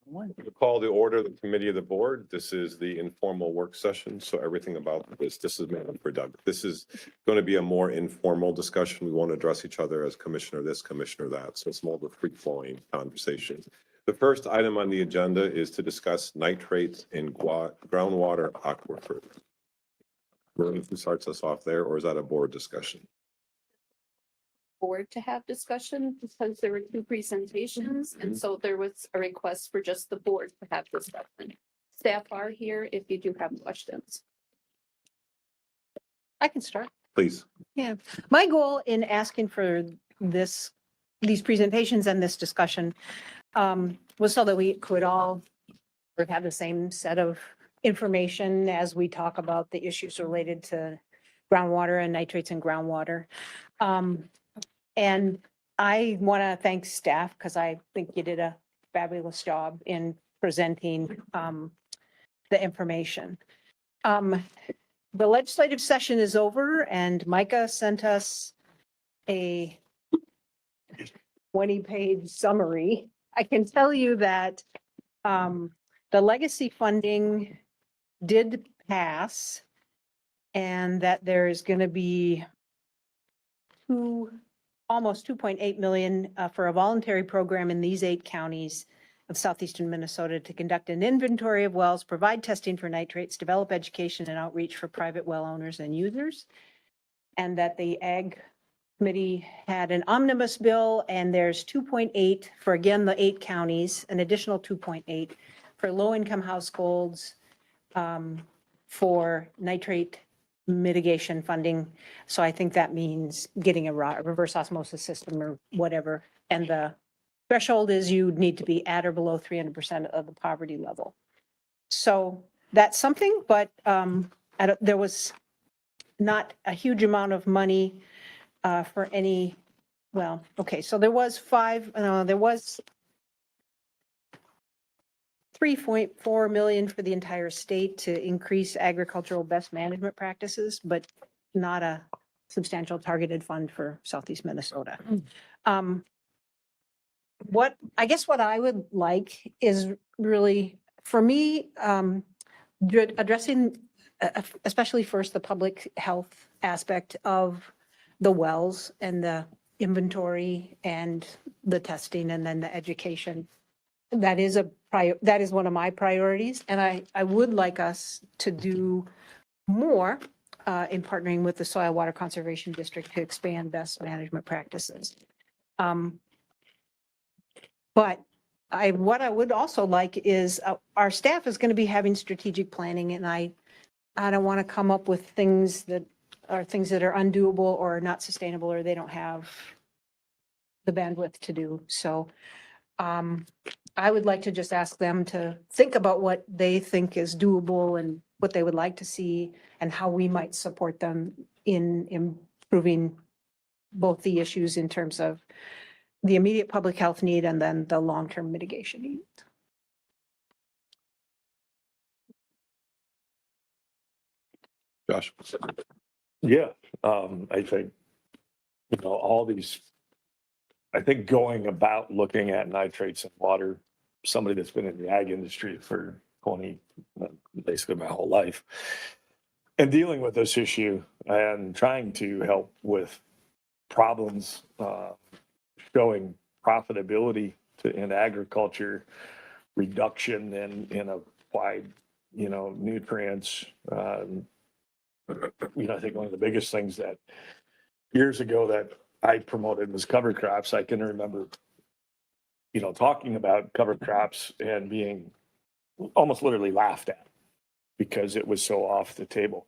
We'll call the order of the committee of the board. This is the informal work session. So everything about this is meant for Doug. This is going to be a more informal discussion. We won't address each other as commissioner this, commissioner that. So it's more of a free flowing conversation. The first item on the agenda is to discuss nitrates in groundwater aquifer. Who starts us off there, or is that a board discussion? Board to have discussion because there were two presentations, and so there was a request for just the board to have discussion. Staff are here if you do have questions. I can start. Please. Yeah, my goal in asking for these presentations and this discussion was so that we could all have the same set of information as we talk about the issues related to groundwater and nitrates in groundwater. And I want to thank staff because I think you did a fabulous job in presenting the information. The legislative session is over and Micah sent us a 20-page summary. I can tell you that the legacy funding did pass and that there is going to be almost 2.8 million for a voluntary program in these 8 counties of southeastern Minnesota to conduct an inventory of wells, provide testing for nitrates, develop education and outreach for private well owners and users. And that the Ag Committee had an omnibus bill and there's 2.8 for, again, the 8 counties, an additional 2.8 for low-income households for nitrate mitigation funding. So I think that means getting a reverse osmosis system or whatever. And the threshold is you need to be at or below 300% of the poverty level. So that's something, but there was not a huge amount of money for any, well, okay, so there was 3.4 million for the entire state to increase agricultural best management practices, but not a substantial targeted fund for Southeast Minnesota. What I would like is really, for me, addressing, especially first, the public health aspect of the wells and the inventory and the testing and then the education. That is one of my priorities. And I would like us to do more in partnering with the Soil Water Conservation District to expand best management practices. But what I would also like is our staff is going to be having strategic planning, and I don't want to come up with things that are undoable or not sustainable or they don't have the bandwidth to do. So I would like to just ask them to think about what they think is doable and what they would like to see and how we might support them in improving both the issues in terms of the immediate public health need and then the long-term mitigation need. Josh. Yeah, I think, all these, I think going about looking at nitrates in water, somebody that's been in the ag industry for basically my whole life, and dealing with this issue and trying to help with problems, showing profitability in agriculture, reduction in applied, nutrients. I think one of the biggest things that years ago that I promoted was cover crops. I can remember, talking about cover crops and being almost literally laughed at because it was so off the table.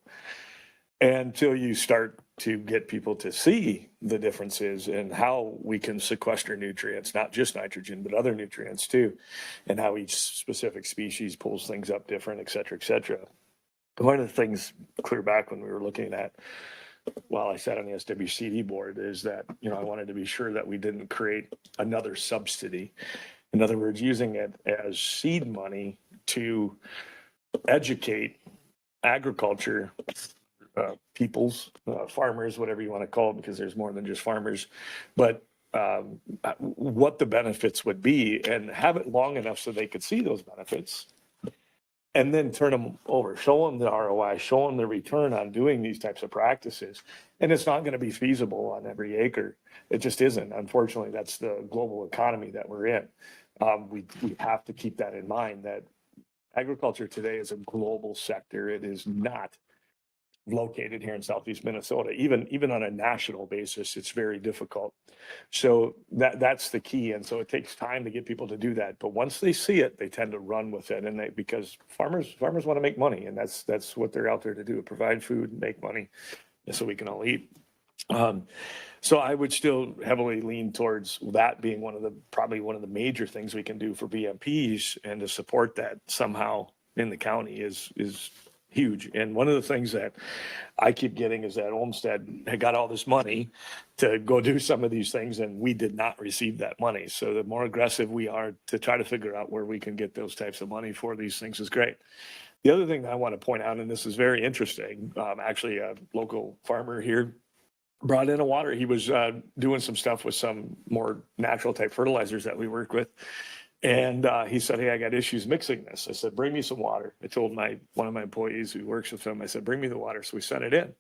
Until you start to get people to see the differences in how we can sequester nutrients, not just nitrogen, but other nutrients too, and how each specific species pulls things up different, et cetera, et cetera. One of the things clear back when we were looking at, while I sat on the SWCD board, is that, I wanted to be sure that we didn't create another subsidy. In other words, using it as seed money to educate agriculture peoples, farmers, whatever you want to call it, because there's more than just farmers, but what the benefits would be and have it long enough so they could see those benefits. And then turn them over, show them the ROI, show them the return on doing these types of practices. And it's not going to be feasible on every acre. It just isn't. Unfortunately, that's the global economy that we're in. We have to keep that in mind, that agriculture today is a global sector. It is not located here in Southeast Minnesota. Even on a national basis, it's very difficult. So that's the key. And so it takes time to get people to do that. But once they see it, they tend to run with it. And because farmers want to make money, and that's what they're out there to do, provide food, make money, and so we can all eat. So I would still heavily lean towards that being probably one of the major things we can do for BMPs, and to support that somehow in the county is huge. And one of the things that I keep getting is that Olmsted had got all this money to go do some of these things, and we did not receive that money. So the more aggressive we are to try to figure out where we can get those types of money for these things is great. The other thing that I want to point out, and this is very interesting, actually a local farmer here brought in a water. He was doing some stuff with some more natural type fertilizers that we work with. And he said, hey, I got issues mixing this. I said, bring me some water. I told one of my employees who works with him, I said, bring me the water. So we sent it in.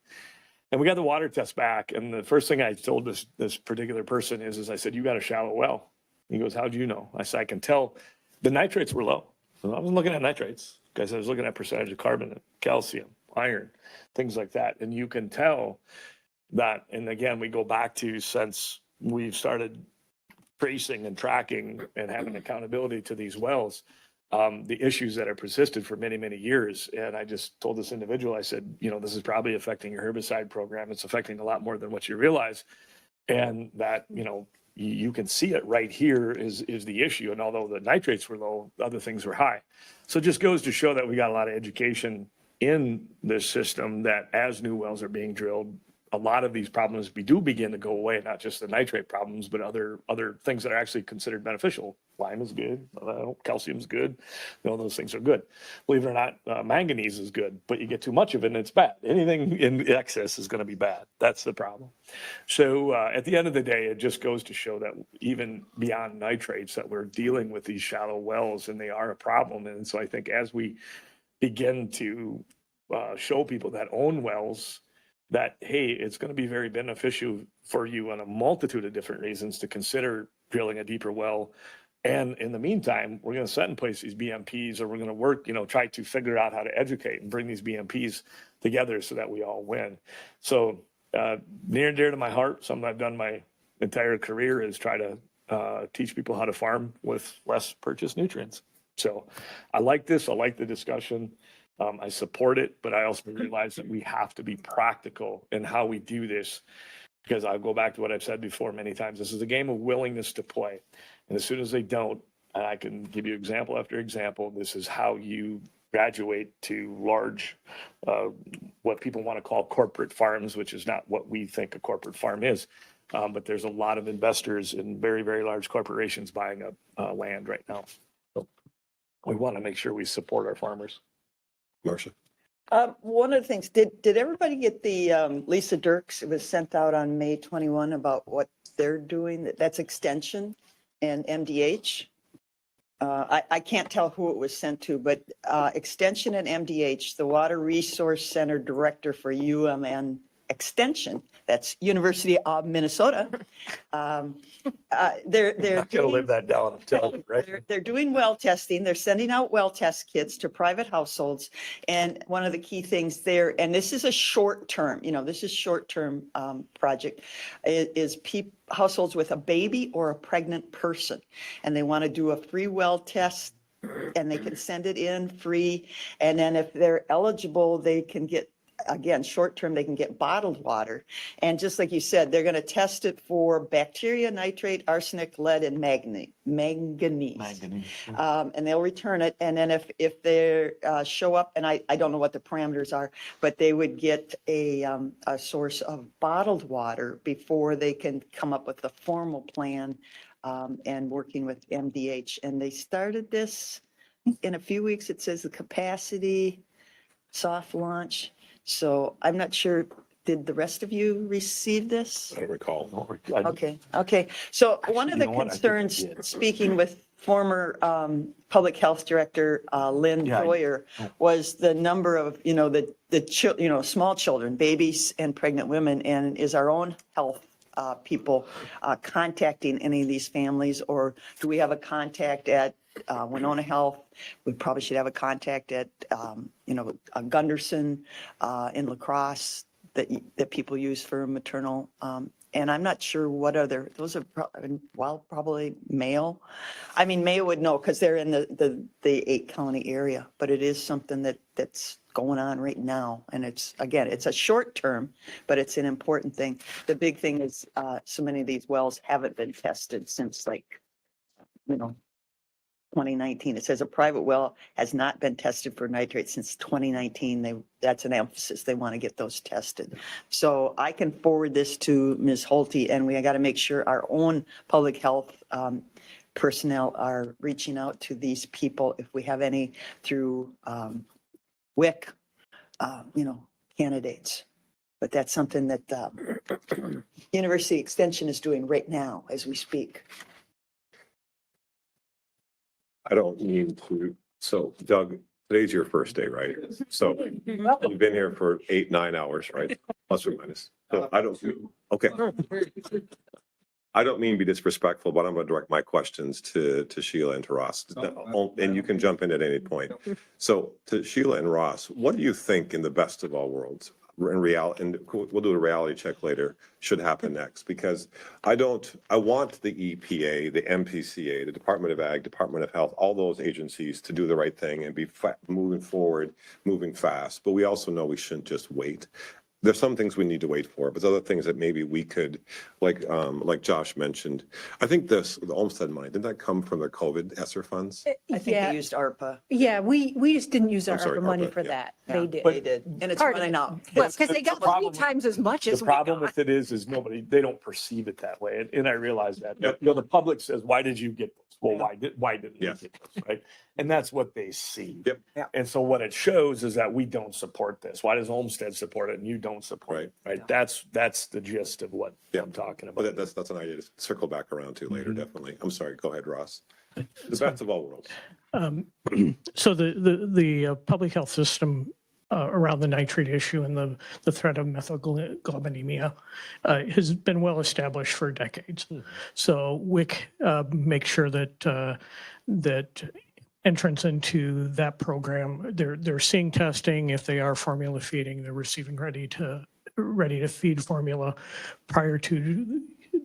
And we got the water test back. And the first thing I told this particular person is I said, you got a shallow well. He goes, how'd you know? I said, I can tell the nitrates were low. So I wasn't looking at nitrates. Guys, I was looking at percentage of carbon, calcium, iron, things like that. And you can tell that. And again, we go back to since we've started tracing and tracking and having accountability to these wells, the issues that have persisted for many, many years. And I just told this individual, I said, this is probably affecting your herbicide program. It's affecting a lot more than what you realize. And that, you can see it right here is the issue. And although the nitrates were low, other things were high. So it just goes to show that we got a lot of education in this system, that as new wells are being drilled, a lot of these problems do begin to go away, not just the nitrate problems, but other things that are actually considered beneficial. Lime is good, calcium is good, those things are good. Believe it or not, manganese is good, but you get too much of it and it's bad. Anything in excess is going to be bad. That's the problem. So at the end of the day, it just goes to show that even beyond nitrates, that we're dealing with these shallow wells, and they are a problem. And so I think as we begin to show people that own wells that, hey, it's going to be very beneficial for you on a multitude of different reasons to consider drilling a deeper well. And in the meantime, we're going to set in place these BMPs, or we're going to work, try to figure out how to educate and bring these BMPs together so that we all win. So near and dear to my heart, something I've done my entire career is try to teach people how to farm with less purchased nutrients. So I like this. I like the discussion. I support it, but I also realize that we have to be practical in how we do this, because I'll go back to what I've said before many times. This is a game of willingness to play. And as soon as they don't, and I can give you example after example, this is how you graduate to large, what people want to call corporate farms, which is not what we think a corporate farm is. But there's a lot of investors in very, very large corporations buying up land right now. So we want to make sure we support our farmers. Marcia? One of the things, did everybody get the Lisa Dirks? It was sent out on May 21 about what they're doing. That's extension and MDH. I can't tell who it was sent to, but extension and MDH, the Water Resource Center Director for UMN Extension, that's University of Minnesota. They're Not going to live that down, I'm telling you, right? They're doing well testing. They're sending out well test kits to private households. And one of the key things there, and this is a short term, this is short term project, is households with a baby or a pregnant person. And they want to do a free well test, and they can send it in free. And then if they're eligible, they can get, again, short term, they can get bottled water. And just like you said, they're going to test it for bacteria, nitrate, arsenic, lead, and manganese. And they'll return it. And then if they show up, and I don't know what the parameters are, but they would get a source of bottled water before they can come up with a formal plan and working with MDH. And they started this in a few weeks. It says the capacity, soft launch. So I'm not sure, did the rest of you receive this? I don't recall. Okay. So one of You the know what? I think I concerns, did. speaking with former Public Health Director Lynn Yeah. Boyer, was the number of, small children, babies and pregnant women, and is our own health people contacting any of these families, or do we have a contact at Winona Health? We probably should have a contact at, Gunderson in La Crosse that people use for maternal. And I'm not sure what other, those are probably Mayo. I mean, Mayo would know because they're in the 8-county area, but it is something that's going on right now. And it's a short term, but it's an important thing. The big thing is so many of these wells haven't been tested since 2019. It says a private well has not been tested for nitrate since 2019. That's an emphasis. They want to get those tested. So I can forward this to Ms. Holte, and we got to make sure our own public health personnel are reaching out to these people if we have any through WIC, candidates. But that's something that University Extension is doing right now as we speak. I don't mean to, so Doug, today's your first day, right? So you've been here for 8-9 hours, right? Plus or minus. So I don't, okay. I don't mean to be disrespectful, but I'm going to direct my questions to Sheila and to Ross. And you can jump in at any point. So to Sheila and Ross, what do you think in the best of all worlds, in reality, and we'll do a reality check later, should happen next? Because I want the EPA, the MPCA, the Department of Ag, Department of Health, all those agencies to do the right thing and be moving forward, moving fast. But we also know we shouldn't just wait. There's some things we need to wait for, but there's other things that maybe we could, like Josh mentioned. I think the Olmsted money, didn't that come from the COVID ESSER funds? I think they used ARPA. Yeah, we just didn't use our I'm sorry, ARPA money ARPA, for yeah. that. Yeah, They did. They did. And it's Part of running it. out. Well, because they got The problem- 3 times as much as The we problem got. with it is they don't perceive it that way. And I realize that. The public says, why did you get this? Well, why didn't you Yeah. get this, right? And that's what they see. Yep. Yeah. And so what it shows is that we don't support this. Why does Olmsted support it and you don't support it, right? That's the gist of what Yeah. I'm talking But about. that's an idea to circle back around to later, definitely. I'm sorry, go ahead, Ross. The best of all worlds. So the public health system around the nitrate issue and the threat of methylglobinemia has been well established for decades. So WIC makes sure that entrance into that program, they're seeing testing. If they are formula feeding, they're receiving ready to feed formula prior to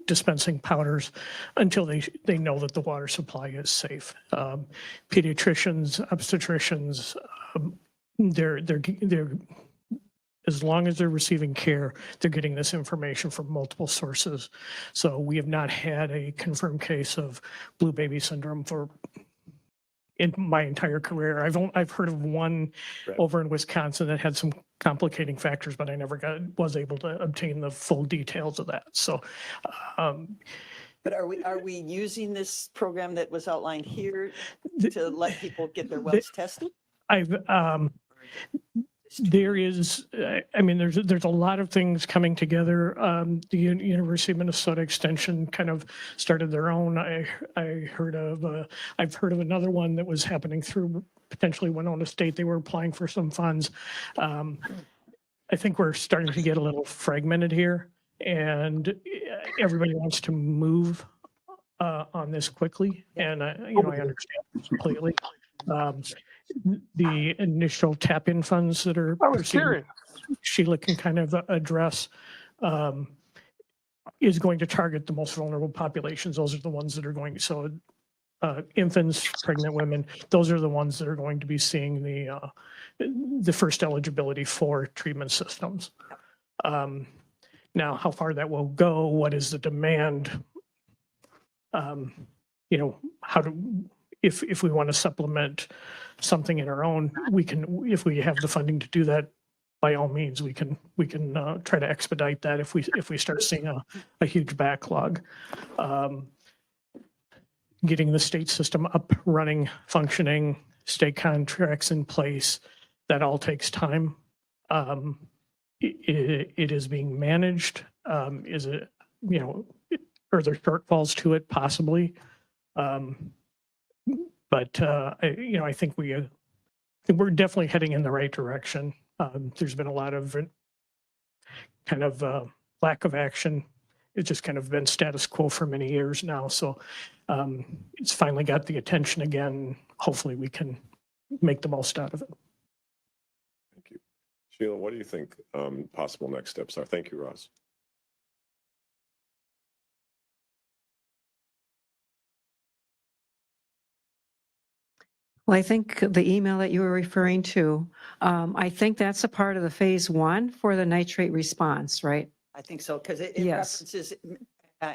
dispensing powders until they know that the water supply is safe. Pediatricians, obstetricians, they're as long as they're receiving care, they're getting this information from multiple sources. So we have not had a confirmed case of blue baby syndrome in my entire career. I've heard of one Right. over in Wisconsin that had some complicating factors, but I never was able to obtain the full details of that. So, But are we using this program that was outlined here to let people get their wells tested? there's a lot of things coming together. The University of Minnesota Extension kind of started their own. I've heard of another one that was happening through potentially Winona State. They were applying for some funds. I think we're starting to get a little fragmented here, and everybody wants to move on this quickly, and I understand completely. The initial tap-in funds that are proceeding, Sheila can kind of address, is going to target the most vulnerable populations. Those are the ones that are going, so infants, pregnant women, those are the ones that are going to be seeing the first eligibility for treatment systems. Now, how far that will go, what is the demand? If we want to supplement something in our own, we can, if we have the funding to do that, by all means, we can try to expedite that if we start seeing a huge backlog. Getting the state system up, running, functioning, state contracts in place, that all takes time. it is being managed? Is it, you know, are there shortfalls to it possibly? But you know, I think we're definitely heading in the right direction. There's been a lot of kind of lack of action. It's just kind of been status quo for many years now. So it's finally got the attention again. Hopefully we can make the most out of it. Thank you. Sheila, what do you think possible next steps are? Thank you, Ross. Well, I think the email that you were referring to, I think that's a part of the phase one for the nitrate response, right? I think so, because it Yes. references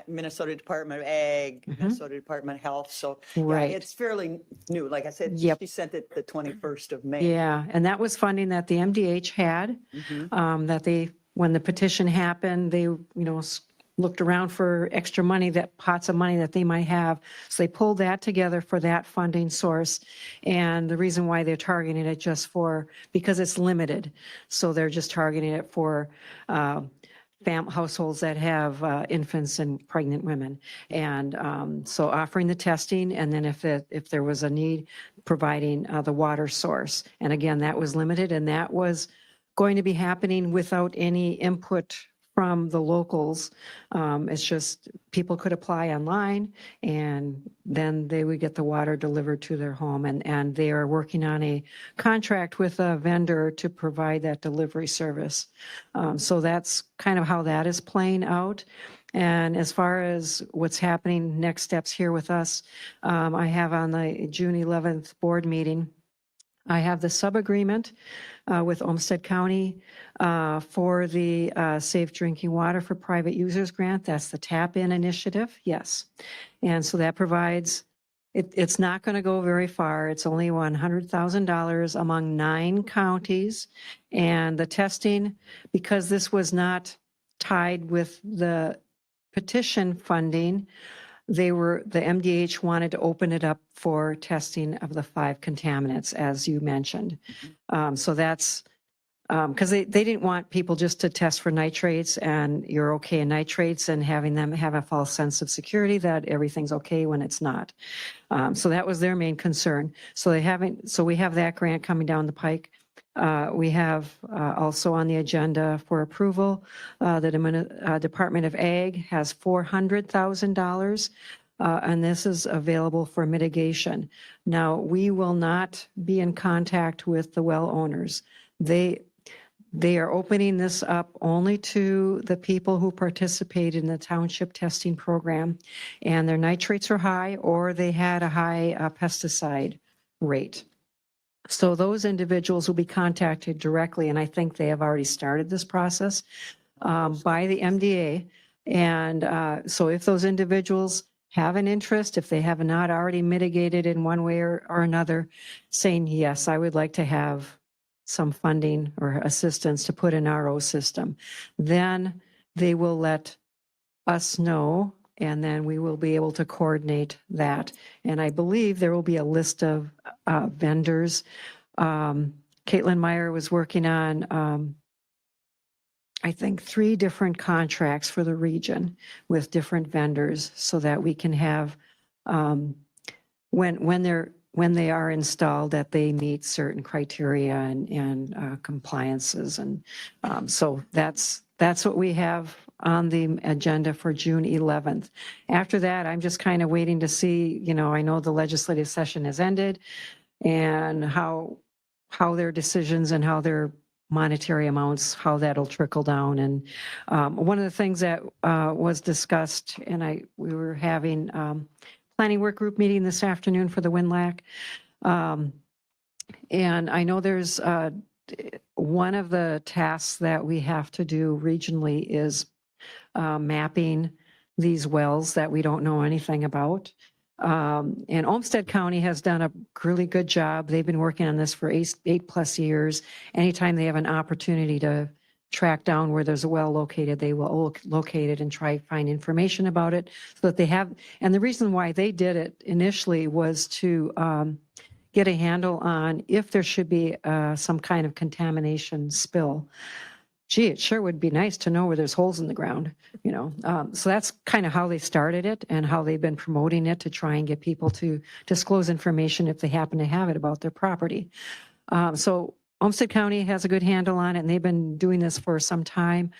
Minnesota Department of Ag, Mhm. Minnesota Department of Health. So yeah, Right. it's fairly new. Like I said, Yep. she sent it the 21st of May. Yeah, and that was funding that the MDH had, Mhm. that they, when the petition happened, they, you know, looked around for extra money, that pots of money that they might have. So they pulled that together for that funding source. And the reason why they're targeting it just for, because it's limited. So they're just targeting it for households that have infants and pregnant women. And so offering the testing, and then if there was a need, providing the water source. And again, that was limited, and that was going to be happening without any input from the locals. It's just people could apply online, and then they would get the water delivered to their home. And they are working on a contract with a vendor to provide that delivery service. So that's kind of how that is playing out. And as far as what's happening, next steps here with us, I have on the June 11th board meeting, I have the sub-agreement with Olmsted County for the Safe Drinking Water for Private Users Grant. That's the tap-in initiative, yes. And so that provides, it's not going to go very far. It's only $100,000 among 9 counties. And the testing, because this was not tied with the petition funding, the MDH wanted to open it up for testing of the 5 contaminants, as you mentioned. So that's because they didn't want people just to test for nitrates and you're okay in nitrates and having them have a false sense of security that everything's okay when it's not. So that was their main concern. So we have that grant coming down the pike. We have also on the agenda for approval, the Department of Ag has $400,000, and this is available for mitigation. Now, we will not be in contact with the well owners. They are opening this up only to the people who participate in the township testing program, and their nitrates are high or they had a high pesticide rate. So those individuals will be contacted directly, and I think they have already started this process by the MDA. And so if those individuals have an interest, if they have not already mitigated in one way or another, saying, yes, I would like to have some funding or assistance to put an RO system, then they will let us know, and then we will be able to coordinate that. And I believe there will be a list of vendors. Caitlin Meyer was working on, I think, 3 different contracts for the region with different vendors so that we can have, when they are installed, that they meet certain criteria and compliances. And so that's what we have on the agenda for June 11th. After that, I'm just kind of waiting to see, you know, I know the legislative session has ended and how their decisions and how their monetary amounts, how that'll trickle down. And one of the things that was discussed, and we were having planning work group meeting this afternoon for the WNLAC. And I know there's one of the tasks that we have to do regionally is mapping these wells that we don't know anything about. And Olmsted County has done a really good job. They've been working on this for 8+ years. Anytime they have an opportunity to track down where there's a well located, they will locate it and try to find information about it so that they have. And the reason why they did it initially was to get a handle on if there should be some kind of contamination spill. gee, it sure would be nice to know where there's holes in the ground, you know? So that's kind of how they started it and how they've been promoting it to try and get people to disclose information if they happen to have it about their property. So Olmsted County has a good handle on it, and they've been doing this for some time.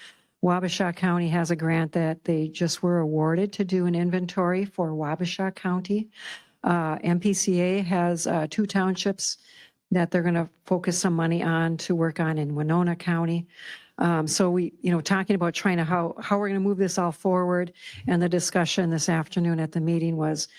Wabasha County has a grant that they just were awarded to do an inventory for Wabasha County. MPCA has 2 townships that they're going to focus some money on to work on in Winona County. So we, you know, talking about trying to how we're going to move this all forward. And the discussion this afternoon at the meeting was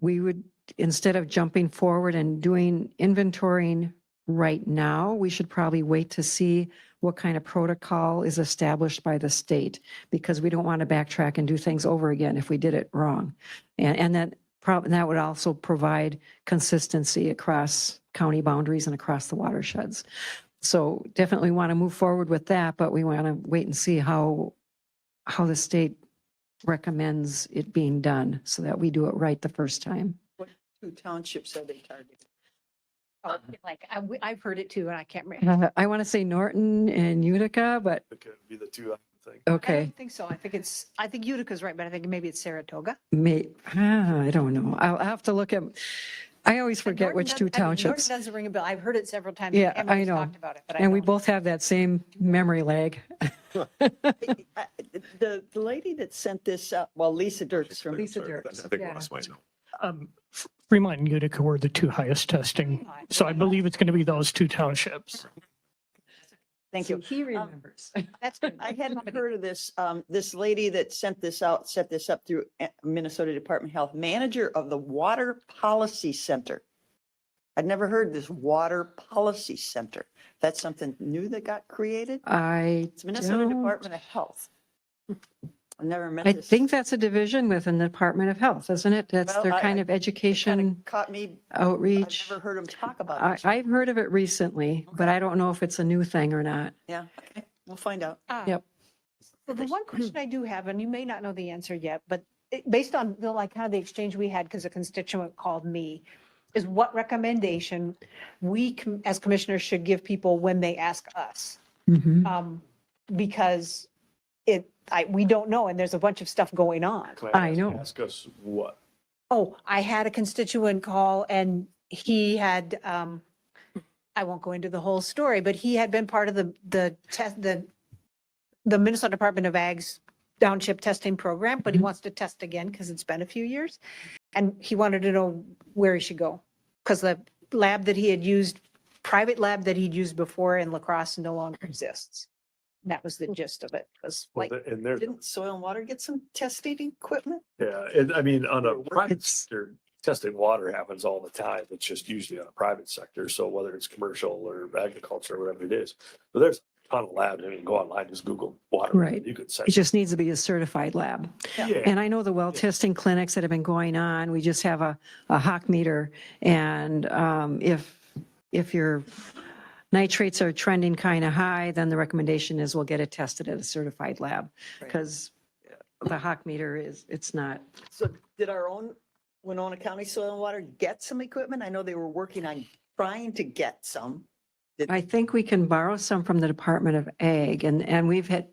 we would, instead of jumping forward and doing inventorying right now, we should probably wait to see what kind of protocol is established by the state, because we don't want to backtrack and do things over again if we did it wrong. And that would also provide consistency across county boundaries and across the watersheds. So definitely want to move forward with that, but we want to wait and see how the state recommends it being done so that we do it right the first time. What 2 townships are they targeting? Oh, like, I've heard it too, and I can't remember. I want to say Norton and Utica, but It could be the 2, I think. I okay. don't think so. I think Utica's right, but I think maybe it's Saratoga. I don't know. I'll have to look at, I always forget Norton which 2 doesn't- I mean, Norton townships. doesn't ring a bell. I've heard it several times. Yeah, Emily I know. Talked about it, but I And we don't- both have that same memory lag. The lady that sent this up, well, Lisa Dirks from, Lisa Sorry, Dirks, I think yeah. Ross might know. Fremont and Utica were the 2 highest testing. So I believe it's going to be those 2 townships. thank So you. he remembers. That's good. I hadn't heard of this. This lady that sent this out, set this up through Minnesota Department of Health, manager of the Water Policy Center. I'd never heard this Water Policy Center. That's something new that got created? It's Minnesota Department of Health. I've never met I this. think that's a division within the Department of Health, isn't it? That's Well, their I- kind of It kinda education caught me, I've outreach. never heard them talk about it. I've heard of it recently, but I don't know if it's a new thing or not. Yeah, okay, we'll find out. Yep. So the one question I do have, and you may not know the answer yet, but based on the, like, kind of the exchange we had, because a constituent called me, is what recommendation we as commissioners should give people when they ask us. Mhm. Because we don't know, and there's a bunch of stuff going on. Can I know. Ask us what? Oh, I had a constituent call and he had, I won't go into the whole story, but he had been part of the Minnesota Department of Ag's township testing program, but he wants to test again because it's been a few years. And he wanted to know where he should go, because the lab that he had used, private lab that he'd used before in La Crosse no longer exists. And that was the gist of it, was like, And there's, Didn't Soil and Water get some testing equipment? yeah, and I mean, on a private It's- sector, testing water happens all the time. It's just usually on a private sector. So whether it's commercial or agriculture or whatever it is. But there's a ton of labs. I mean, go online, just Google water. Right. You could It say. just needs to be a certified lab. Yeah. And I know the well testing clinics that have been going on, we just have a Hawk meter. And if your nitrates are trending kind of high, then the recommendation is we'll get it tested at a certified lab. Right. Because the Hawk meter it's not. So did our own Winona County Soil and Water get some equipment? I know they were working on trying to get some. I think we can borrow some from the Department of Ag, and we've had,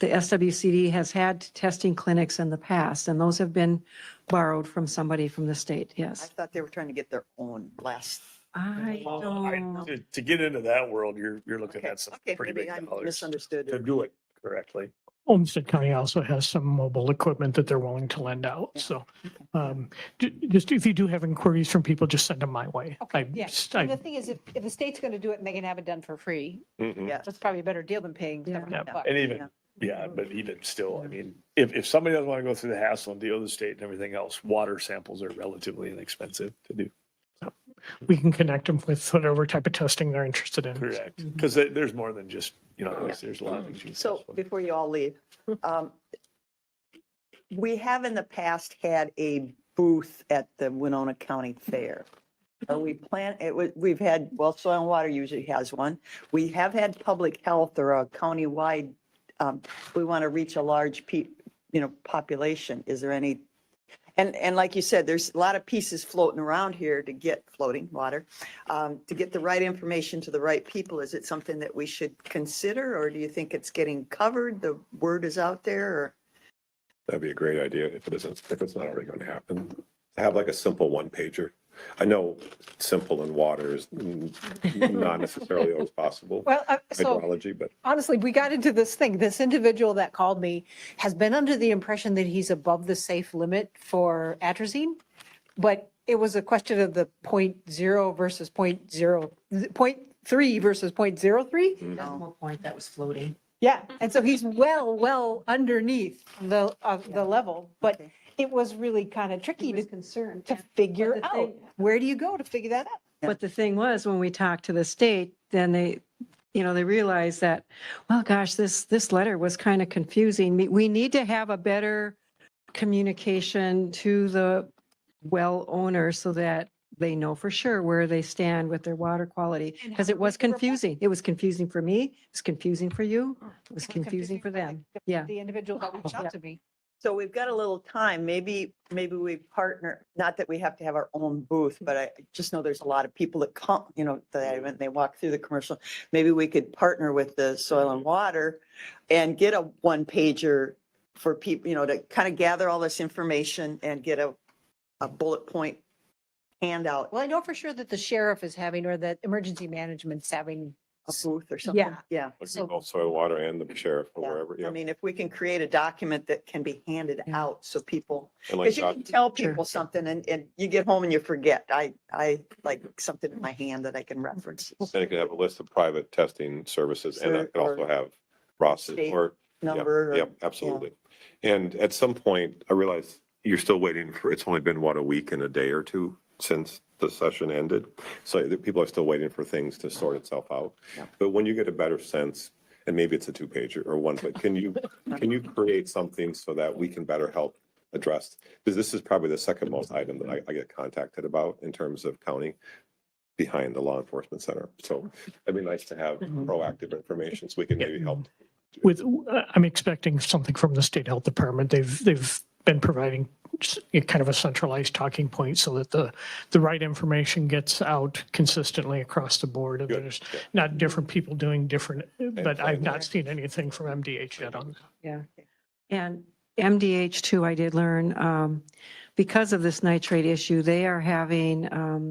the SWCD has had testing clinics in the past, and those have been borrowed from somebody from the state, I yes. thought they were trying to get their own last. I don't, To get into that world, you're looking Okay, at some okay, pretty maybe big I dollars misunderstood to it. do it correctly. Olmsted County also has some mobile equipment that they're willing to lend out. Yeah. So just if you do have inquiries from people, just send them my way. okay, yeah. And the thing is, if the state's going to do it and they can have it done for free, Mhm. Yeah. that's probably a better deal than paying Yeah. $700. And even, yeah, but even still, I mean, if somebody doesn't want to go through the hassle and deal with the state and everything else, water samples are relatively inexpensive to do. We can connect them with whatever type of testing they're interested in. Correct. Because there's more than just, there's a lot of things. you can So test with. before you all leave, we have in the past had a booth at the Winona County Fair. We plan, we've had, well, Soil and Water usually has one. We have had public health or a countywide, we want to reach a large population. Is there any, And like you said, there's a lot of pieces floating around here to get floating water, to get the right information to the right people. Is it something that we should consider, or do you think it's getting covered? The word is out there, or? That'd be a great idea if it isn't, if it's not already going to happen. Have like a simple one pager. I know simple in water is not necessarily always possible. Well, so Hydrology, but honestly, we got into this thing. This individual that called me has been under the impression that he's above the safe limit for atrazine. But it was a question of the 0.0 versus 0.3 versus 0.03. Decimal point that was floating. Yeah, and so he's well underneath the level, but Okay. it was really kind of tricky to concern. figure the out. thing- Where do you go to figure that out? But the thing was, when we talked to the state, then they realized that, well, gosh, this letter was kind of confusing. We need to have a better communication to the well owner so that they know for sure where they stand with their water quality. And Because how it was we can report. confusing. It was confusing for me. It was confusing for you. It was It was confusing for them. Yeah. The individual that reached out to me. So we've got a little time, maybe we partner, not that we have to have our own booth, but I just know there's a lot of people that come, that when they walk through the commercial, maybe we could partner with the Soil and Water and get a one pager for people, to kind of gather all this information and get a bullet point handout, Well, I know for sure that the sheriff is having, or that emergency management's having. a booth or something. Yeah. Yeah. So- both soil, water and the sheriff or Yeah. wherever. I Yeah. mean, if we can create a document that can be handed Yeah. out so people, And like because you Josh- can tell Sure. people something and you get home and you forget. I like something in my hand that I can reference. And it could have a list of private testing services and it could also Or have Ross's state or. Number. or- Yep, absolutely. And at some point, I realize you're still waiting for, it's only been what, a week and a day or two since the session ended. So the people are still waiting for things to sort itself out. Yeah. But when you get a better sense, and maybe it's a two-pager or one, but can you create something so that we can better help address? Because this is probably the second most item that I get contacted about in terms of county behind the law enforcement center. So it'd be nice to have proactive information so we can maybe help. I'm expecting something from the state health department. They've been providing kind of a centralized talking point so that the right information gets out consistently across the board. And Good, there's yeah. not different people doing different, but I've plan. not seen anything from MDH yet on. Yeah. And MDH too, I did learn, because of this nitrate issue, they are having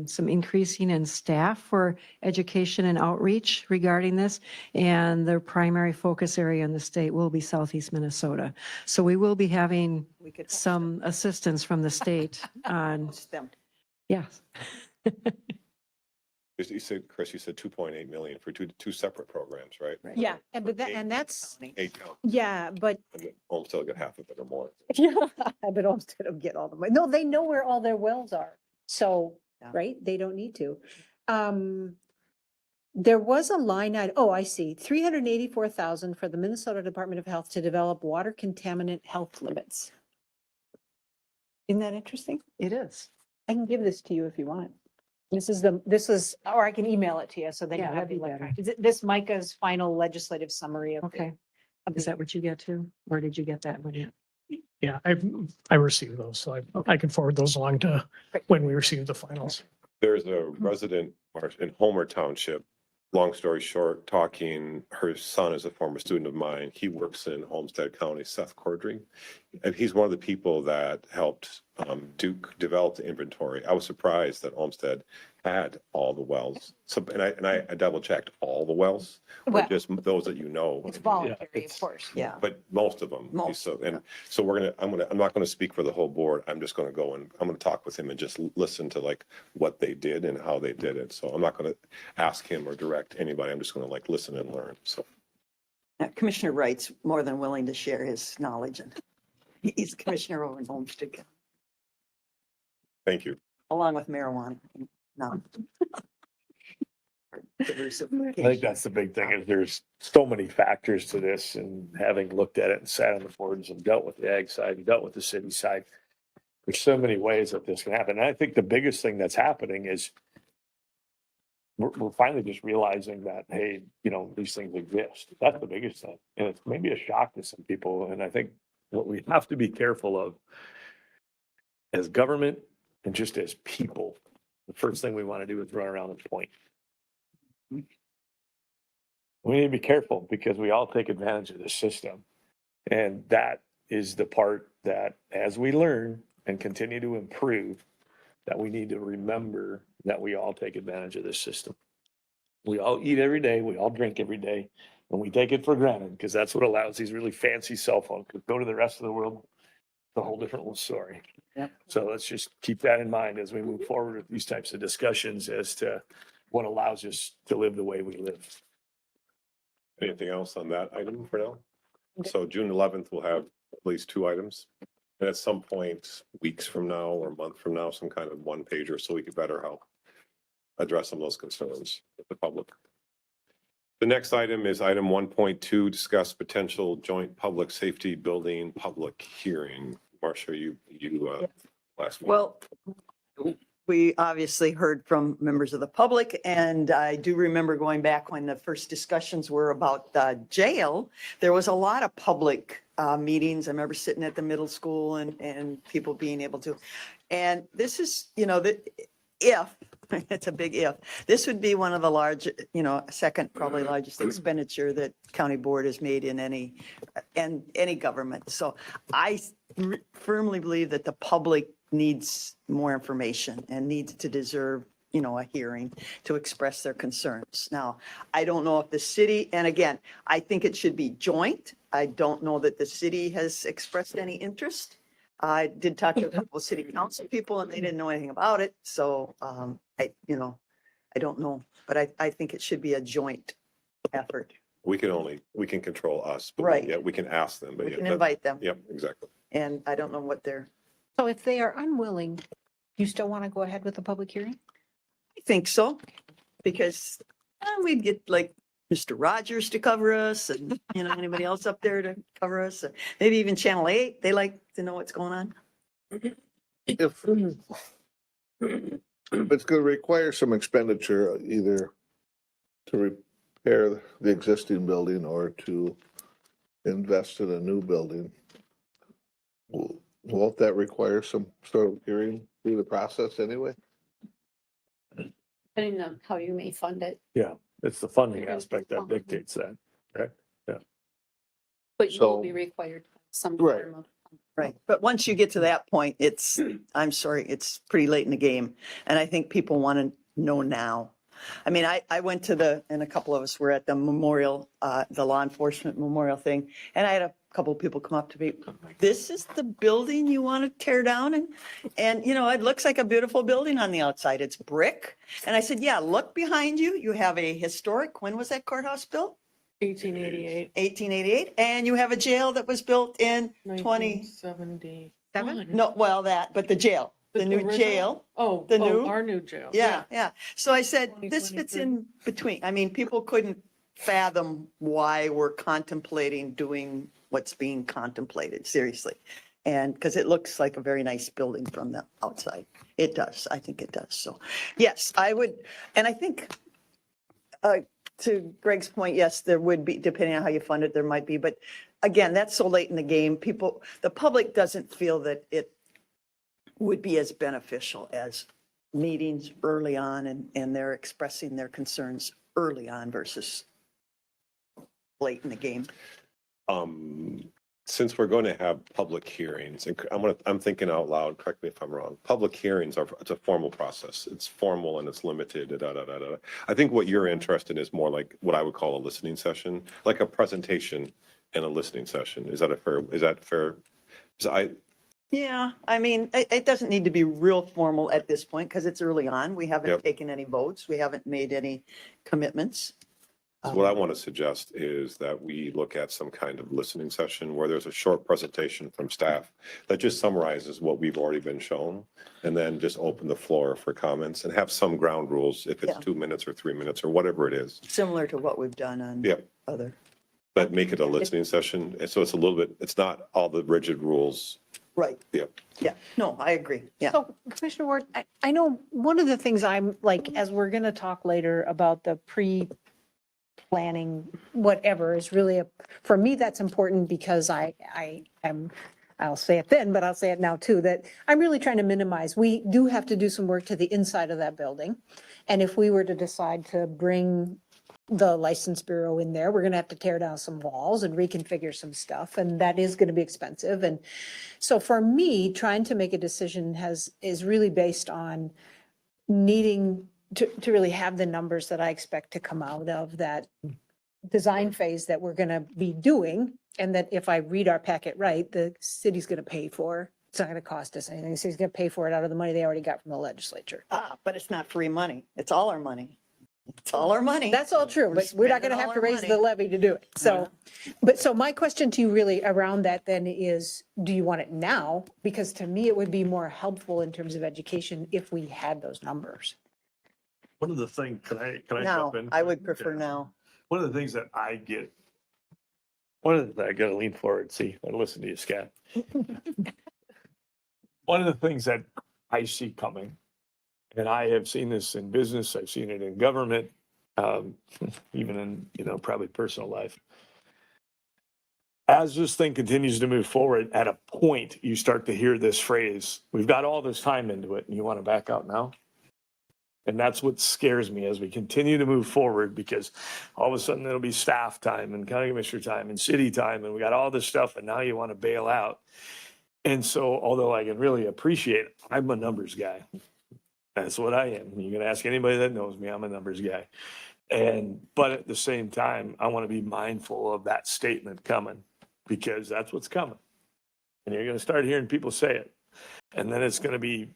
some increasing in staff for education and outreach regarding this. And their primary focus area in the state will be Southeast Minnesota. So we will be having We could some assistance from the state on, host them. yes. You said, Chris, you said 2.8 million for two separate programs, right? Right. Yeah, and that's, Eight counties, yeah, but and Homestead will get half of it or more. yeah, but Olmsted will get all the money. No, they know where all their wells are. So, Yeah. right, they don't need to. There was a line item, oh, I see, 384,000 for the Minnesota Department of Health to develop water contaminant health limits. Isn't that interesting? It is. I can give this to you if you want. This is, or I can email it to you so that you Yeah, have that'd the be better. electronic. Is it this Micah's final legislative summary of the- Okay. of Is the- that what you get too? Or did you get that one? Yeah, I received those, so I can forward those along to when we receive the finals. There's a resident in Homer Township, long story short, her son is a former student of mine. He works in Olmsted County, Seth Cordry. And he's one of the people that helped Duke develop the inventory. I was surprised that Olmsted had all the wells. So, and I double checked all the wells, or Well, just those that you know. it's voluntary, of it's- course. Yeah. But most of them. Most, So, and so I'm not gonna speak for the whole board. I'm just gonna go and I'm gonna talk with him and just listen to like what they did and how they did it. So I'm not gonna ask him or direct anybody. I'm just gonna like listen and learn. So Commissioner Wright's more than willing to share his knowledge, and he's commissioner over in Homestead, thank you. along with marijuana. No. I think that's the big thing is there's so many factors to this and having looked at it and sat on the boards and dealt with the ag side and dealt with the city side. There's so many ways that this can happen. And I think the biggest thing that's happening is we're finally just realizing that, hey, these things exist. That's the biggest thing. And it's maybe a shock to some people. And I think what we have to be careful of as government and just as people, the first thing we want to do is run around and point. We need to be careful because we all take advantage of this system. And that is the part that as we learn and continue to improve, that we need to remember that we all take advantage of this system. We all eat every day, we all drink every day, and we take it for granted because that's what allows these really fancy cell phones to go to the rest of the world. It's a whole different story. Yep. So let's just keep that in mind as we move forward with these types of discussions as to what allows us to live the way we live. Anything else on that item for now? So June 11th, we'll have at least 2 items. And at some point, weeks from now or a month from now, some kind of one pager so we could better help address some of those concerns with the public. The next item is item 1.2, discuss potential joint public safety building public hearing. Marcia, you last one. Well, we obviously heard from members of the public, and I do remember going back when the first discussions were about the jail. There was a lot of public meetings. I remember sitting at the middle school and people being able to. And this is, if, it's a big if, this would be one of the large, second probably largest expenditure that county board has made in any government. So I firmly believe that the public needs more information and needs to deserve, a hearing to express their concerns. Now, I don't know if the city, and again, I think it should be joint. I don't know that the city has expressed any interest. I did talk to a couple of city council people and they didn't know anything about it. So, I don't know, but I think it should be a joint effort. We can control us. But Right. Yeah, we can ask them. But We yeah, can that- invite them, Yep, exactly. and I don't know what they're, So if they are unwilling, you still want to go ahead with the public hearing? I think so, because we'd get like Mr. Rogers to cover us and, anybody else up there to cover us. Maybe even Channel 8, they like to know what's going on. If it's gonna require some expenditure, either to repair the existing building or to invest in a new building, won't that require some sort of hearing through the process anyway? Depending on how you may fund it, It's the funding aspect that dictates that. but you will So- be required to have some Right. form of. Right. But once you get to that point, I'm sorry, it's pretty late in the game. And I think people want to know now. I mean, I went to and a couple of us were at the memorial, the law enforcement memorial thing. And I had a couple of people come up to me, this is the building you want to tear down? And, it looks like a beautiful building on the outside. It's brick. And I said, yeah, look behind you. You have a historic, when was that courthouse built? 1888, 1888. And you have a jail that was built in 20, 1970. no, well, but the jail, the new original? jail. Oh, the new- our new jail. Yeah. So I said, this fits 2023. in between. I mean, people couldn't fathom why we're contemplating doing what's being contemplated, seriously. And because it looks like a very nice building from the outside. It does. I think it does. So, yes, I would. And I think, to Greg's point, yes, there would be, depending on how you fund it, there might be. But again, that's so late in the game. The public doesn't feel that it would be as beneficial as meetings early on and they're expressing their concerns early on versus late in the game. Since we're going to have public hearings, and I'm thinking out loud, correct me if I'm wrong. Public hearings it's a formal process. It's formal and it's limited. I think what you're interested in is more like what I would call a listening session, like a presentation and a listening session. Is that fair? Yeah, I mean, it doesn't need to be real formal at this point because it's early on. We haven't Yep. taken any votes. We haven't made any commitments. So what I want to suggest is that we look at some kind of listening session where there's a short presentation from staff that just summarizes what we've already been shown, and then just open the floor for comments and have some ground rules, if it's Yeah. 2 minutes or 3 minutes or whatever it is. Similar to what we've done on Yep. other. But make it a listening session. And so it's a little bit, it's not all the rigid rules. Right. Yep. Yeah, no, I agree. Yeah. So Commissioner Ward, I know one of the things I'm like, as we're going to talk later about the planning, whatever is really for me, that's important because I'm I'll say it then, but I'll say it now too, that I'm really trying to minimize. We do have to do some work to the inside of that building. And if we were to decide to bring the license bureau in there, we're going to have to tear down some walls and reconfigure some stuff. And that is going to be expensive. And so for me, trying to make a decision is really based on needing to really have the numbers that I expect to come out of that design phase that we're going to be doing. And that if I read our packet right, the city's going to pay for. It's not going to cost us anything. The city's going to pay for it out of the money they already got from the legislature. But it's not free money. It's all our money. It's all our money. That's all true, but we're not going to spending have all to our raise the money. levy to do it. So, but so my question to you really around that then is, do you want it now? Because to me, it would be more helpful in terms of education if we had those numbers. One of the things, can I Now, jump in? I would prefer now. One of the things that I get, I gotta lean forward, see, I listen to you, Scott. One of the things that I see coming, and I have seen this in business, I've seen it in government, even in, probably personal life. As this thing continues to move forward, at a point, you start to hear this phrase, we've got all this time into it, and you want to back out now? And that's what scares me as we continue to move forward, because all of a sudden it'll be staff time and county commissioner time and city time, and we got all this stuff, and now you want to bail out. And so, although I can really appreciate, I'm a numbers guy. That's what I am. You can ask anybody that knows me, I'm a numbers guy. But at the same time, I want to be mindful of that statement coming, because that's what's coming. And you're going to start hearing people say it. And then it's going to be,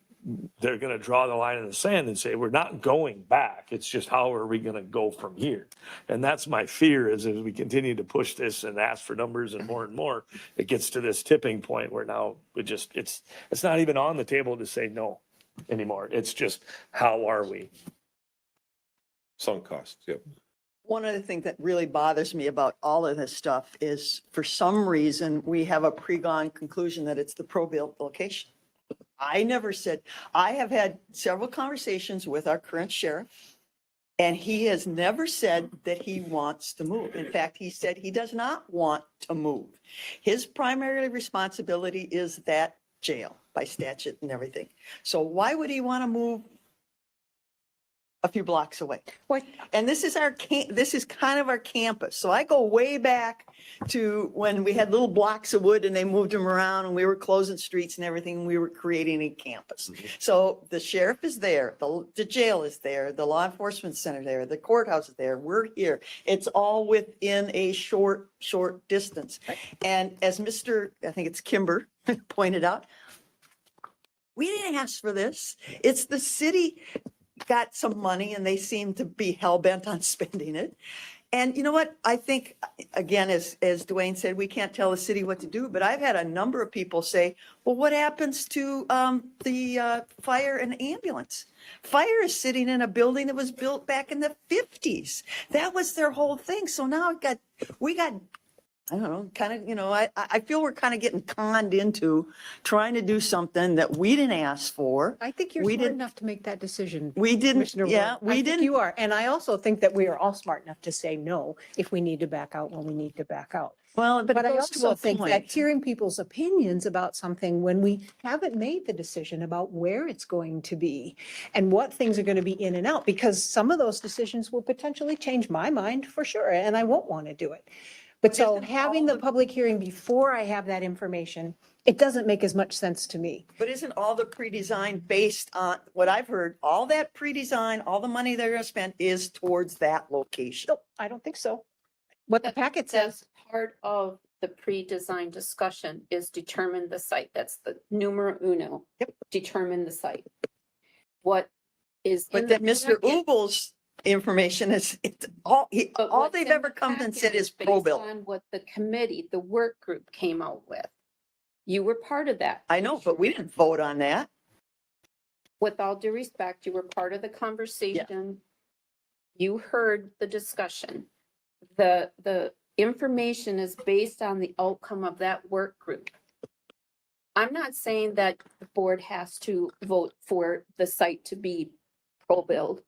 they're going to draw the line in the sand and say, we're not going back. It's just, how are we going to go from here? And that's my fear, is as we continue to push this and ask for numbers and more, it gets to this tipping point where now it's not even on the table to say no anymore. It's just, how are we? Sunk costs, yep. One of the things that really bothers me about all of this stuff is, for some reason, we have a pre-gone conclusion that it's the pro-built location. I never said, I have had several conversations with our current sheriff, and he has never said that he wants to move. In fact, he said he does not want to move. His primary responsibility is that jail by statute and everything. So why would he want to move a few blocks away? What, And this is this is kind of our campus. So I go way back to when we had little blocks of wood and they moved them around and we were closing streets and everything. And we were creating a campus. So the sheriff is there, the jail is there, the law enforcement center there, the courthouse is there. We're here. It's all within a short distance. And as I think it's Kimber pointed out, we didn't ask for this. It's the city got some money and they seem to be hell-bent on spending it. And you know what? I think, again, as Dwayne said, we can't tell the city what to do, but I've had a number of people say, well, what happens to the fire and ambulance? Fire is sitting in a building that was built back in the 50s. That was their whole thing. So now we got I don't know, kind of, I feel we're kind of getting conned into trying to do something that we didn't ask for. I think you're We smart didn't- enough to make that decision. We didn't, Commissioner yeah, Ward. I we think didn't. you are. And I also think that we are all smart enough to say no if we need to back out when we need to back out. Well, but But I it goes to also a think that point. hearing people's opinions about something when we haven't made the decision about where it's going to be and what things are going to be in and out, because some of those decisions will potentially change my mind for sure, and I won't want to do it. But so Isn't having all the the- public hearing before I have that information, it doesn't make as much sense to me. But isn't all the pre-design based on what I've heard, all that pre-design, all the money they're gonna spend is towards that location? No, I don't think so. What the packet says. That's part of the pre-design discussion is determine the site. That's the numero uno. Yep. Determine the site. What is. But in that the Mr. packet- Ubel's information is, but all what's they've in the ever come and packet said is based pro-built. on what the committee, the work group came out with. You were part of that. I know, but we didn't vote on that. With all due respect, you were part of the conversation. You heard the discussion. The information is based on the outcome of that work group. I'm not saying that the board has to vote for the site to be pro-build.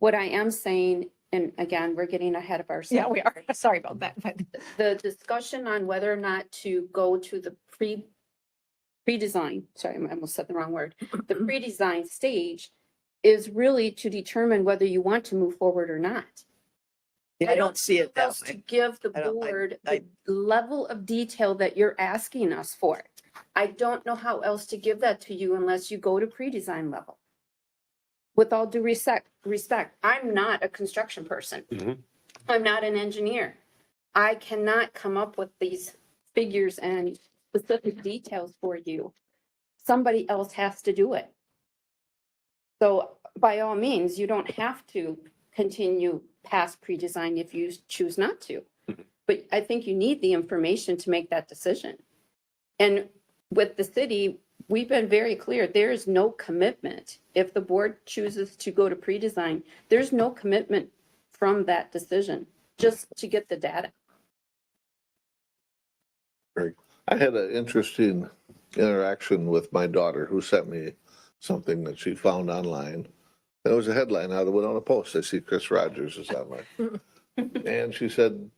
What I am saying, and again, we're getting ahead of ourselves. Yeah, we are. Sorry about that. But The discussion on whether or not to go to the pre-design, sorry, I almost said the wrong word. The pre-design stage is really to determine whether you want to move forward or not. I don't see it know that else To way. give the I don't- I- board I- the level of detail that you're asking us for. I don't know how else to give that to you unless you go to pre-design level. With all due respect, I'm not a construction person. Mhm. I'm not an engineer. I cannot come up with these figures and specific details for you. Somebody else has to do it. So by all means, you don't have to continue past pre-design if you choose not to. But I think you need the information to make that decision. And with the city, we've been very clear, there is no commitment. If the board chooses to go to pre-design, there's no commitment from that decision, just to get the data. I had an interesting interaction with my daughter who sent me something that she found online. It was a headline out of the Winona Post. I see Chris Rogers is online. And she said,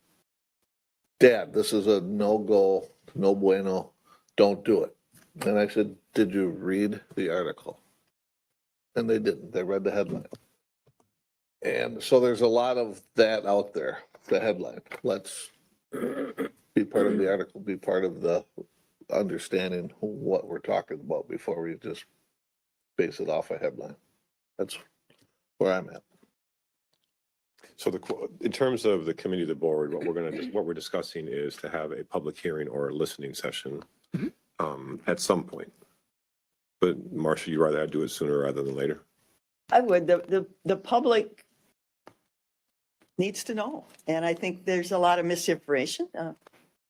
Dad, this is a no-go, no bueno, don't do it. And I said, did you read the article? And they didn't. They read the headline. And so there's a lot of that out there, the headline. Let's be part of the article, be part of the understanding what we're talking about before we just base it off a headline. That's where I'm at. So in terms of the committee of the board, what we're discussing is to have a public hearing or a listening session at some point. But Marcia, you rather do it sooner rather than later? I would, the public needs to know. And I think there's a lot of misinformation.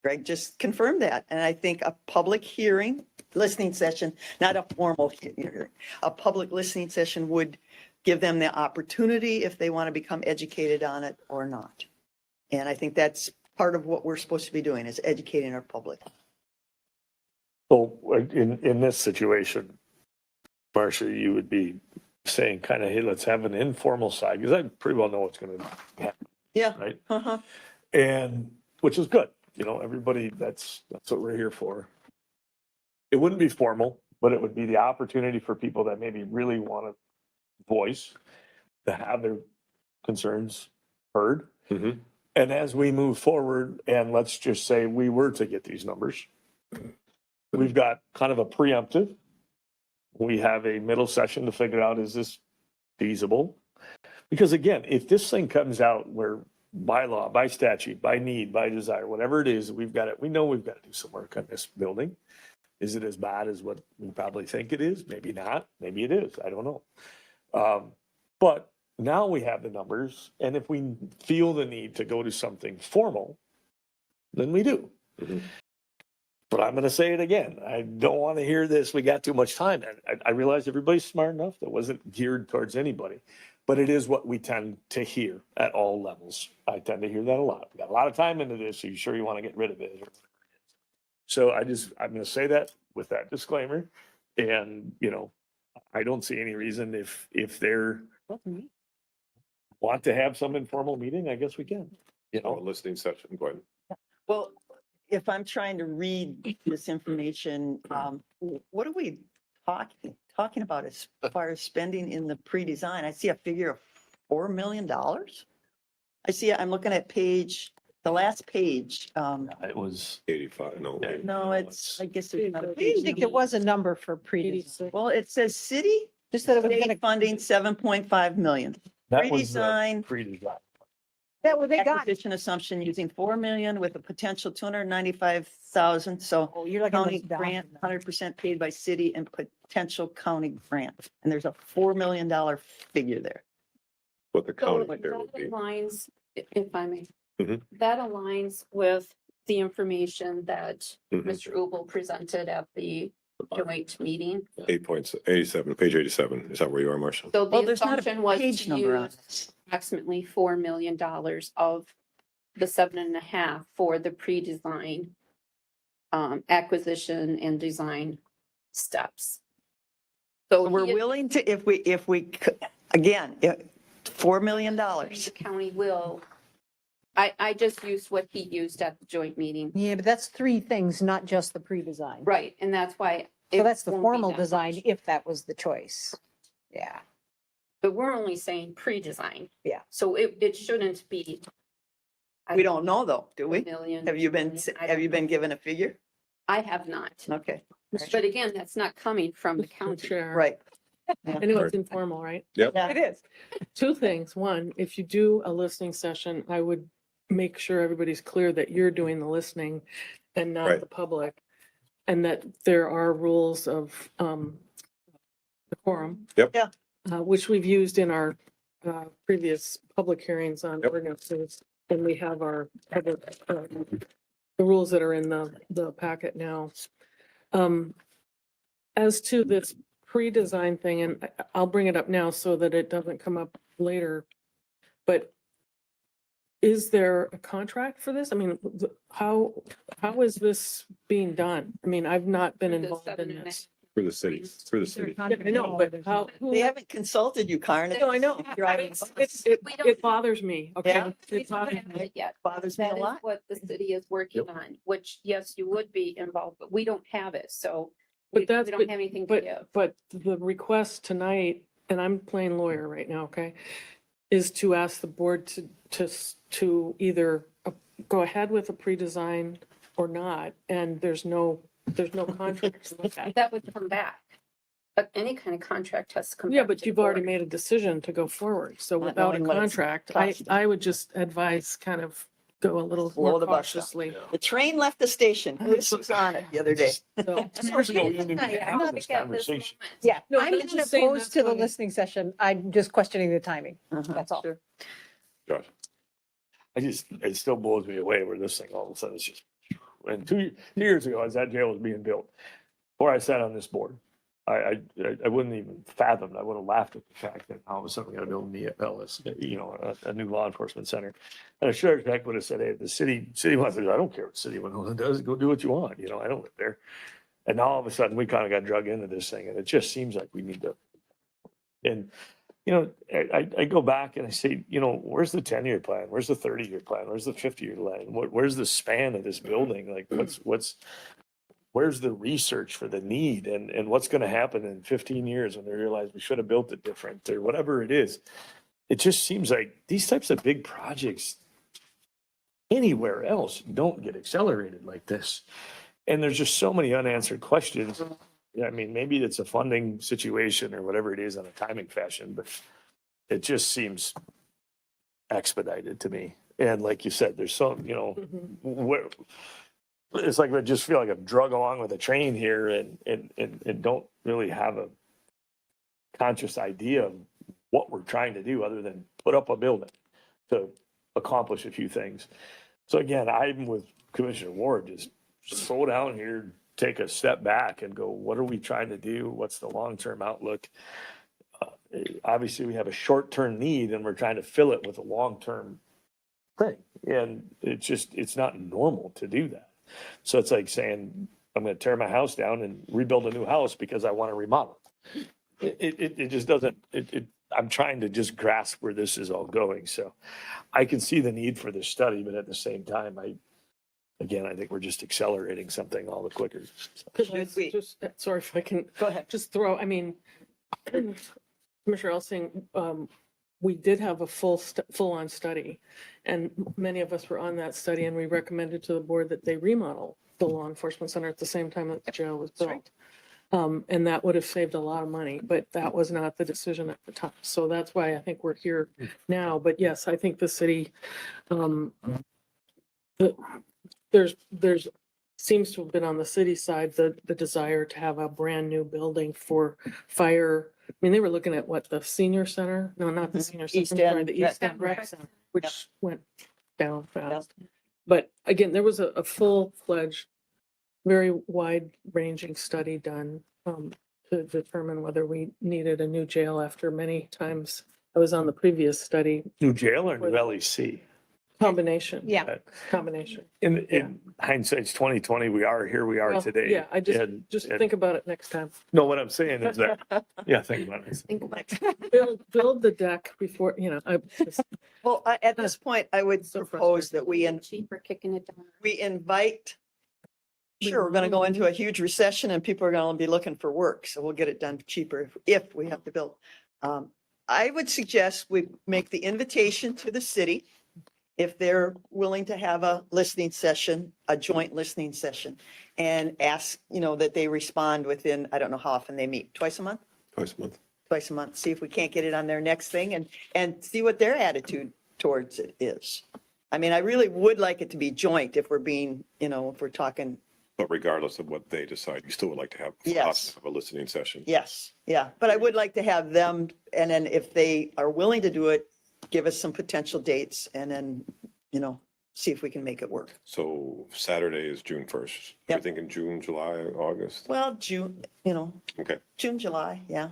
Greg just confirmed that. And I think a public hearing, listening session, not a formal hearing, a public listening session would give them the opportunity if they want to become educated on it or not. And I think that's part of what we're supposed to be doing is educating our public. So in this situation, Marcia, you would be saying kind of, hey, let's have an informal side, because I pretty well know what's going to happen, Yeah. right? Uh-huh. And, which is good, you know, everybody, that's what we're here for. It wouldn't be formal, but it would be the opportunity for people that maybe really want to voice, to have their concerns heard. Mhm. And as we move forward, and let's just say we were to get these numbers, we've got kind of a preemptive. We have a middle session to figure out, is this feasible? Because again, if this thing comes out where by law, by statute, by need, by desire, whatever it is, we know we've got to do some work on this building. Is it as bad as what we probably think it is? Maybe not. Maybe it is. I don't know. But now we have the numbers, and if we feel the need to go to something formal, then we do. Mhm. But I'm going to say it again. I don't want to hear this. We got too much time. I realize everybody's smart enough. That wasn't geared towards anybody, but it is what we tend to hear at all levels. I tend to hear that a lot. We got a lot of time into this. Are you sure you want to get rid of it? So I'm going to say that with that disclaimer. And, you know, I don't see any reason if they're want to have some informal meeting, I guess we can, you Oh, a know. listening session, go ahead. Well, if I'm trying to read this information, what are we talking about as far as spending in the pre-design? I see a figure of $4 million. I see, I'm looking at the last page. It was. 85, no. No, I guess there's not a I page didn't think there number. was a number for pre-design. Well, it says city Just that it was state gonna, funding 7.5 million. That was the Pre-design. pre-design. that what they got. Acquisition assumption using 4 million with a potential 295,000. So Oh, you're looking at county those grant, documents. 100% paid by city and potential county grant. And there's a $4 million figure there. What the So county that share would be. aligns, if I may, Mhm. that aligns with the information that Mhm. Mr. Ubel presented at the joint meeting. 8.87, page 87. Is that where you are, Marcia? So Well, the there's not a assumption was page to number on use it. approximately $4 million of the 7.5 for the pre-design acquisition and design steps. So We're he- willing to, again, $4 million. The county will, I just used what he used at the joint meeting. Yeah, but that's three things, not just the pre-design. Right, and that's why So It that's the won't be formal that design much. if that was the choice. Yeah. But we're only saying pre-design. Yeah. So it shouldn't be. We don't know though, do a we? million, Have you 2 been, million, I have don't you been know. given a figure? I have not. Okay, But again, that's not coming from the Mr. county. Chair. right. I know it's informal, right? Yep. Yeah. It is. Two things. One, if you do a listening session, I would make sure everybody's clear that you're doing the listening and not Right. the public. And that there are rules of decorum. Yep. Yeah. Which we've used in our previous public hearings on Yep. ordinances. And we have our public, the rules that are in the packet now. As to this pre-design thing, and I'll bring it up now so that it doesn't come up later. But is there a contract for this? I mean, how is this being done? I mean, I've not been Through the involved in 7.5 this. For the city, for the city. Yeah, I know, but how? who- They haven't consulted you, Karen. No, I know. Driving We don't- It bothers me, Yeah. okay? We It don't bothers have me. it yet. bothers me a That is lot. what the city is working on, which, yes, you would be involved, but we don't have it, so. But We that's, don't have anything to give. but the request tonight, and I'm playing lawyer right now, okay? Is to ask the board to either go ahead with a pre-design or not, and there's no contract to look at. That would come back. But any kind of contract has to come back. Yeah, but to the you've already board. made a decision to go forward, so Not without a knowing what it's contract, costing. I would just advise kind of go a little Blow more the bus up. cautiously. The train left the station. Chris was on it the other day. So- Years ago, we didn't even I have don't this think at this conversation. moment. Yeah, No, I'm but I'm not just saying opposed that's to the why- listening session. I'm just questioning the timing. That's all. Sure. Josh. It still blows me away where this thing all of a sudden is just, and 2 years ago, as that jail was being built, before I sat on this board, I wouldn't even fathom, I would have laughed at the fact that all of a sudden we got to build a new law enforcement center. And a sheriff back would have said, hey, the city wants to, I don't care what city Winona does, go do what you want, I don't live there. And now all of a sudden, we kind of got drug into this thing, and it just seems like we need to. And, I go back and I say, where's the 10-year plan? Where's the 30-year plan? Where's the 50-year plan? Where's the span of this building? Like, where's the research for the need, and what's going to happen in 15 years when they realize we should have built it different, or whatever it is? It just seems like these types of big projects anywhere else don't get accelerated like this. And there's just so many unanswered questions. Yeah, I mean, maybe it's a funding situation or whatever it is on a timing fashion, but it just seems expedited to me. And like you said, there's some, Mhm. where it's like I just feel like I'm drug along with a train here and don't really have a conscious idea of what we're trying to do other than put up a building to accomplish a few things. So again, I'm with Commissioner Ward, just slow down here, take a step back and go, what are we trying to do? What's the long-term outlook? Obviously, we have a short-term need and we're trying to fill it with a long-term thing. And it's not normal to do that. So it's like saying, I'm going to tear my house down and rebuild a new house because I want to remodel. It just doesn't, I'm trying to just grasp where this is all going. So I can see the need for this study, but at the same time, I think we're just accelerating something all the quicker. Could I just, sorry if I can Go ahead. just throw, I mean, Commissioner Elsing, we did have a full-on study, and many of us were on that study, and we recommended to the board that they remodel the law enforcement center at the same time that the jail was built. And that would have saved a lot of money, but that was not the decision at the time. So that's why I think we're here now. But yes, I think the city, there's seems to have been on the city side, the desire to have a brand new building for fire. I mean, they were looking at what, the senior center? No, not the senior center, East I'm sorry, End the Rec East End Center. Rec Center, which went down fast. But again, there was a full-fledged, very wide-ranging study done to determine whether we needed a new jail after many times. I was on the previous study, New jail or new LEC? combination. Yeah. Combination. In hindsight's 2020, we are here, we are Well, today. Yeah, I just And- think about it next time. No, what I'm saying is that, yeah, think about it. Think about it. Build the deck before, I just, Well, at this point, I would So propose that Cheaper kicking it down. we invite Sure, we're going to go into a huge recession and people are going to be looking for work. So we'll get it done cheaper if we have to build. I would suggest we make the invitation to the city if they're willing to have a listening session, a joint listening session, and ask, that they respond within, I don't know how often they meet, twice a month? Twice a month. Twice a month, see if we can't get it on their next thing and see what their attitude towards it is. I mean, I really would like it to be joint if we're being, if we're talking, But regardless of what they decide, you still would like to have Yes. us have a listening session. yes, yeah. But I would like to have them, and then if they are willing to do it, give us some potential dates and then, see if we can make it work. So Saturday is June 1st. Yep. You're thinking June, July, August? Well, June, Okay. June, July, yeah.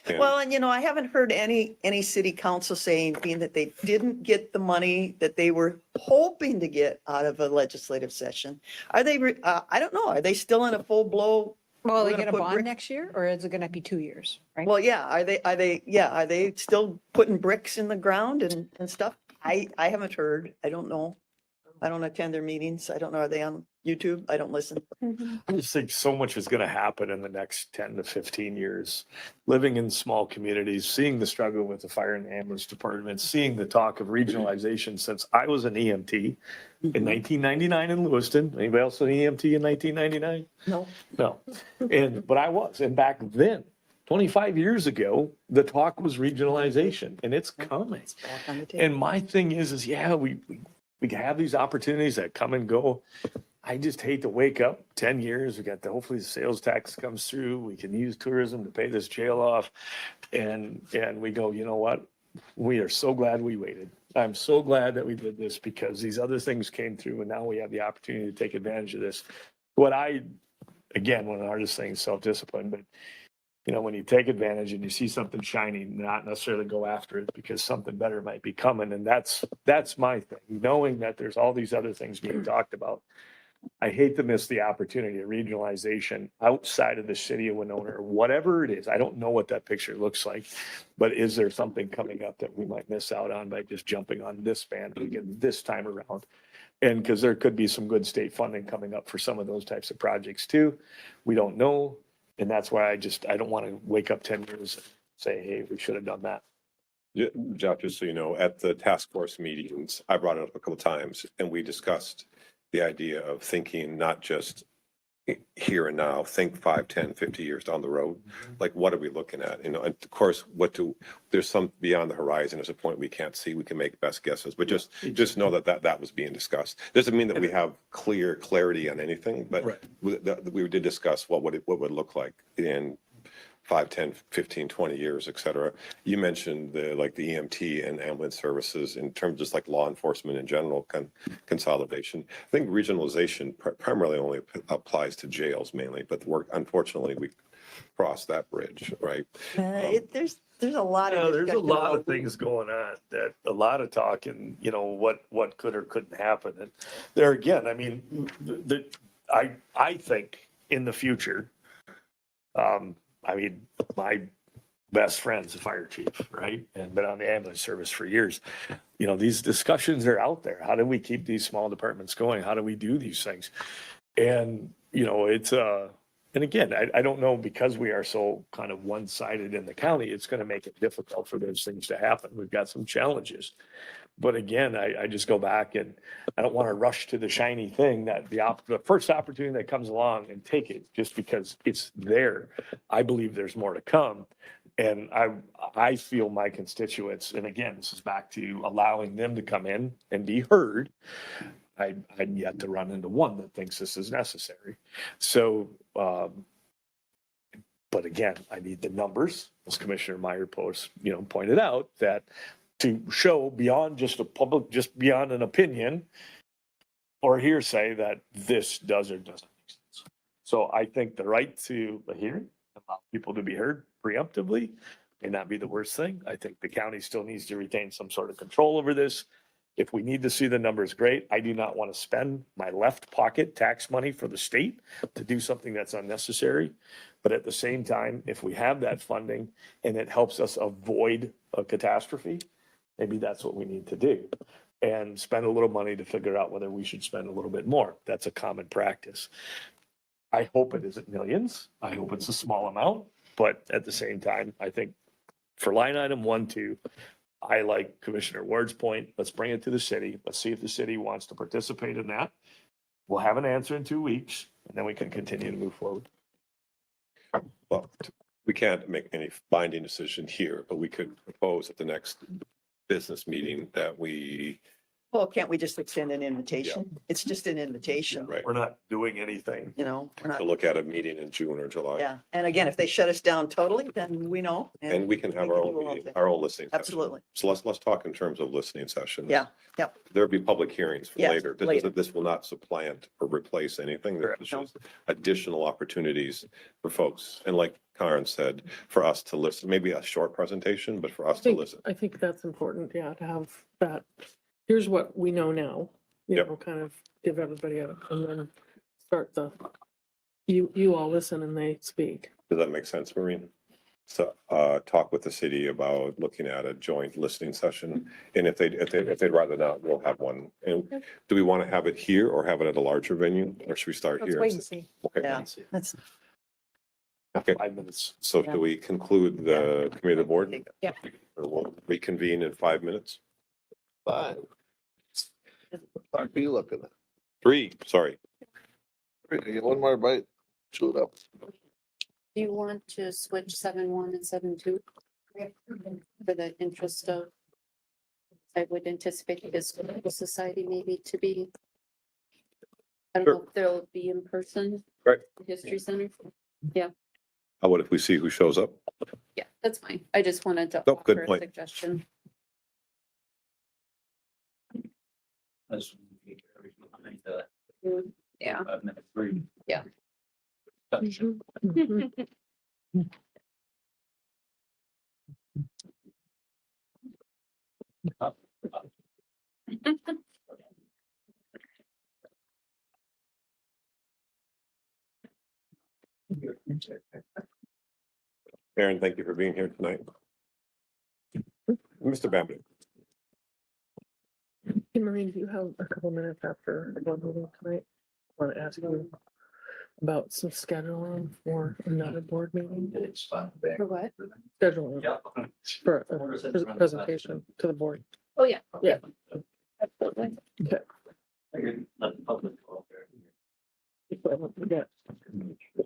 And- Well, and I haven't heard any city council saying, being that they didn't get the money that they were hoping to get out of a legislative session. Are they, I don't know, are they still in a full blow? Well, We're they gonna get a put bond brick- next year, or is it gonna be 2 years, right? Well, yeah, are they still putting bricks in the ground and stuff? I haven't heard. I don't know. I don't attend their meetings. I don't know. Are they on YouTube? I don't listen. I just think so much is going to happen in the next 10 to 15 years. Living in small communities, seeing the struggle with the fire and ambulance department, seeing the talk of regionalization since I was an EMT in 1999 in Lewiston. Anybody else an EMT in 1999? No. No. But I was. And back then, 25 years ago, the talk was regionalization and it's coming. Back on the table. And my thing is yeah, we have these opportunities that come and go. I just hate to wake up 10 years. We got hopefully the sales tax comes through. We can use tourism to pay this jail off. And we go, you know what? We are so glad we waited. I'm so glad that we did this because these other things came through and now we have the opportunity to take advantage of this. One of the hardest things is self-discipline, but when you take advantage and you see something shiny, not necessarily go after it because something better might be coming. And that's my thing, knowing that there's all these other things being talked about. I hate to miss the opportunity of regionalization outside of the city of Winona or whatever it is. I don't know what that picture looks like, but is there something coming up that we might miss out on by just jumping on this bandwagon this time around? And because there could be some good state funding coming up for some of those types of projects too. We don't know. And that's why I don't want to wake up 10 years and say, hey, we should have done that. Yeah, Jeff, just so you know, at the task force meetings, I brought it up a couple of times and we discussed the idea of thinking not just here and now, think 5, 10, 50 years down the road. Like, what are we looking at? And of course, there's some beyond the horizon. There's a point we can't see. We can make best guesses, but just know that was being discussed. Doesn't mean that we have clarity on anything, but Right. we did discuss what would look like in 5, 10, 15, 20 years, et cetera. You mentioned the EMT and ambulance services in terms of just like law enforcement in general, consolidation. I think regionalization primarily only applies to jails mainly, but unfortunately, we crossed that bridge, right? There's a lot of. There's a discussion lot about of things going on that a lot of talk and what could or couldn't happen. And there again, I mean, I think in the future, my best friend's a fire chief, right? And been on the ambulance service for years. These discussions are out there. How do we keep these small departments going? How do we do these things? And, and again, I don't know, because we are so kind of one-sided in the county, it's going to make it difficult for those things to happen. We've got some challenges. But again, I just go back and I don't want to rush to the shiny thing that the first opportunity that comes along and take it just because it's there. I believe there's more to come. And I feel my constituents, and again, this is back to allowing them to come in and be heard. I'm yet to run into one that thinks this is necessary. So, but again, I need the numbers, as Commissioner Meyer pointed out, that to show beyond just beyond an opinion or hearsay that this does or doesn't make sense. So I think the right to a hearing, allow people to be heard preemptively, may not be the worst thing. I think the county still needs to retain some sort of control over this. If we need to see the numbers, great. I do not want to spend my left pocket tax money for the state to do something that's unnecessary. But at the same time, if we have that funding and it helps us avoid a catastrophe, maybe that's what we need to do. And spend a little money to figure out whether we should spend a little bit more. That's a common practice. I hope it isn't millions. I hope it's a small amount, but at the same time, I think for line item 1, 2, I like Commissioner Ward's point. Let's bring it to the city. Let's see if the city wants to participate in that. We'll have an answer in 2 weeks and then we can continue to move forward. Well, we can't make any binding decision here, but we could propose at the next business meeting that we, Well, can't we just extend an invitation? It's just an invitation, right, We're not doing anything. you know, we're not, to look at a meeting in June or July. yeah. And again, if they shut us down totally, then we know. And we can have our do own our meeting, thing. our own listening. session. Absolutely. So let's talk in terms of listening sessions. Yeah, yep. There'll be public hearings for Yes, later. later. This will not supplant or replace anything. This Correct. is just additional opportunities for folks. And like Karen said, for us to listen, maybe a short presentation, but for us to listen. I think that's important, yeah, to have that, here's what we know now, you Yep. know, kind of give everybody a, and then start you all listen and they speak. Does that make sense, Maureen? So, talk with the city about looking at a joint listening session. And if they'd rather not, we'll have one. And do we want to have it here or have it at a larger venue? Or should we start Let's here? wait and see. Okay. Yeah, that's, Okay. 5 minutes. So do we conclude the committee of the board? Yeah. Or we'll reconvene in 5 minutes? Fine. What are you looking at? 3, sorry. You get one more bite, chew it up. Do you want to switch 7.1 and 7.2? For the interest of, I would anticipate the Historical Society maybe to be. I don't know if they'll be in person. Right. the History Center. How about if we see who shows up? Yeah, that's fine. I just wanted to Nope, good offer a point. suggestion. Yeah. Yeah. Aaron, thank you for being here tonight. Mr. Bambi. Hey, Maureen, do you have a couple minutes after the board meeting tonight? I want to ask you about some scheduling for another board meeting, For what? scheduling for a presentation to the board. Oh, yeah. Yeah. Absolutely. Okay. If I don't forget.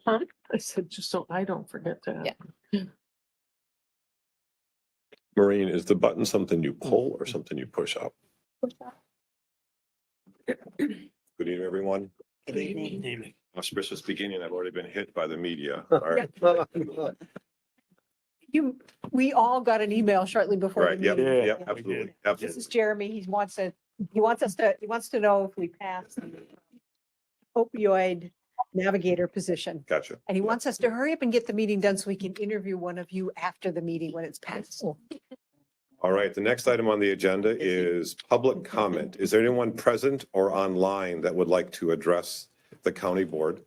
Huh? I said, just so I don't forget to. ask. Yeah. Maureen, is the button something you pull or something you push up? Good evening, everyone. good evening. Auspicious beginning. I've already been hit by the media. All right. We all got an email shortly before the Right, yep, meeting. yep, we absolutely, did. This absolutely. is Jeremy. He wants to know if we pass the opioid navigator position. Gotcha. And he wants us to hurry up and get the meeting done so we can interview one of you after the meeting when it's passed. All right, the next item on the agenda is public comment. Is there anyone present or online that would like to address the county board?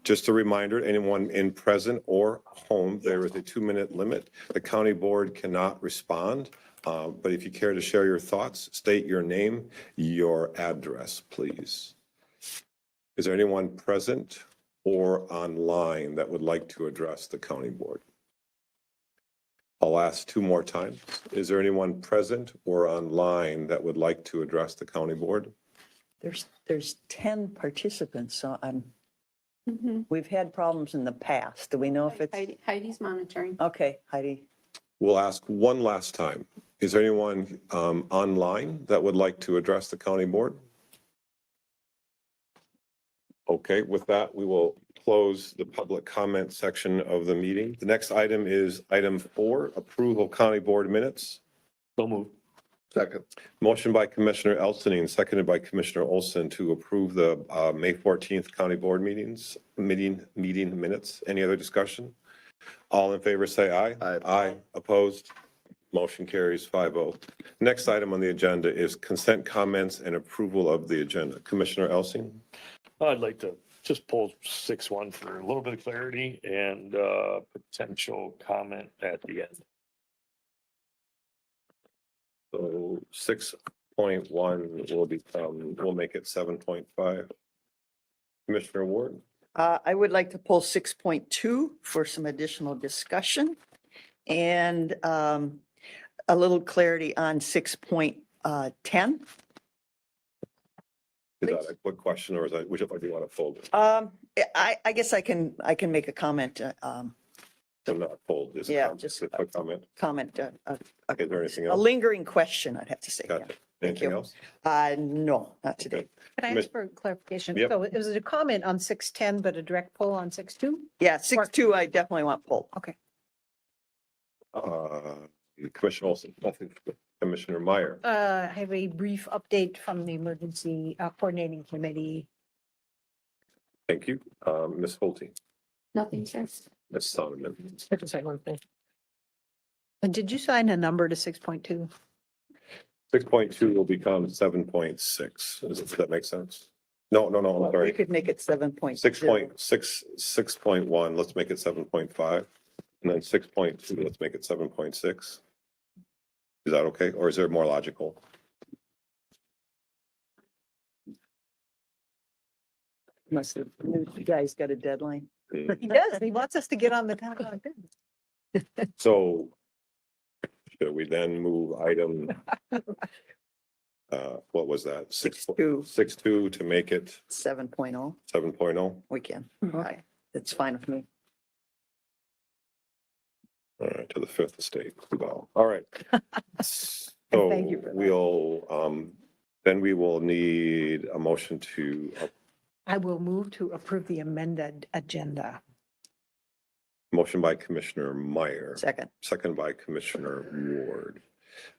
Just a reminder, anyone in present or home, there is a 2-minute limit. The county board cannot respond. But if you care to share your thoughts, state your name, your address, please. Is there anyone present or online that would like to address the county board? I'll ask 2 more times. Is there anyone present or online that would like to address the county board? There's 10 participants, so Mhm. we've had problems in the past. Do we know if it's, Heidi's monitoring. okay, Heidi? We'll ask one last time. Is there anyone online that would like to address the county board? Okay, with that, we will close the public comment section of the meeting. The next item is item 4, approval of county board minutes. So moved. Second, Motion by Commissioner Elstine, seconded by Commissioner Olson to approve the May 14th county board meeting minutes. Any other discussion? All in favor, say aye. Aye. Aye. Opposed? Motion carries 5-0. Next item on the agenda is consent comments and approval of the agenda. Commissioner Elstine? I'd like to just pull 6.1 for a little bit of clarity and potential comment at the end. So 6.1 will become, we'll make it 7.5. Commissioner Ward? I would like to pull 6.2 for some additional discussion and a little clarity on 6.10. Is that a quick question or is that, which, or do you want to fold it? I guess I can make a comment, So not fold, just Yeah, comment, just- a quick comment. a Is there anything a else? lingering question, I'd have to say. yeah. Gotcha. Anything you. else? No, not today. Can I ask for clarification? Yep. So it was a comment on 610, but a direct pull on 6.2? Yeah, 6.2, I definitely want pulled. Commissioner Olson, nothing. Commissioner Meyer. I have a brief update from the Emergency Coordinating Committee. Thank you. Ms. Holte, Nothing, sir. Ms. Solomon. I can say one thing. Did you sign a number to 6.2? 6.2 will become 7.6. Does that make sense? No, I'm We sorry. could make it 7.0. 6.6, 6.1, let's make it 7.5. And then 6.2, let's make it 7.6. Is that okay? Or is there more logical? Must have, you guys got a deadline. He does. He wants us to get on the town. So should we then move item, what was that? 6.2. 6.2 to make it 7.0, 7.0? we can. Okay. It's fine with me. All right, to the fifth estate. Wow. All right. So Thank you for that. we'll, then we will need a motion to, I will move to approve the amended agenda. motion by Commissioner Meyer, Second. second by Commissioner Ward.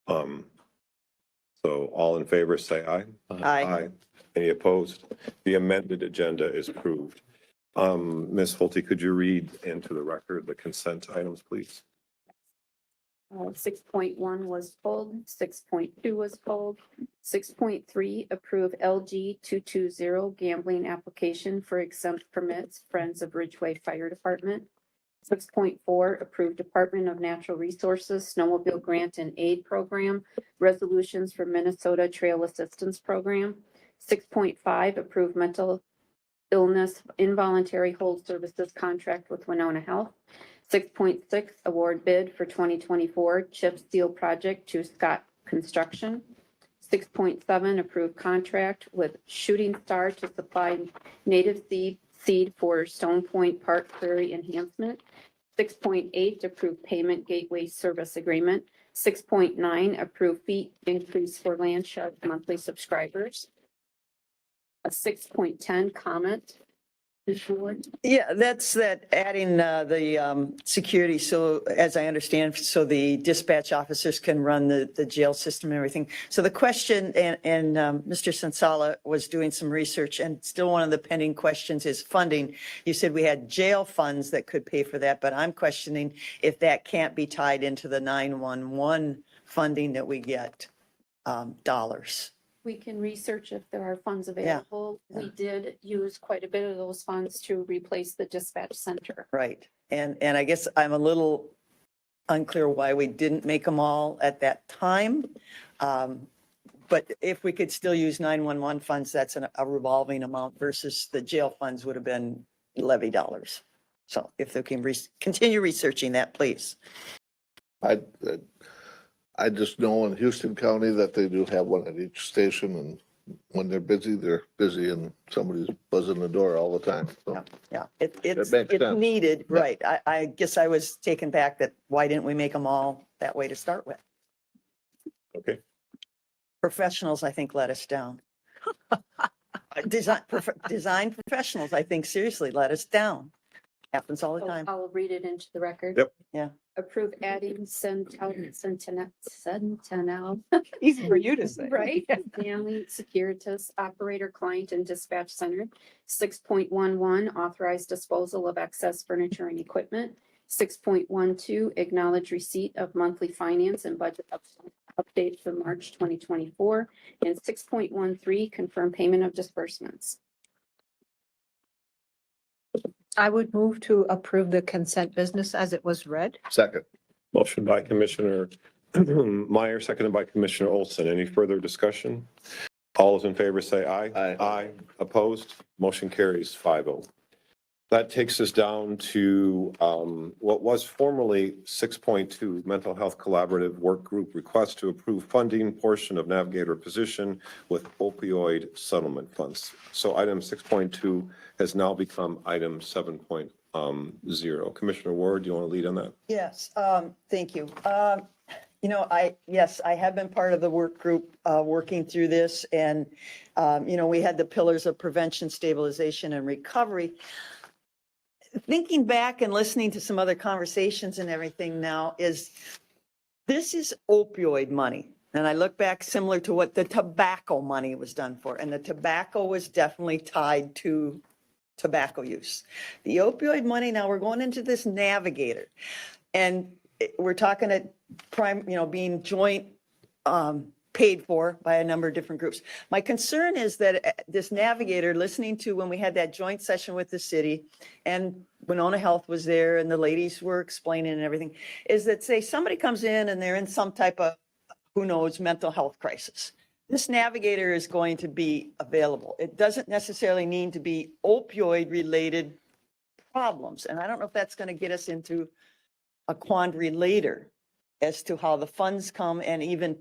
So all in favor, say aye. Aye. Any opposed? The amended agenda is approved. Ms. Holte, could you read into the record the consent items, please? 6.1 was pulled, 6.2 was pulled, 6.3 approve LG 220 gambling application for exempt permits, Friends of Ridgeway Fire Department. 6.4 approve Department of Natural Resources Snowmobile Grant and Aid Program, resolutions for Minnesota Trail Assistance Program. 6.5 approve mental illness involuntary hold services contract with Winona Health. 6.6 award bid for 2024 chip seal project to Scott Construction. 6.7 approve contract with Shooting Star to supply native seed for Stone Point Park Prairie enhancement. 6.8 approve payment gateway service agreement. 6.9 approve fee increase for land shed monthly subscribers. A 6.10 comment. Yeah, that's that adding the security. So as I understand, so the dispatch officers can run the jail system and everything. So the question, and Mr. Sensala was doing some research, and still one of the pending questions is funding. You said we had jail funds that could pay for that, but I'm questioning if that can't be tied into the 911 funding that we get dollars. We can research if there are funds available. We did use quite a bit of those funds to replace the dispatch center. Right. And I guess I'm a little unclear why we didn't make them all at that time. But if we could still use 911 funds, that's a revolving amount versus the jail funds would have been levy dollars. So if they can continue researching that, please. I just know in Houston County that they do have one at each station, and when they're busy and somebody's buzzing the door all the time. So Yeah, it's makes sense. needed, Yeah. right. I guess I was taken back that why didn't we make them all that way to start with? Okay. Professionals, I think, let us down. Design professionals, I think, seriously let us down. Happens all the time. I'll read it into the record. Yep. Yeah. Approve adding Sentinel, Easy for you to say. right? Family Securitas Operator Client and Dispatch Center. 6.11 authorize disposal of excess furniture and equipment. 6.12 acknowledge receipt of monthly finance and budget update for March 2024. And 6.13 confirm payment of disbursements. I would move to approve the consent business as it was read. second, Motion by Commissioner Meyer, seconded by Commissioner Olson. Any further discussion? All those in favor say aye. Aye. Aye. Opposed? Motion carries 5-0. That takes us down to what was formerly 6.2 Mental Health Collaborative Work Group request to approve funding portion of Navigator position with opioid settlement funds. So item 6.2 has now become item 7.0. Commissioner Ward, do you want to lead on that? Yes, thank you. You know, yes, I have been part of the work group, working through this, and, you know, we had the pillars of prevention, stabilization, and recovery. Thinking back and listening to some other conversations and everything now this is opioid money. And I look back similar to what the tobacco money was done for, and the tobacco was definitely tied to tobacco use. The opioid money, now we're going into this navigator. And we're talking at being joint, paid for by a number of different groups. My concern is that this navigator, listening to when we had that joint session with the city, and Winona Health was there and the ladies were explaining and everything, is that say somebody comes in and they're in some type of, who knows, mental health crisis. This navigator is going to be available. It doesn't necessarily need to be opioid related problems. And I don't know if that's going to get us into a quandary later as to how the funds come and even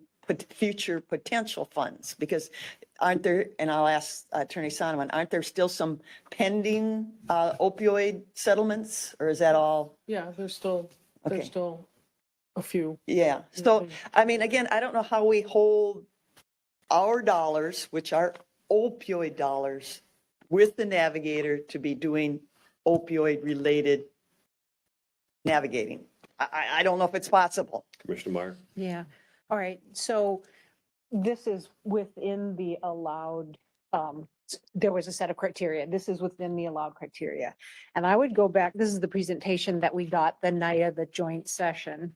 future potential funds, because aren't there, and I'll ask Attorney Sonneman, aren't there still some pending opioid settlements, or is that all? Yeah, there's still Okay. a few. Yeah, so, I mean, again, I don't know how we hold our dollars, which are opioid dollars, with the navigator to be doing opioid related navigating. I don't know if it's possible. Commissioner Meyer? Yeah, all right, so this is within the allowed, there was a set of criteria. This is within the allowed criteria. And I would go back, this is the presentation that we got the night of the joint session.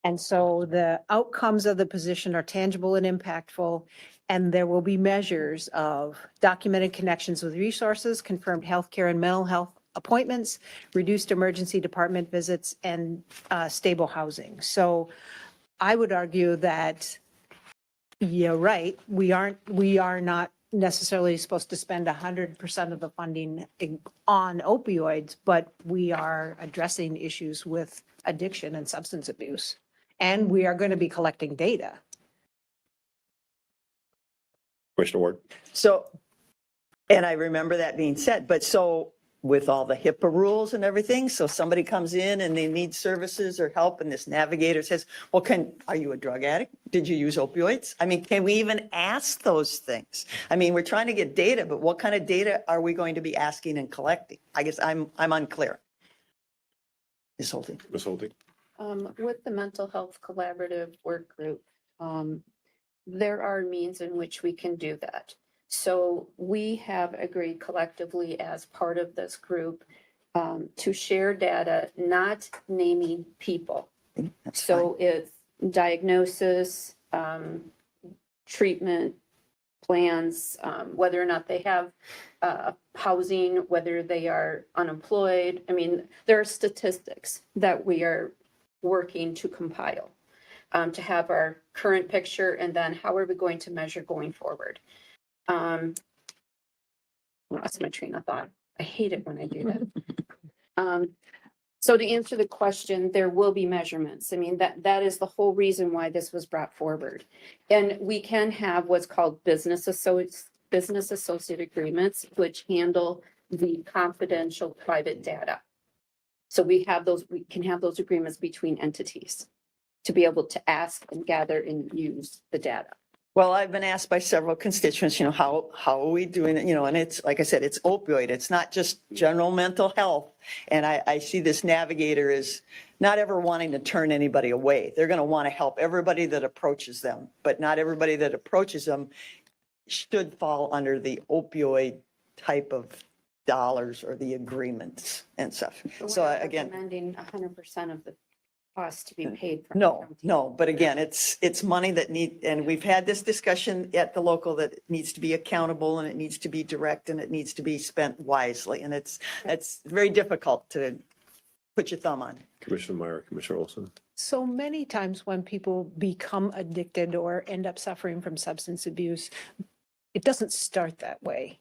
And so the outcomes of the position are tangible and impactful, and there will be measures of documented connections with resources, confirmed healthcare and mental health appointments, reduced emergency department visits, and stable housing. So I would argue that, you're right, we are not necessarily supposed to spend 100% of the funding on opioids, but we are addressing issues with addiction and substance abuse. And we are going to be collecting data. Commissioner Ward? So, and I remember that being said, but so with all the HIPAA rules and everything, so somebody comes in and they need services or help, and this navigator says, well, are you a drug addict? Did you use opioids? I mean, can we even ask those things? I mean, we're trying to get data, but what kind of data are we going to be asking and collecting? I guess I'm unclear. Ms. Holding. Ms. Holding? With the mental health collaborative work group, there are means in which we can do that. So we have agreed collectively as part of this group to share data, not naming people. That's So it's diagnosis, treatment plans, whether or not they have housing, whether they are unemployed. I mean, there are statistics that we are working to compile to have our current picture, and then how are we going to measure going forward. Lost my train of thought. I hate it when I do that. So to answer the question, there will be measurements. I mean, that is the whole reason why this was brought forward. And we can have what's called business associate agreements, which handle the confidential private data. So we can have those agreements between entities to be able to ask and gather and use the data. Well, I've been asked by several constituents, how are we doing it? And it's, like I said, it's opioid. It's not just general mental health. And I see this navigator as not ever wanting to turn anybody away. They're going to want to help everybody that approaches them, but not everybody that approaches them should fall under the opioid type of dollars or the agreements and stuff. So again. Recommending 100% of the cost to be paid for. No, but again, it's money that and we've had this discussion at the local that it needs to be accountable and it needs to be direct and it needs to be spent wisely. And it's very difficult to put your thumb on. Commissioner Meyer, Commissioner Olson? So many times when people become addicted or end up suffering from substance abuse, it doesn't start that way.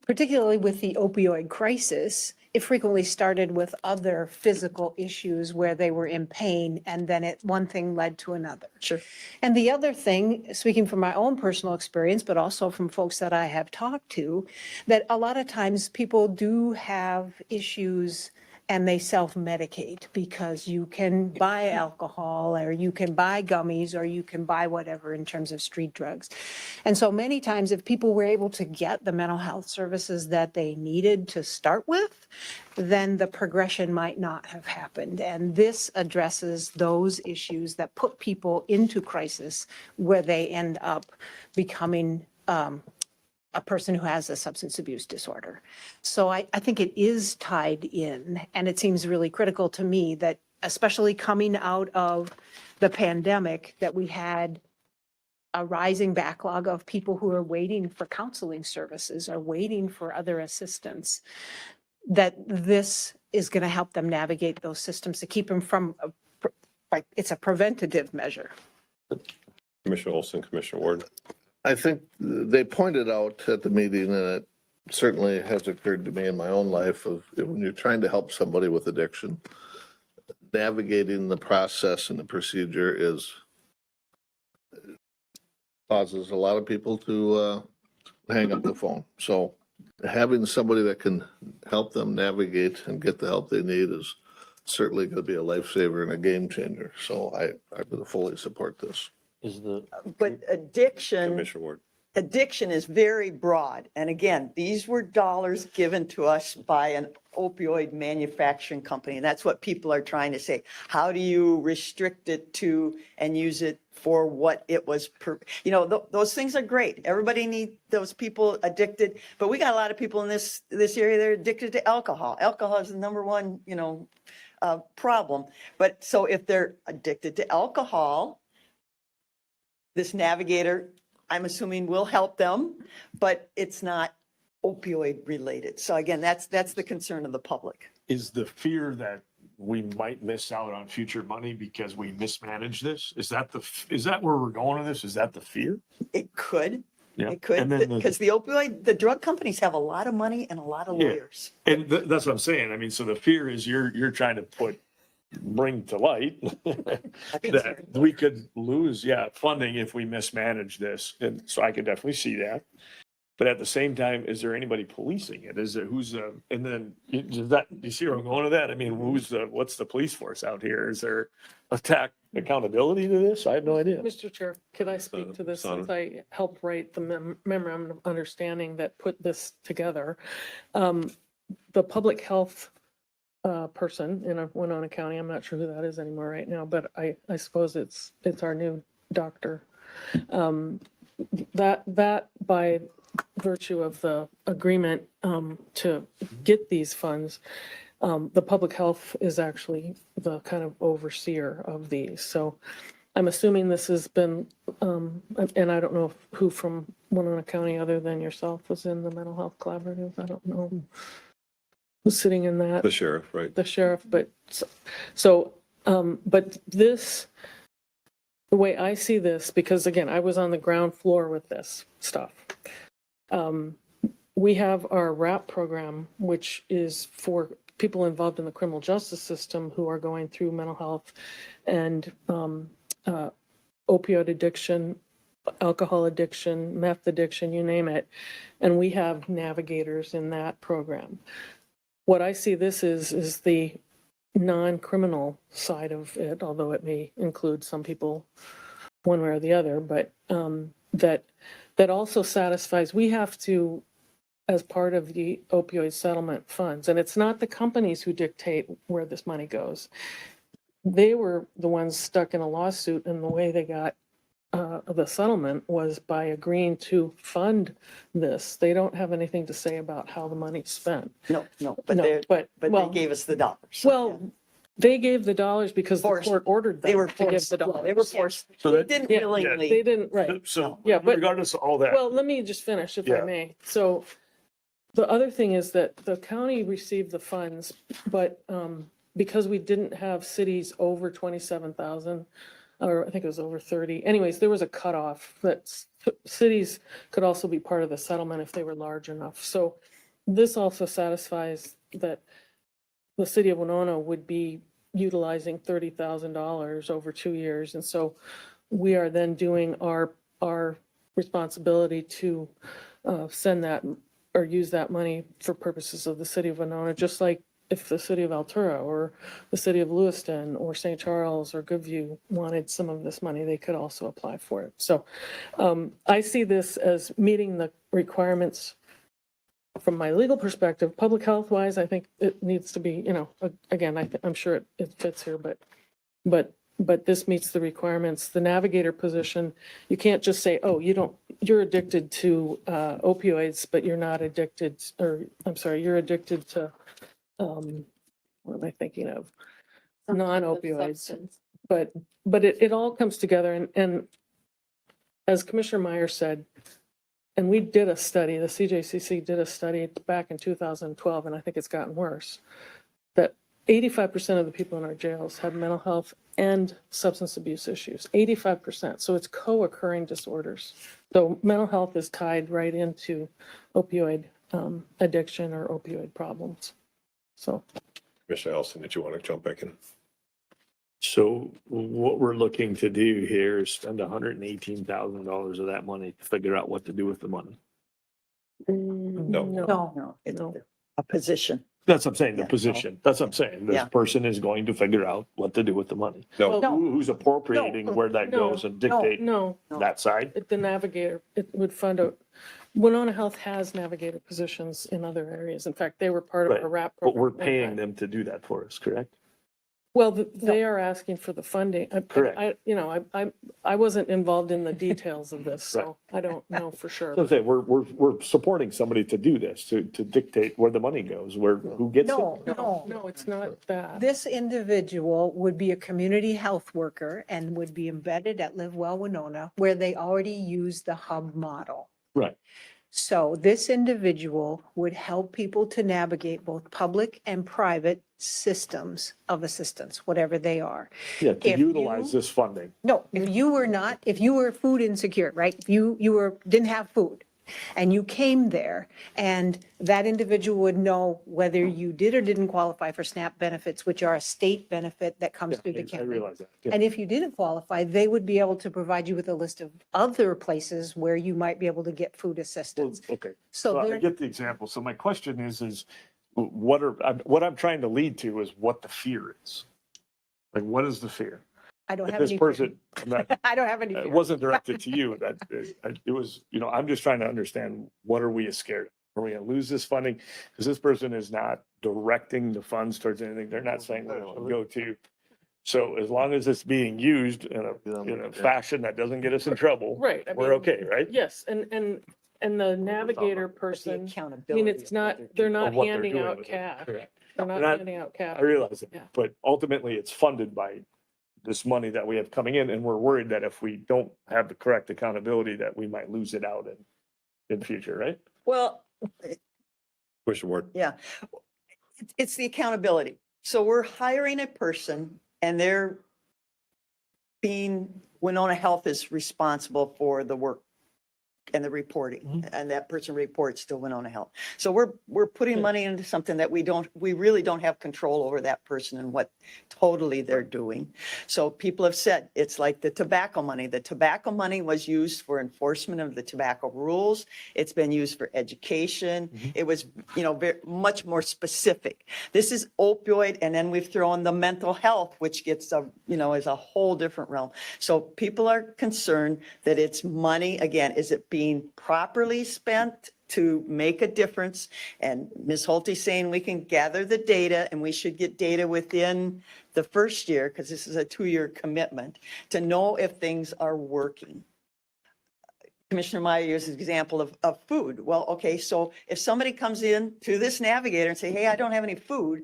particularly with the opioid crisis, it frequently started with other physical issues where they were in pain, and then one thing led to another. Sure. And the other thing, speaking from my own personal experience, but also from folks that I have talked to, that a lot of times people do have issues and they self-medicate because you can buy alcohol or you can buy gummies or you can buy whatever in terms of street drugs. And so many times if people were able to get the mental health services that they needed to start with, then the progression might not have happened. And this addresses those issues that put people into crisis where they end up becoming a person who has a substance abuse disorder. So I think it is tied in, and it seems really critical to me that, especially coming out of the pandemic, that we had a rising backlog of people who are waiting for counseling services or waiting for other assistance, that this is going to help them navigate those systems to keep them from, like, it's a preventative measure. Commissioner Olson, Commissioner Ward. I think they pointed out at the meeting, and it certainly has occurred to me in my own life, of when you're trying to help somebody with addiction, navigating the process and the procedure causes a lot of people to hang up the phone. So having somebody that can help them navigate and get the help they need is certainly going to be a lifesaver and a game changer. So I would fully support this. But addiction Commissioner Ward. is very broad. And again, these were dollars given to us by an opioid manufacturing company. And that's what people are trying to say. How do you restrict it to and use it for what it was those things are great. Everybody needs those people addicted, but we got a lot of people in this area that are addicted to alcohol. Alcohol is the number one, problem. But so if they're addicted to alcohol, this navigator, I'm assuming, will help them, but it's not opioid related. So again, that's the concern of the public. Is the fear that we might miss out on future money because we mismanage this? Is that where we're going with this? Is that the fear? It could. Yeah. It could, And then because the drug companies have a lot of money and a lot of Yeah. lawyers. And that's what I'm saying. I mean, so the fear is you're trying to bring to light that we could lose, funding if we mismanage this. And so I could definitely see that. But at the same time, is there anybody policing it? Is there and then you see where I'm going with that? I mean, what's the police force out here? Is there accountability to this? I have no idea. Mr. Chair, could I speak to this Sana. since I helped write the memorandum of understanding that put this together? The public health person in Winona County, I'm not sure who that is anymore right now, but I suppose it's our new doctor. That by virtue of the agreement to get these funds, the public health is actually the kind of overseer of these. So I'm assuming this has been, and I don't know who from Winona County other than yourself was in the mental health collaborative. I don't know who's sitting in that. The sheriff, right? The sheriff, but but this, the way I see this, because again, I was on the ground floor with this stuff. We have our RAP program, which is for people involved in the criminal justice system who are going through mental health and opioid addiction, alcohol addiction, meth addiction, you name it. And we have navigators in that program. What I see this is the non-criminal side of it, although it may include some people one way or the other, but that also satisfies, we have to, as part of the opioid settlement funds, and it's not the companies who dictate where this money goes. They were the ones stuck in a lawsuit, and the way they got the settlement was by agreeing to fund this. They don't have anything to say about how the money's spent. No, but No, they well, gave us the dollars. well, they gave the dollars because the Forced. court ordered them They were to give forced. the Well, dollars. They were forced. So They that- didn't Yeah, They willingly. didn't, right. So Yeah, but- regardless of all that, Well, let me just finish if I Yeah. may. So the other thing is that the county received the funds, but because we didn't have cities over 27,000, or I think it was over 30. Anyways, there was a cutoff that cities could also be part of the settlement if they were large enough. So this also satisfies that the city of Winona would be utilizing $30,000 over 2 years. And so we are then doing our responsibility to send that or use that money for purposes of the city of Winona, just like if the city of Altura or the city of Lewiston or St. Charles or Goodview wanted some of this money, they could also apply for it. So I see this as meeting the requirements from my legal perspective. Public health wise, I think it needs to be, again, I'm sure it fits here, but this meets the requirements. The navigator position, you can't just say, oh, you're addicted to opioids, but you're not addicted, or I'm sorry, you're addicted to, what am I thinking of? Some type of Non-opioids. substance. But it all comes together, and as Commissioner Meyer said, and we did a study, the CJCC did a study back in 2012, and I think it's gotten worse, that 85% of the people in our jails have mental health and substance abuse issues, 85%. So it's co-occurring disorders. So mental health is tied right into opioid addiction or opioid problems. So Commissioner Elson, did you want to jump back in? So what we're looking to do here is spend $118,000 of that money to figure out what to do with the money. No. No, it's No. a position. That's what I'm saying, the Yeah. position. That's what I'm saying. This Yeah. person is going to figure out what to do with the money. No, No. Who's appropriating where that No. goes and dictate no, that side? the navigator, it would fund a, Winona Health has navigator positions in other areas. In fact, they were part of Right, a RAP But we're program. paying them to do that for us, correct? Well, they are asking for the funding. Correct. I wasn't involved in the details of this, so I don't know for sure. So I'm saying, we're supporting somebody to do this, to dictate where the money goes, who gets it. No, it's not that. This individual would be a community health worker and would be embedded at Live Well Winona, where they already use the hub model. Right. So this individual would help people to navigate both public and private systems of assistance, whatever they are. Yeah, to If utilize you- this funding. No, if you were not, if you were food insecure, right? If you didn't have food and you came there and that individual would know whether you did or didn't qualify for SNAP benefits, which are a state benefit that comes through the I county. realize that. Yeah. And if you didn't qualify, they would be able to provide you with a list of other places where you might be able to get food Well, assistance. okay. So So I there, get the example. So my question is what I'm trying to lead to is what the fear is. Like, what is the fear? I don't If have this any. person, I'm not, I don't have any. it fear. wasn't directed to you. It was, I'm just trying to understand, what are we scared of? Are we gonna lose this funding? Because this person is not directing the funds towards anything. They're not saying where to go to. So as long as it's being used in a fashion that doesn't get us in trouble, Right. I we're mean, okay, right? Yes, and the navigator But the person, I accountability mean, it's of what not, they're they're doing. not Of what they're handing doing out with it. cash. Correct. They're not And I- handing out cash. I realize it, Yeah. but ultimately it's funded by this money that we have coming in, and we're worried that if we don't have the correct accountability, that we might lose it out in future, right? Well, Commissioner Ward. yeah, it's the accountability. So we're hiring a person and Winona Health is responsible for the work and the reporting, and that person reports to Winona Health. So we're putting money into something that we really don't have control over that person and what totally they're doing. So people have said, it's like the tobacco money. The tobacco money was used for enforcement of the tobacco rules. It's been used for education. It was, very much more specific. This is opioid, and then we've thrown the mental health, which gets is a whole different realm. So people are concerned that it's money, again, is it being properly spent to make a difference? And Ms. Holte's saying we can gather the data, and we should get data within the first year, because this is a 2-year commitment, to know if things are working. Commissioner Meyer uses an example of food. Well, okay, so if somebody comes in to this navigator and say, hey, I don't have any food,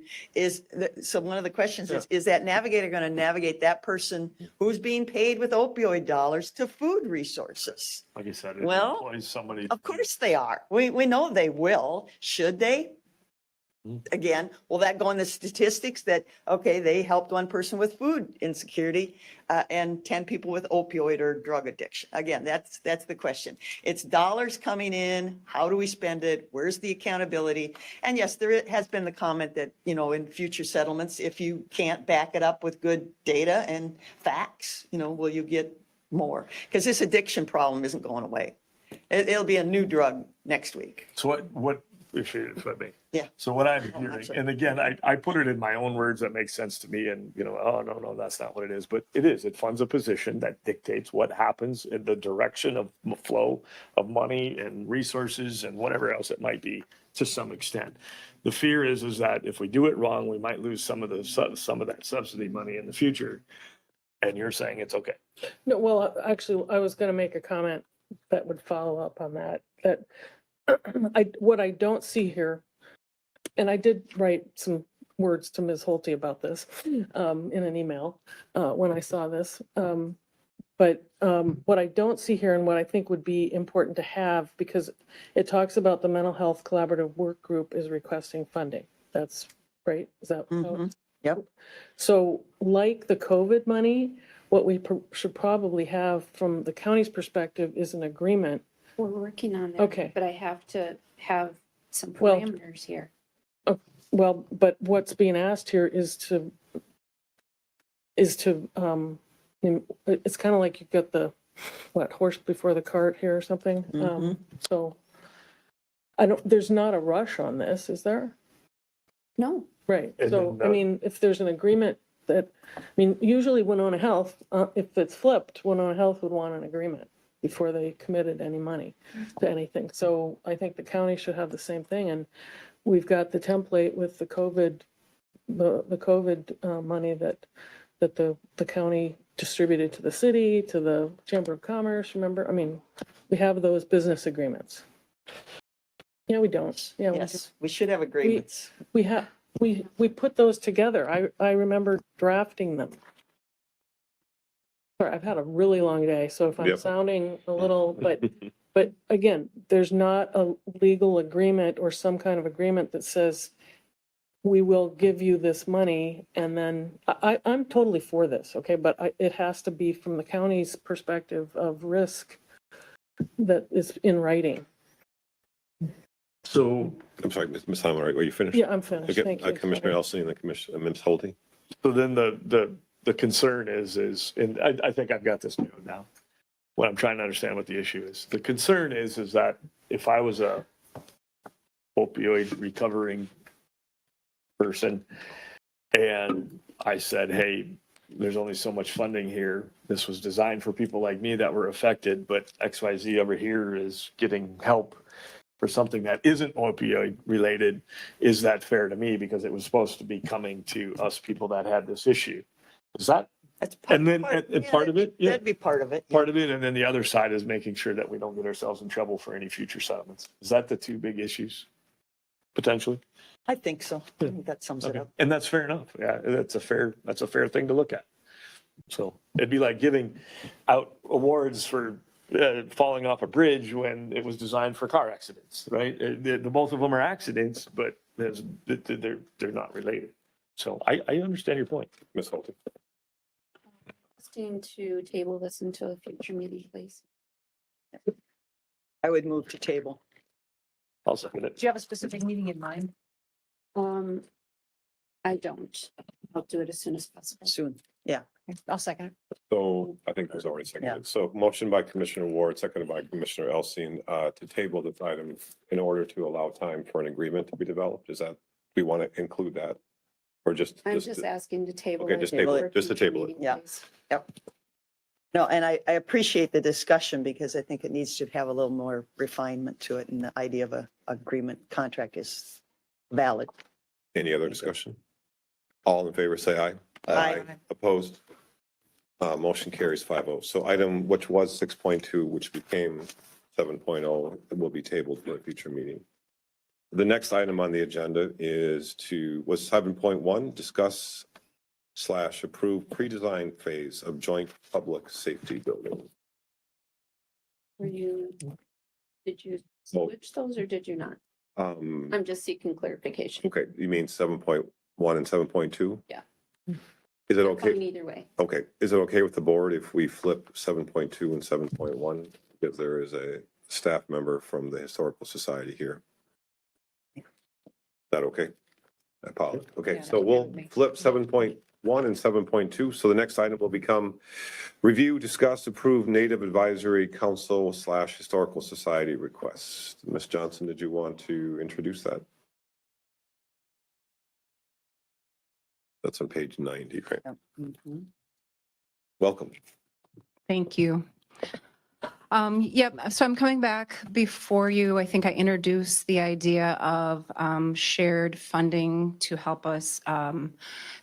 so one of the questions is that navigator going to navigate that person who's being paid with opioid dollars to food resources? Like I said, it Well, employs somebody. Of course they are. We know they will. Should they? Again, will that go in the statistics that, okay, they helped one person with food insecurity and 10 people with opioid or drug addiction? Again, that's the question. It's dollars coming in. How do we spend it? Where's the accountability? And yes, there has been the comment that, in future settlements, if you can't back it up with good data and facts, will you get more? Because this addiction problem isn't going away. It'll be a new drug next week. So what, if I may. Yeah. So what I'm Oh, hearing, that's right. and again, I put it in my own words that make sense to me and, oh, no, that's not what it is. But it is, it funds a position that dictates what happens in the direction of flow of money and resources and whatever else it might be to some extent. The fear is that if we do it wrong, we might lose some of that subsidy money in the future. And you're saying it's okay. No, well, actually, I was gonna make a comment that would follow up on that, what I don't see here, and I did write some words to Ms. Holte about this, in an email, when I saw this. But what I don't see here and what I think would be important to have, because it talks about the mental health collaborative work group is requesting funding. That's right, is that? Mhm. Yep. So like the COVID money, what we should probably have from the county's perspective is an agreement. We're working on that. Okay. But I have to have some Well- parameters here. Well, but what's being asked here is to, it's kind of like you've got the, horse before the cart here or something. Mhm. So there's not a rush on this, is there? No, Right, And so, then, I mean, if there's an agreement usually Winona Health, if it's flipped, Winona Health would want an agreement before they committed any money to anything. So I think the county should have the same thing, and we've got the template with the COVID, the COVID money that the county distributed to the city, to the Chamber of Commerce, remember? I mean, we have those business agreements. Yeah, we don't. Yeah, we do. Yes, we should have agreements. We have, we put those together. I remember drafting them. Sorry, I've had a really long day, so if I'm Yep. sounding a little, but again, there's not a legal agreement or some kind of agreement that says we will give you this money, and then, I'm totally for this, okay? But it has to be from the county's perspective of risk that is in writing. So, I'm sorry, Ms. Simon, were you finished? Yeah, I'm finished. Okay, Thank you. Commissioner Elsie and then Commissioner, Ms. Holte. so then the concern is, and I think I've got this narrowed down. What I'm trying to understand what the issue is. The concern is that if I was a opioid recovering person and I said, hey, there's only so much funding here. This was designed for people like me that were affected, but XYZ over here is getting help for something that isn't opioid related. Is that fair to me? Because it was supposed to be coming to us people that had this issue. Is that That's part- And then- part- and yeah, part of it, yeah. That'd be part of it. part of it? And then the other side is making sure that we don't get ourselves in trouble for any future settlements. Is that the two big issues? Potentially? I think so. I think that sums it Okay. up. And that's fair enough. Yeah, that's a fair thing to look at. So it'd be like giving out awards for falling off a bridge when it was designed for car accidents, right? The both of them are accidents, but they're not related. So I understand your point. Ms. Holte. asking to table this until a future meeting, please. I would move to table. I'll second it. Do you have a specific meeting in mind? I don't. I'll do it as soon as possible. Soon. I'll second it. So I think it was already seconded. So motion by Commissioner Ward, seconded by Commissioner Elsie, to table this item in order to allow time for an agreement to be developed. Is that, we want to include that? Or just? I'm just asking to table. Okay, it just table for it, a just to future table it. meeting, Yeah. please. No, and I appreciate the discussion because I think it needs to have a little more refinement to it, and the idea of a agreement contract is valid. Any other discussion? All in favor, say aye. Aye. Opposed? Motion carries 5-0. So item, which was 6.2, which became 7.0, will be tabled for a future meeting. The next item on the agenda was 7.1, discuss / approve pre-design phase of joint public safety building. Did you Oh. switch those or did you not? I'm just seeking clarification. Okay, you mean 7.1 and 7.2? Yeah. Is it I'm okay? fine either way. Okay, is it okay with the board if we flip 7.2 and 7.1? Because there is a staff member from the Historical Society here. Is that okay? I apologize. Okay, Yeah, so that we'll would make- flip 7.1 and 7.2. So the next item will become review, discuss, approve Native Advisory Council / Historical Society request. Ms. Johnson, did you want to introduce that? That's on page 90, right? Mhm. Welcome. Thank you. Yep, so I'm coming back before you. I think I introduced the idea of shared funding to help us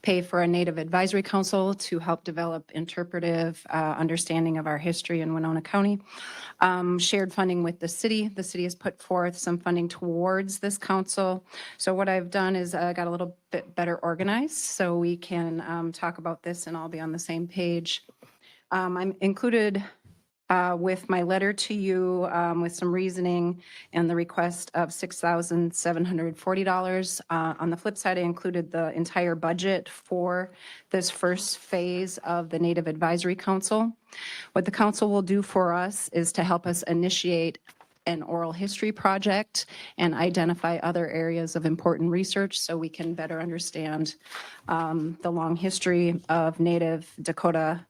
pay for a Native Advisory Council to help develop interpretive understanding of our history in Winona County. Shared funding with the city. The city has put forth some funding towards this council. So what I've done is got a little bit better organized so we can talk about this and all be on the same page. I'm included with my letter to you with some reasoning and the request of $6,740. On the flip side, I included the entire budget for this first phase of the Native Advisory Council. What the council will do for us is to help us initiate an oral history project and identify other areas of important research so we can better understand the long history of Native Dakota,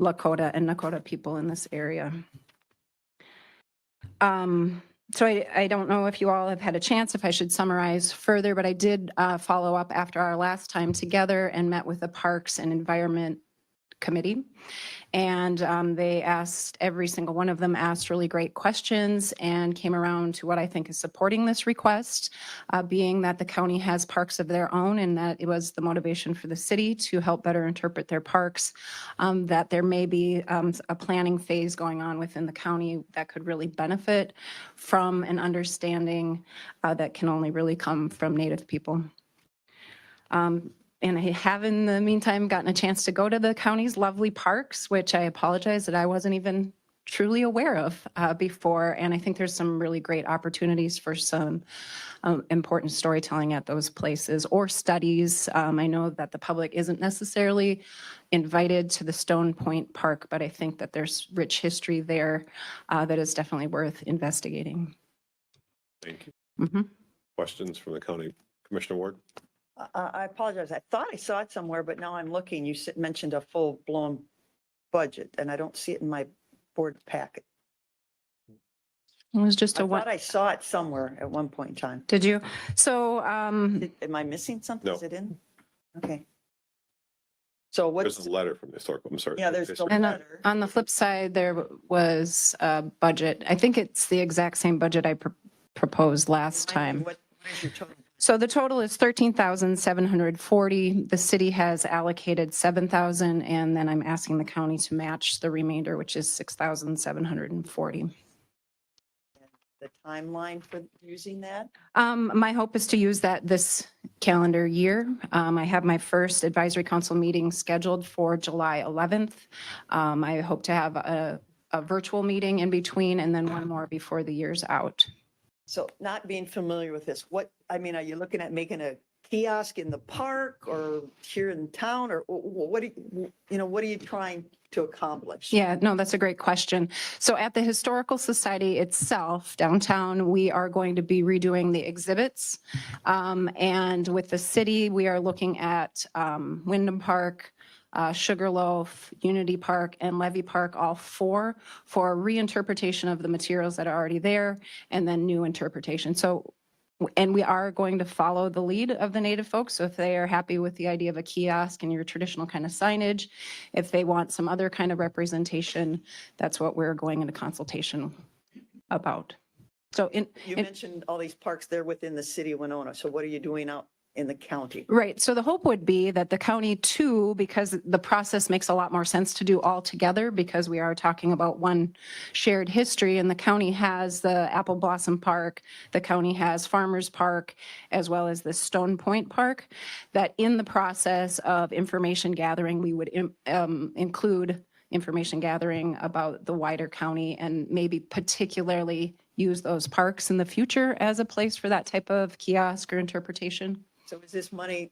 Lakota, and Nakota people in this area. So I don't know if you all have had a chance, if I should summarize further, but I did follow up after our last time together and met with the Parks and Environment Committee. And they asked, every single one of them asked really great questions and came around to what I think is supporting this request, being that the county has parks of their own and that it was the motivation for the city to help better interpret their parks, that there may be a planning phase going on within the county that could really benefit from an understanding that can only really come from Native people. And I have in the meantime gotten a chance to go to the county's lovely parks, which I apologize that I wasn't even truly aware of before. And I think there's some really great opportunities for some important storytelling at those places or studies. I know that the public isn't necessarily invited to the Stone Point Park, but I think that there's rich history there that is definitely worth investigating. Thank you. Mhm. Questions from the county commissioner Ward? I apologize. I thought I saw it somewhere, but now I'm looking. You mentioned a full-blown budget, and I don't see it in my board packet. It was just I a one. thought I saw it somewhere at one point in time. Did you? So Am I missing something? No. Is it in? Okay. So what's, There's a letter from the historical, I'm sorry. yeah, there's the And letter. on the flip side, there was a budget. I think it's the exact same budget I proposed last Remind me, time. what is your total? So the total is 13,740. The city has allocated 7,000, and then I'm asking the county to match the remainder, which is 6,740. The timeline for using that? My hope is to use that this calendar year. I have my first advisory council meeting scheduled for July 11th. I hope to have a virtual meeting in between and then one more before the year's out. So not being familiar with this, are you looking at making a kiosk in the park or here in town, or what are you trying to accomplish? Yeah, no, that's a great question. So at the Historical Society itself, downtown, we are going to be redoing the exhibits. And with the city, we are looking at Wyndham Park, Sugarloaf, Unity Park, and Levy Park, all four, for reinterpretation of the materials that are already there, and then new interpretation. So, and we are going to follow the lead of the Native folks. So if they are happy with the idea of a kiosk and your traditional kind of signage, if they want some other kind of representation, that's what we're going into consultation about. So You mentioned all these parks there within the city of Winona. So what are you doing out in the county? Right. So the hope would be that the county too, because the process makes a lot more sense to do all together because we are talking about one shared history, and the county has the Apple Blossom Park, the county has Farmers Park, as well as the Stone Point Park, that in the process of information gathering, we would include information gathering about the wider county and maybe particularly use those parks in the future as a place for that type of kiosk or interpretation. So is this money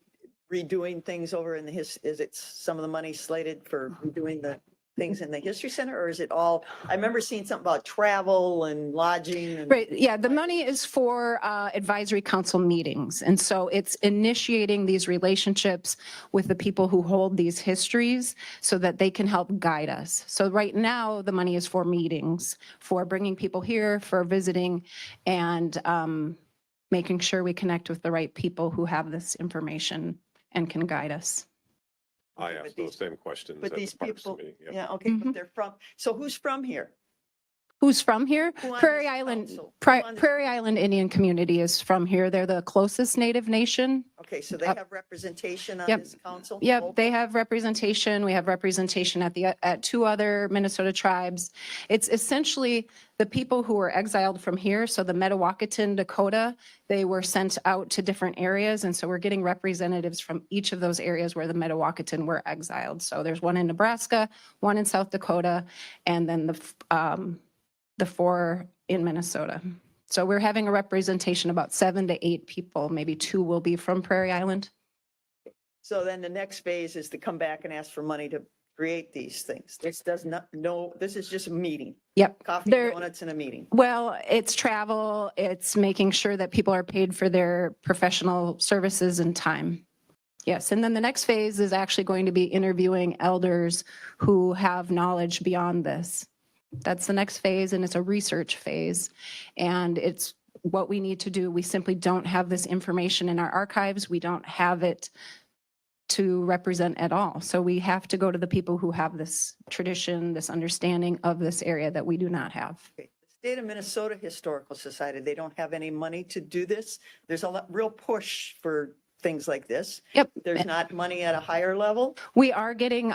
redoing things over in the is it some of the money slated for redoing the things in the History Center, or is it all, I remember seeing something about travel and lodging and. Right, yeah, the money is for advisory council meetings. And so it's initiating these relationships with the people who hold these histories so that they can help guide us. So right now, the money is for meetings, for bringing people here, for visiting, and making sure we connect with the right people who have this information and can guide us. I But asked those these- same questions But at the these Parks people, Committee. Yep. yeah, okay, but they're from, so who's from here? Who's from here? Who on Prairie this Island, council? Who Pri- on this- Prairie Island Indian community is from here. They're the closest Native nation. Okay, so they Up. have representation on Yep. this council? Yep, they have representation. We have representation at two other Minnesota tribes. It's essentially the people who were exiled from here. So the Metawakan Dakota, they were sent out to different areas. And so we're getting representatives from each of those areas where the Metawakan were exiled. So there's one in Nebraska, one in South Dakota, and then the 4 in Minnesota. So we're having a representation about 7 to 8 people. Maybe 2 will be from Prairie Island. So then the next phase is to come back and ask for money to create these things. This does not, no, this is just a meeting. Yep. Coffee, There- donuts, and a meeting. Well, it's travel, it's making sure that people are paid for their professional services and time. Yes, and then the next phase is actually going to be interviewing elders who have knowledge beyond this. That's the next phase, and it's a research phase. And it's what we need to do. We simply don't have this information in our archives. We don't have it to represent at all. So we have to go to the people who have this tradition, this understanding of this area that we do not have. Okay. The State of Minnesota Historical Society, they don't have any money to do this. There's a real push for things like this. Yep. There's not money at a higher level. We are getting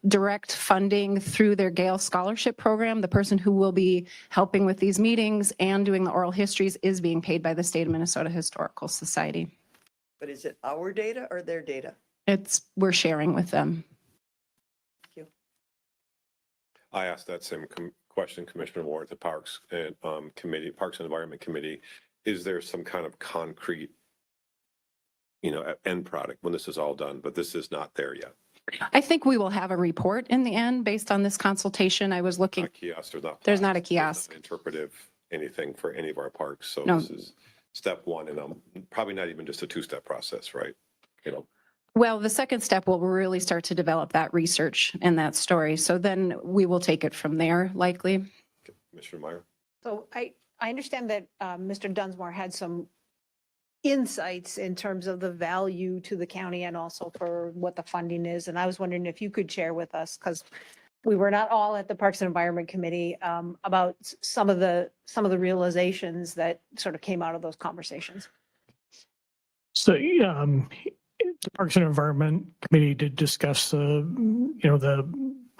direct funding through their Gale Scholarship Program. The person who will be helping with these meetings and doing the oral histories is being paid by the State of Minnesota Historical Society. But is it our data or their data? We're sharing with them. Thank you. I asked that same question, Commissioner Ward, the Parks and Committee, Parks and Environment Committee. Is there some kind of concrete, end product when this is all done? But this is not there yet. I think we will have a report in the end based on this consultation. I was looking, Not kiosk, There's not a plaques, kiosk. Interpretive, anything for any of our parks. So No. this is step one, and probably not even just a 2-step process, right? well, the second step will really start to develop that research and that story. So then we will take it from there likely. Commissioner Meyer? So I understand that Mr. Dunsmore had some insights in terms of the value to the county and also for what the funding is. And I was wondering if you could share with us, because we were not all at the Parks and Environment Committee, about some of the realizations that sort of came out of those conversations. So, the Parks and Environment Committee did discuss the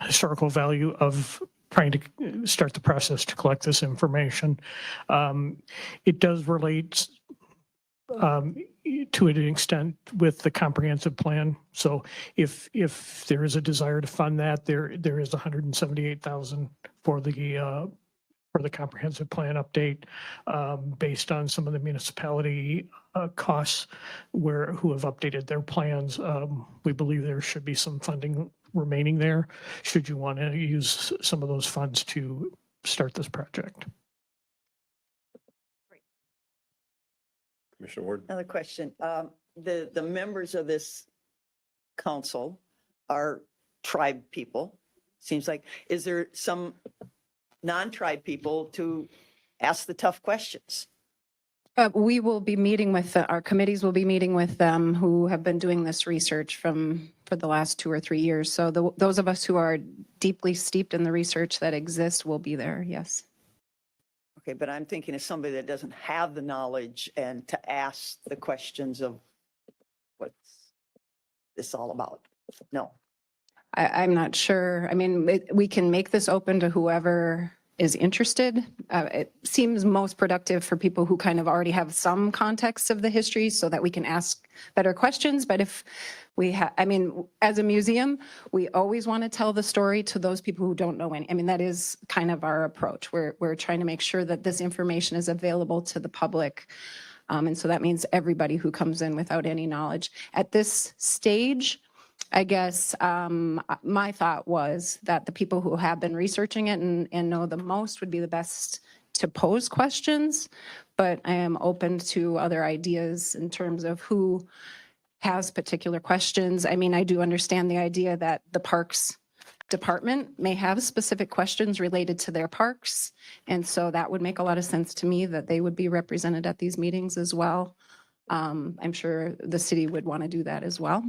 historical value of trying to start the process to collect this information. It does relate to an extent with the comprehensive plan. So if there is a desire to fund that, there is 178,000 for the comprehensive plan update, based on some of the municipality costs who have updated their plans. We believe there should be some funding remaining there, should you want to use some of those funds to start this project. Commissioner Ward? Another question. The members of this council are tribe people. Seems like, is there some non-tribe people to ask the tough questions? We will be meeting with, our committees will be meeting with them who have been doing this research for the last 2 or 3 years. So those of us who are deeply steeped in the research that exists will be there, yes. Okay, but I'm thinking of somebody that doesn't have the knowledge and to ask the questions of what's this all about? No. I'm not sure. I mean, we can make this open to whoever is interested. It seems most productive for people who kind of already have some context of the history so that we can ask better questions. But if we have, I mean, as a museum, we always want to tell the story to those people who don't know any. I mean, that is kind of our approach. We're trying to make sure that this information is available to the public. And so that means everybody who comes in without any knowledge. At this stage, I guess my thought was that the people who have been researching it and know the most would be the best to pose questions, but I am open to other ideas in terms of who has particular questions. I mean, I do understand the idea that the Parks Department may have specific questions related to their parks, and so that would make a lot of sense to me that they would be represented at these meetings as well. I'm sure the city would want to do that as well.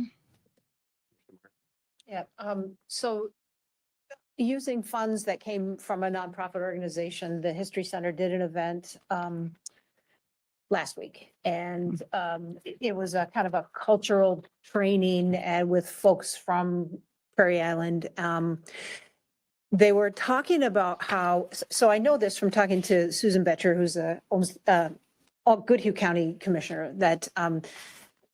Yeah, so using funds that came from a nonprofit organization, the History Center did an event last week. And it was a kind of a cultural training and with folks from Prairie Island. They were talking about how, so I know this from talking to Susan Betcher, who's a Goodhue County Commissioner, that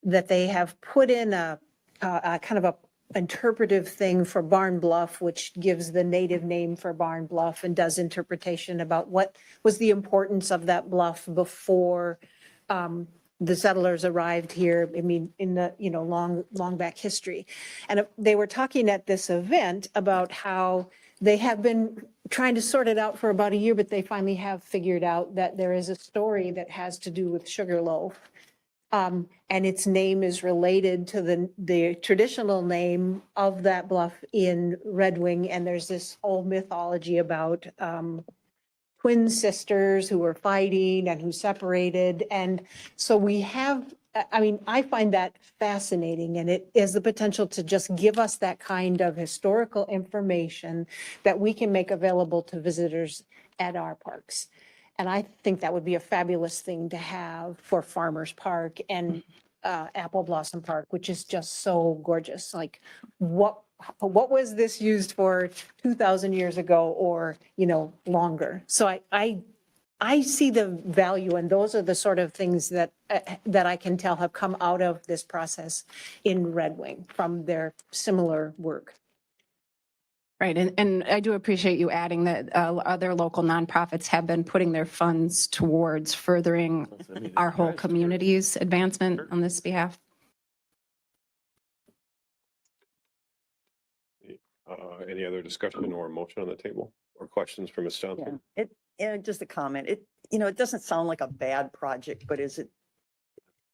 that they have put in a kind of a interpretive thing for Barn Bluff, which gives the native name for Barn Bluff and does interpretation about what was the importance of that bluff before the settlers arrived here. I mean, in the, long back history. And they were talking at this event about how they have been trying to sort it out for about a year, but they finally have figured out that there is a story that has to do with Sugarloaf. And its name is related to the traditional name of that bluff in Red Wing. And there's this whole mythology about twin sisters who were fighting and who separated. And so we have, I mean, I find that fascinating, and it is the potential to just give us that kind of historical information that we can make available to visitors at our parks. And I think that would be a fabulous thing to have for Farmers Park and Apple Blossom Park, which is just so gorgeous. Like, what was this used for 2,000 years ago, or longer? So I see the value, and those are the sort of things that that I can tell have come out of this process in Red Wing from their similar work. Right, and I do appreciate you adding that other local nonprofits have been putting their funds towards furthering our whole community's advancement on this behalf. Any other discussion or motion on the table or questions for Ms. Johnson? Just a comment. It doesn't sound like a bad project, but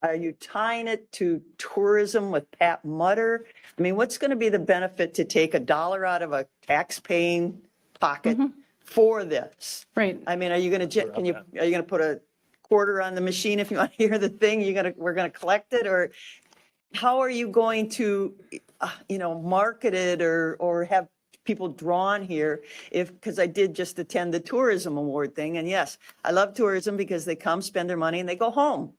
are you tying it to tourism with Pat Mutter? I mean, what's going to be the benefit to take $1 out of a tax-paying pocket for this? Right. I mean, are you going to put a quarter on the machine if you want to hear the thing? We're going to collect it, or how are you going to, market it or have people drawn here? Because I did just attend the tourism award thing, and yes, I love tourism because they come, spend their money, and they go home.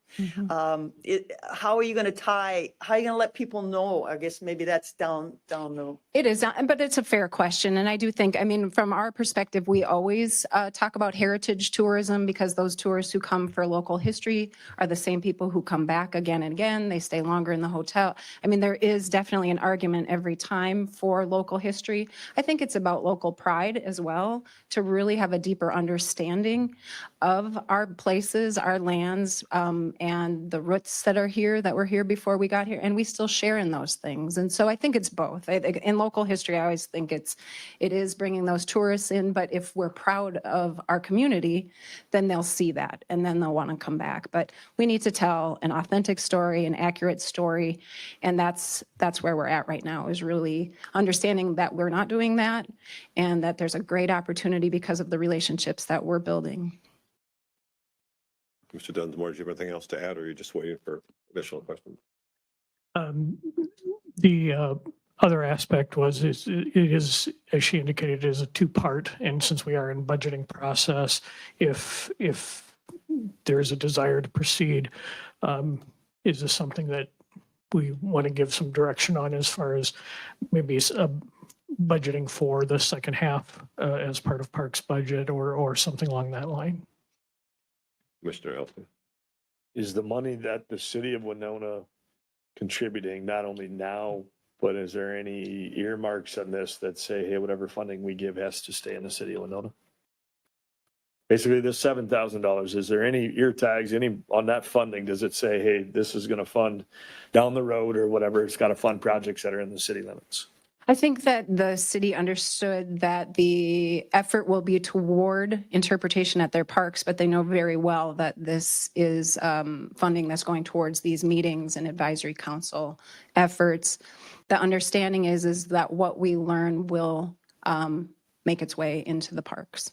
How are you going to let people know? I guess maybe that's down the. It is, but it's a fair question. And I do think, from our perspective, we always talk about heritage tourism, because those tourists who come for local history are the same people who come back again and again. They stay longer in the hotel. There is definitely an argument every time for local history. I think it's about local pride as well, to really have a deeper understanding of our places, our lands, and the roots that are here, that were here before we got here, and we still share in those things. And so I think it's both. In local history, I always think it is bringing those tourists in, but if we're proud of our community, then they'll see that, and then they'll want to come back. But we need to tell an authentic story, an accurate story, and that's where we're at right now, is really understanding that we're not doing that, and that there's a great opportunity because of the relationships that we're building. Mr. Dunsmore, do you have anything else to add, or are you just waiting for additional questions? The other aspect was, it is, as she indicated, is a two-part. And since we are in budgeting process, if there is a desire to proceed, is this something that we want to give some direction on, as far as maybe budgeting for the second half as part of Parks budget or something along that line. Commissioner Elton. Is the money that the city of Winona contributing not only now, but is there any earmarks on this that say, hey, whatever funding we give has to stay in the city of Winona? Basically, this $7,000, is there any ear tags, any on that funding? Does it say, hey, this is going to fund down the road or whatever? It's got to fund projects that are in the city limits. I think that the city understood that the effort will be toward interpretation at their parks, but they know very well that this is funding that's going towards these meetings and advisory council efforts. The understanding is that what we learn will make its way into the parks.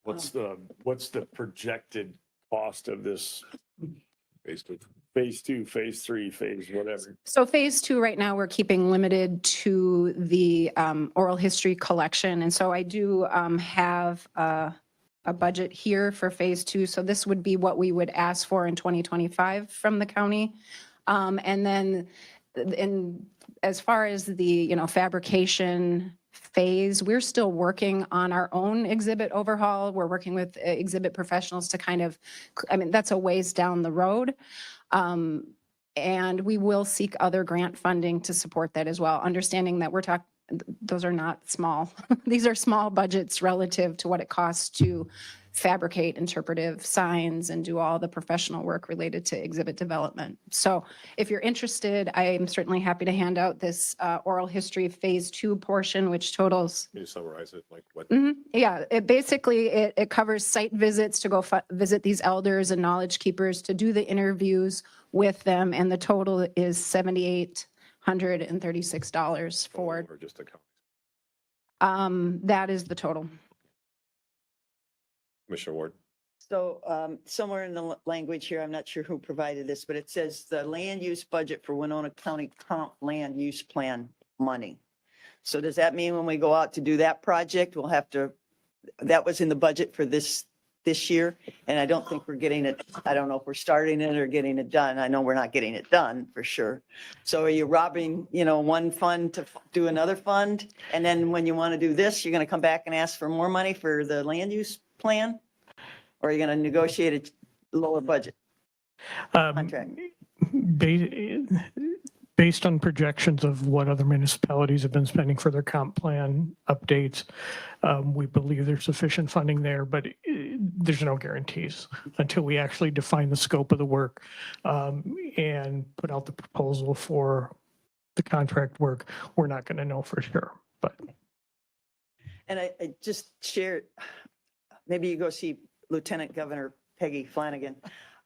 What's the projected cost of this Phase 2. phase 2, phase 3, phase whatever? So phase 2 right now, we're keeping limited to the oral history collection. And so I do have a budget here for phase 2. So this would be what we would ask for in 2025 from the county. And then as far as the, fabrication phase, we're still working on our own exhibit overhaul. We're working with exhibit professionals to that's a ways down the road. And we will seek other grant funding to support that as well, understanding that those are not small. These are small budgets relative to what it costs to fabricate interpretive signs and do all the professional work related to exhibit development. So if you're interested, I am certainly happy to hand out this oral history phase 2 portion, which totals. Can you summarize it? Like what? Yeah, it covers site visits to go visit these elders and knowledge keepers to do the interviews with them. And the total is $7,836 for, Or just a count? that is the total. Commissioner Ward. So somewhere in the language here, I'm not sure who provided this, but it says the land use budget for Winona County Comp Land Use Plan money. So does that mean when we go out to do that project, we'll have to, that was in the budget for this year? And I don't think we're getting it. I don't know if we're starting it or getting it done. I know we're not getting it done for sure. So are you robbing, one fund to do another fund? And then when you want to do this, you're going to come back and ask for more money for the land use plan? Or are you going to negotiate a lower budget contract? Based on projections of what other municipalities have been spending for their comp plan updates, we believe there's sufficient funding there, but there's no guarantees until we actually define the scope of the work and put out the proposal for the contract work. We're not going to know for sure, but. And I just shared, maybe you go see Lieutenant Governor Peggy Flanagan.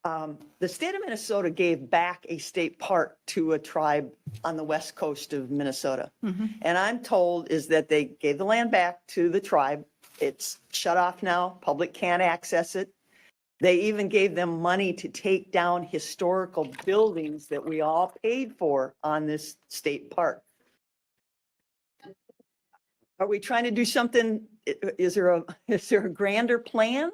The state of Minnesota gave back a state park to a tribe on the west coast of Minnesota. And I'm told is that they gave the land back to the tribe. It's shut off now. Public can't access it. They even gave them money to take down historical buildings that we all paid for on this state park. Are we trying to do something? Is there a grander plan?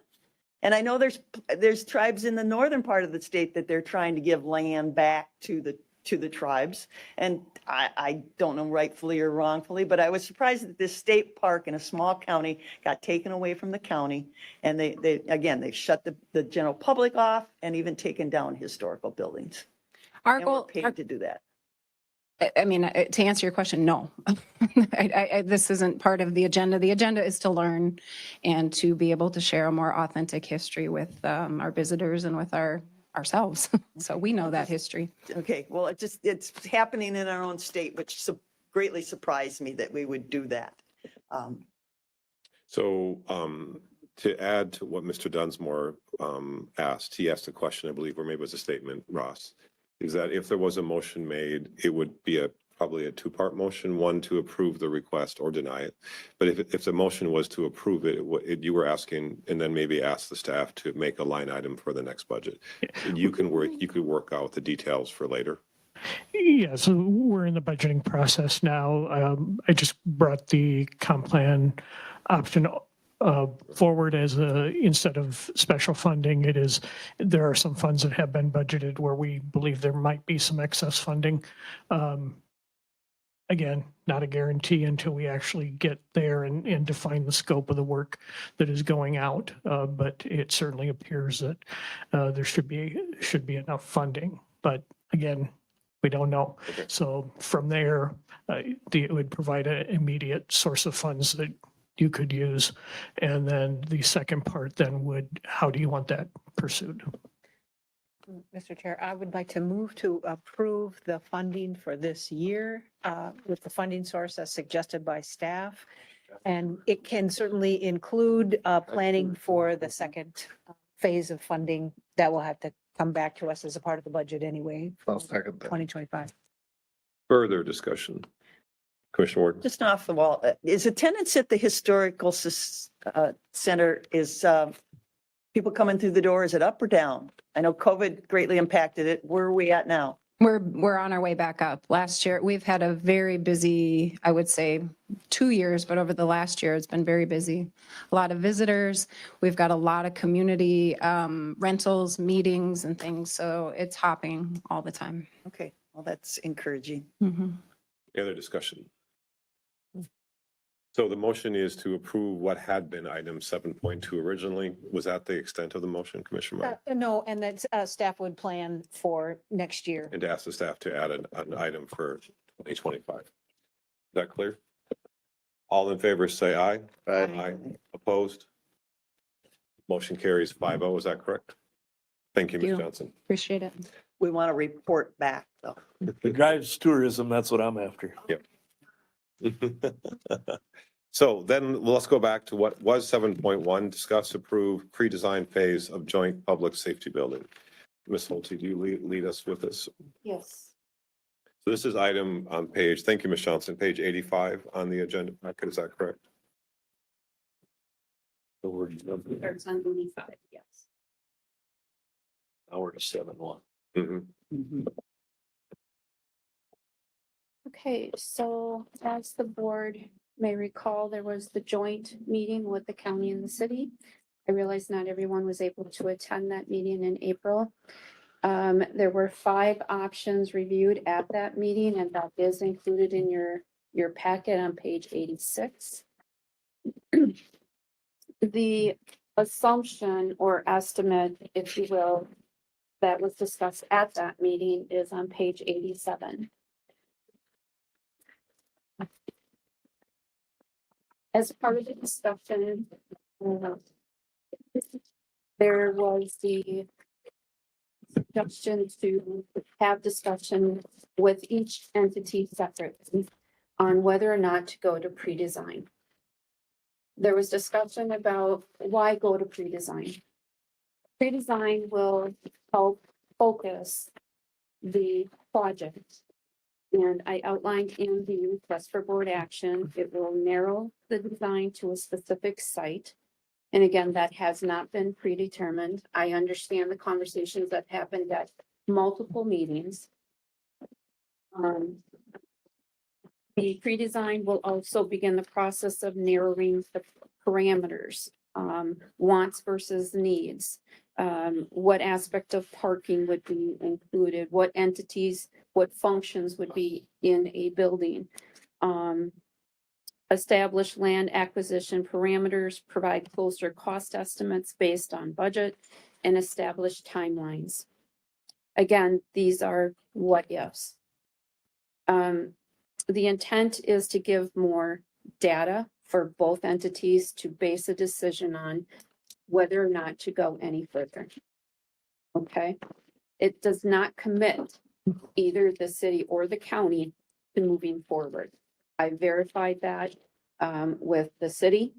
And I know there's tribes in the northern part of the state that they're trying to give land back to the tribes. And I don't know rightfully or wrongfully, but I was surprised that this state park in a small county got taken away from the county. And they've shut the general public off and even taken down historical buildings. Our And we're goal, paid to do that. to answer your question, no. This isn't part of the agenda. The agenda is to learn and to be able to share a more authentic history with our visitors and with ourselves. So we know that history. Okay, well, it's happening in our own state, which greatly surprised me that we would do that. So to add to what Mr. Dunsmore asked, he asked a question, I believe, or maybe it was a statement, Ross, is that if there was a motion made, it would be probably a two-part motion, one to approve the request or deny it. But if the motion was to approve it, you were asking, and then maybe ask the staff to make a line item for the next budget. You could work out the details for later. Yeah, so we're in the budgeting process now. I just brought the comp plan option forward as instead of special funding, there are some funds that have been budgeted where we believe there might be some excess funding. again, not a guarantee until we actually get there and define the scope of the work that is going out. But it certainly appears that there should be enough funding. But again, we don't know. Okay. So from there, it would provide an immediate source of funds that you could use. And then the second part then would, how do you want that pursued? Mr. Chair, I would like to move to approve the funding for this year with the funding source as suggested by staff. And it can certainly include planning for the second phase of funding that will have to come back to us as a part of the budget anyway. I'll second that. 2025. Further discussion. Commissioner Ward. Just off the wall, is attendance at the historical center, is people coming through the door, is it up or down? I know COVID greatly impacted it. Where are we at now? We're on our way back up. Last year, we've had a very busy, I would say, 2 years, but over the last year, it's been very busy. A lot of visitors. We've got a lot of community rentals, meetings and things. So it's hopping all the time. Okay, well, that's encouraging. Mhm. Any other discussion? So the motion is to approve what had been item 7.2 originally. Was that the extent of the motion, Commissioner Meyer? No, and that staff would plan for next year. And to ask the staff to add an item for 2025. Is that clear? All in favor, say aye. Aye. Opposed? Motion carries 5-0. Is that correct? Thank you, Thank Ms. you. Johnson. Appreciate it. We want to report back, though. It drives tourism, that's what I'm after. So then let's go back to what was 7.1, discuss, approve, pre-design phase of joint public safety building. Ms. Holte, do you lead us with this? Yes. So this is item on page, thank you, Ms. Johnson, page 85 on the agenda packet, is that correct? So we're, Starts on 85, yes. now we're to 7-1. Mhm. Okay, so as the board may recall, there was the joint meeting with the county and the city. I realize not everyone was able to attend that meeting in April. There were 5 options reviewed at that meeting, and that is included in your packet on page 86. The assumption or estimate, if you will, that was discussed at that meeting is on page 87. As part of the discussion, there was the suggestion to have discussion with each entity separately on whether or not to go to pre-design. There was discussion about why go to pre-design. Pre-design will help focus the project. And I outlined in the request for board action, it will narrow the design to a specific site. And again, that has not been predetermined. I understand the conversations that happened at multiple meetings. The pre-design will also begin the process of narrowing the parameters, wants versus needs. What aspect of parking would be included, what entities, what functions would be in a building. Establish land acquisition parameters, provide closer cost estimates based on budget, and establish timelines. Again, these are what ifs. The intent is to give more data for both entities to base a decision on whether or not to go any further. Okay, it does not commit either the city or the county to moving forward. I verified that with the city.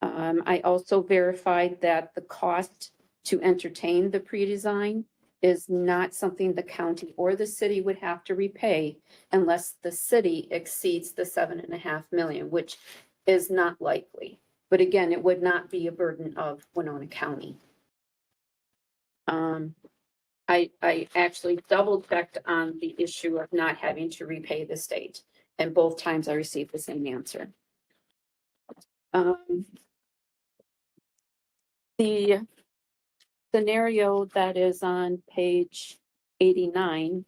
I also verified that the cost to entertain the pre-design is not something the county or the city would have to repay unless the city exceeds the 7.5 million, which is not likely. But again, it would not be a burden of Winona County. I actually double checked on the issue of not having to repay the state, and both times I received the same answer. The scenario that is on page 89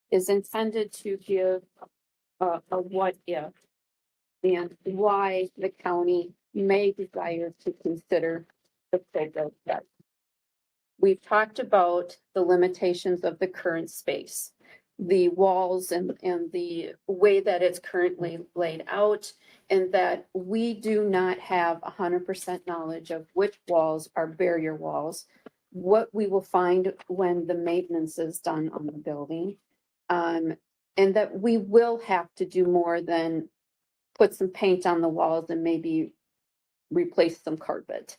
is intended to give a what if and why the county may desire to consider the full build site. We've talked about the limitations of the current space, the walls and the way that it's currently laid out, and that we do not have 100% knowledge of which walls are barrier walls, what we will find when the maintenance is done on the building, and that we will have to do more than put some paint on the walls and maybe replace some carpet.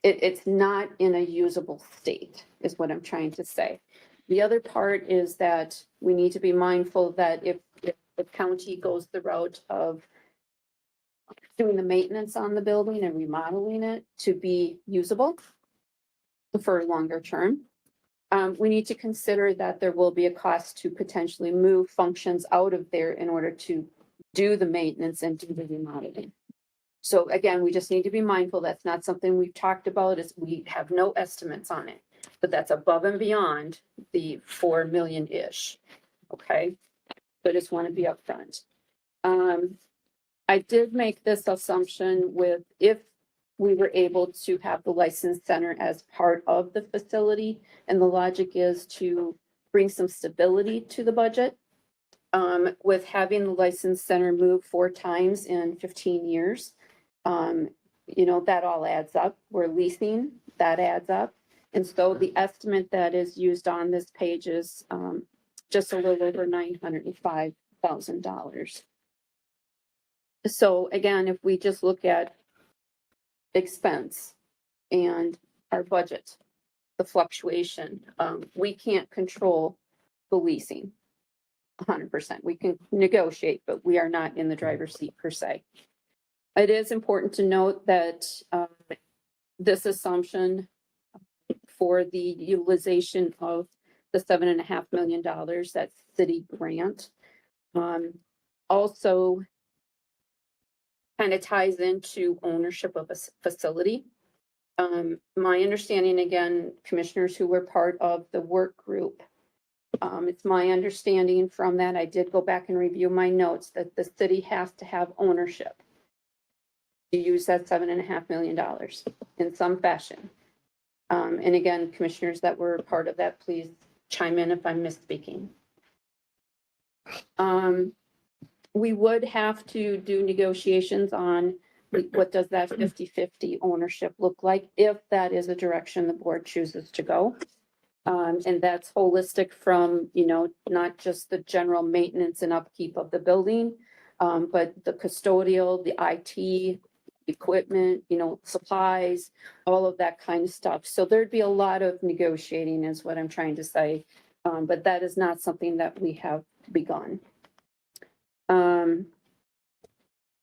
It's not in a usable state, is what I'm trying to say. The other part is that we need to be mindful that if the county goes the route of doing the maintenance on the building and remodeling it to be usable for longer term, we need to consider that there will be a cost to potentially move functions out of there in order to do the maintenance and do the remodeling. So again, we just need to be mindful. That's not something we've talked about, is we have no estimates on it, but that's above and beyond the 4 million-ish. Okay, so I just want to be upfront. I did make this assumption with if we were able to have the license center as part of the facility, and the logic is to bring some stability to the budget. With having the license center move 4 times in 15 years, that all adds up. We're leasing, that adds up. And so the estimate that is used on this page is just a little over $905,000. So again, if we just look at expense and our budget, the fluctuation, we can't control the leasing 100%. We can negotiate, but we are not in the driver's seat per se. It is important to note that this assumption for the utilization of the $7.5 million, that city grant, also kind of ties into ownership of a facility. My understanding, again, commissioners who were part of the work group, it's my understanding from that, I did go back and review my notes, that the city has to have ownership to use that $7.5 million in some fashion. And again, commissioners that were part of that, please chime in if I'm misspeaking. We would have to do negotiations on what does that 50-50 ownership look like, if that is a direction the board chooses to go. And that's holistic from, not just the general maintenance and upkeep of the building, but the custodial, the IT, equipment, supplies, all of that kind of stuff. So there'd be a lot of negotiating is what I'm trying to say. But that is not something that we have begun.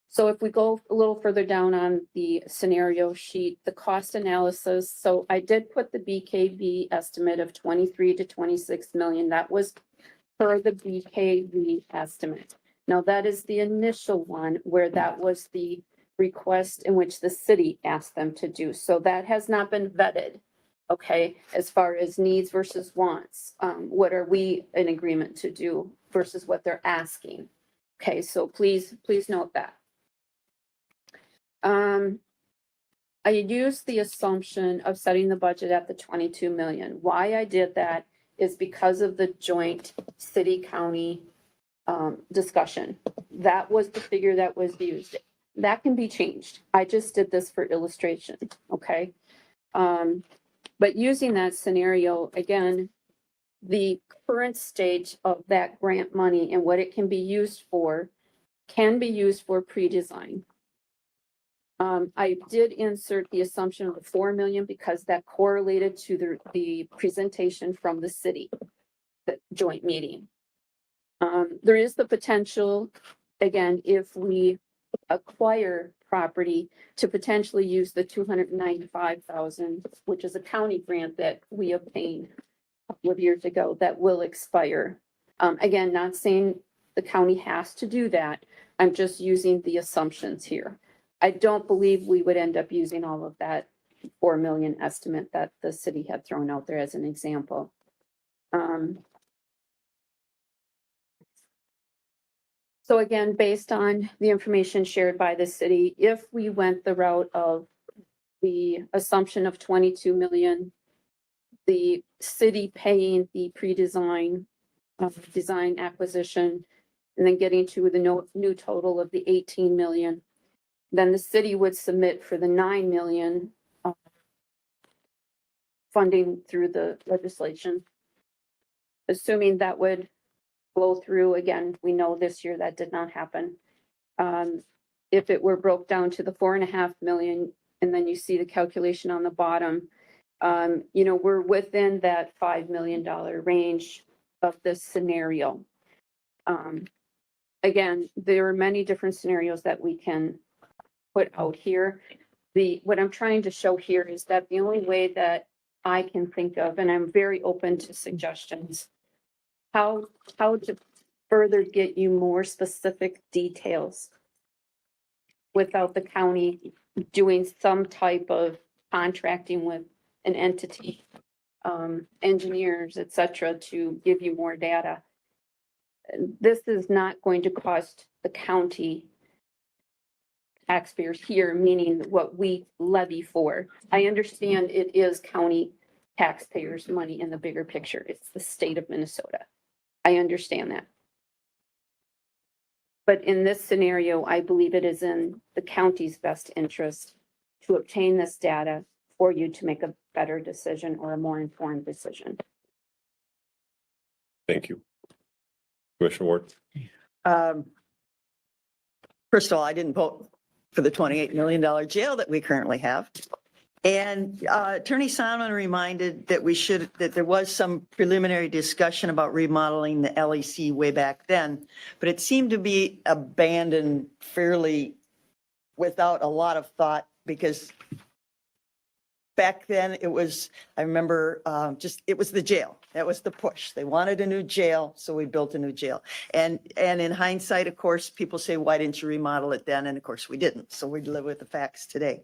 So if we go a little further down on the scenario sheet, the cost analysis. So I did put the BKV estimate of 23 to 26 million. That was per the BKV estimate. Now that is the initial one where that was the request in which the city asked them to do. So that has not been vetted. Okay, as far as needs versus wants, what are we in agreement to do versus what they're asking? Okay, so please note that. I used the assumption of setting the budget at the 22 million. Why I did that is because of the joint city-county discussion. That was the figure that was used. That can be changed. I just did this for illustration, okay? But using that scenario, again, the current state of that grant money and what it can be used for pre-design. I did insert the assumption of the 4 million because that correlated to the presentation from the city, the joint meeting. There is the potential, again, if we acquire property, to potentially use the 295,000, which is a county grant that we obtained a couple of years ago that will expire. Again, not saying the county has to do that. I'm just using the assumptions here. I don't believe we would end up using all of that 4 million estimate that the city had thrown out there as an example. So again, based on the information shared by the city, if we went the route of the assumption of 22 million, the city paying the pre-design, design acquisition, and then getting to the new total of the 18 million, then the city would submit for the 9 million funding through the legislation. Assuming that would flow through, again, we know this year that did not happen. If it were broke down to the 4.5 million, and then you see the calculation on the bottom, we're within that $5 million range of this scenario. Again, there are many different scenarios that we can put out here. What I'm trying to show here is that the only way that I can think of, and I'm very open to suggestions, how to further get you more specific details without the county doing some type of contracting with an entity, engineers, et cetera, to give you more data. This is not going to cost the county taxpayers here, meaning what we levy for. I understand it is county taxpayers' money in the bigger picture. It's the state of Minnesota. I understand that. But in this scenario, I believe it is in the county's best interest to obtain this data for you to make a better decision or a more informed decision. Thank you. Commissioner Ward? First of all, I didn't vote for the $28 million jail that we currently have. And Attorney Simon reminded that there was some preliminary discussion about remodeling the LEC way back then, but it seemed to be abandoned fairly without a lot of thought, because back then it was, I remember it was the jail. That was the push. They wanted a new jail, so we built a new jail. And in hindsight, of course, people say, why didn't you remodel it then? And of course we didn't. So we live with the facts today.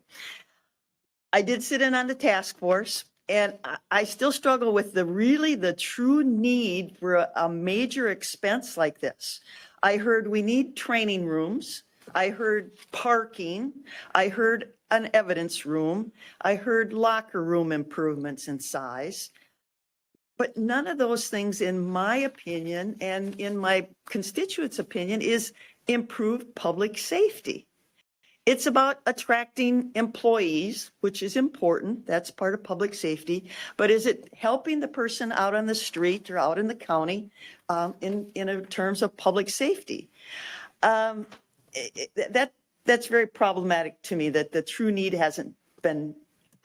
I did sit in on the task force, and I still struggle with the true need for a major expense like this. I heard we need training rooms. I heard parking. I heard an evidence room. I heard locker room improvements in size. But none of those things, in my opinion, and in my constituents' opinion, is improved public safety. It's about attracting employees, which is important. That's part of public safety. But is it helping the person out on the street or out in the county in terms of public safety? That's very problematic to me, that the true need hasn't been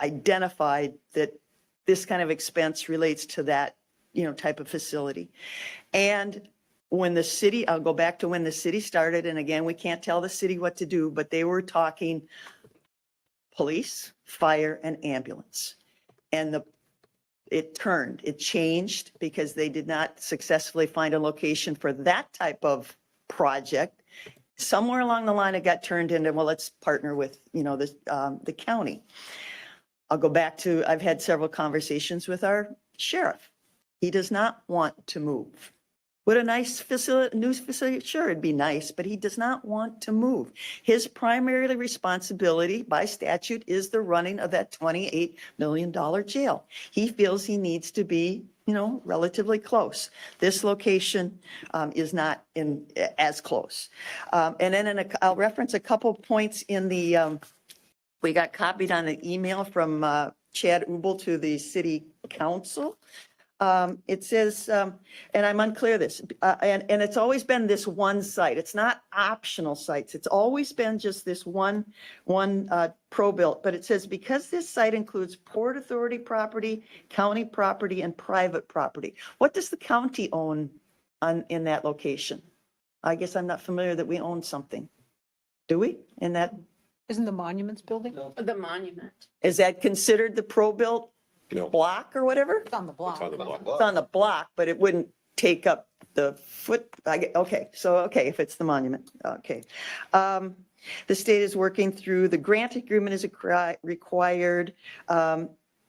identified, that this kind of expense relates to that, type of facility. And when the city, I'll go back to when the city started, and again, we can't tell the city what to do, but they were talking police, fire, and ambulance. And it changed because they did not successfully find a location for that type of project. Somewhere along the line, it got turned into, well, let's partner with, the county. I'll go back to, I've had several conversations with our sheriff. He does not want to move. Would a nice facility, new facility? Sure, it'd be nice, but he does not want to move. His primary responsibility by statute is the running of that $28 million jail. He feels he needs to be, relatively close. This location is not as close. And then I'll reference a couple points in the, we got copied on an email from Chad Ubel to the city council. It says, and I'm unclear this, and it's always been this one site. It's not optional sites. It's always been just this one pro-built, but it says, because this site includes Port Authority property, county property, and private property. What does the county own in that location? I guess I'm not familiar that we own something. Do we in that? Isn't the monuments building? The monument. Is that considered the pro-built No. block or whatever? It's on the block. It's on the block. It's on the block, but it wouldn't take up the foot. Okay, if it's the monument, okay. The state is working through, the grant agreement is required.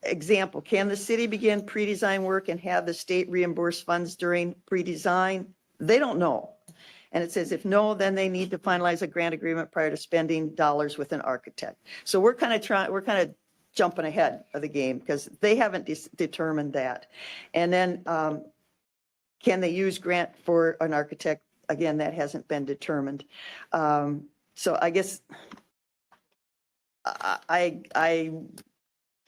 Example, can the city begin pre-design work and have the state reimburse funds during pre-design? They don't know. And it says, if no, then they need to finalize a grant agreement prior to spending dollars with an architect. So we're kind of jumping ahead of the game because they haven't determined that. And then can they use grant for an architect? Again, that hasn't been determined. So I guess I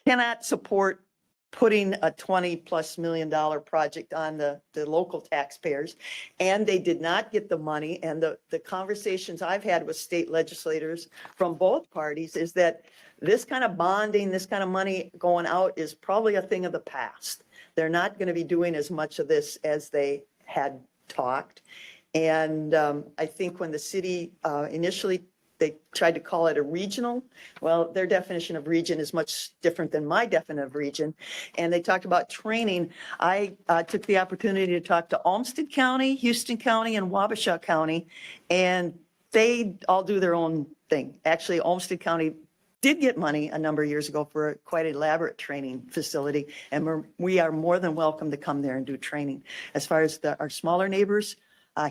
cannot support putting a $20+ million project on the local taxpayers. And they did not get the money. And the conversations I've had with state legislators from both parties is that this kind of bonding, this kind of money going out is probably a thing of the past. They're not going to be doing as much of this as they had talked. And I think when the city initially, they tried to call it a regional. Well, their definition of region is much different than my definition of region. And they talked about training. I took the opportunity to talk to Olmsted County, Houston County, and Wabasha County, and they all do their own thing. Actually, Olmsted County did get money a number of years ago for a quite elaborate training facility, and we are more than welcome to come there and do training. As far as our smaller neighbors,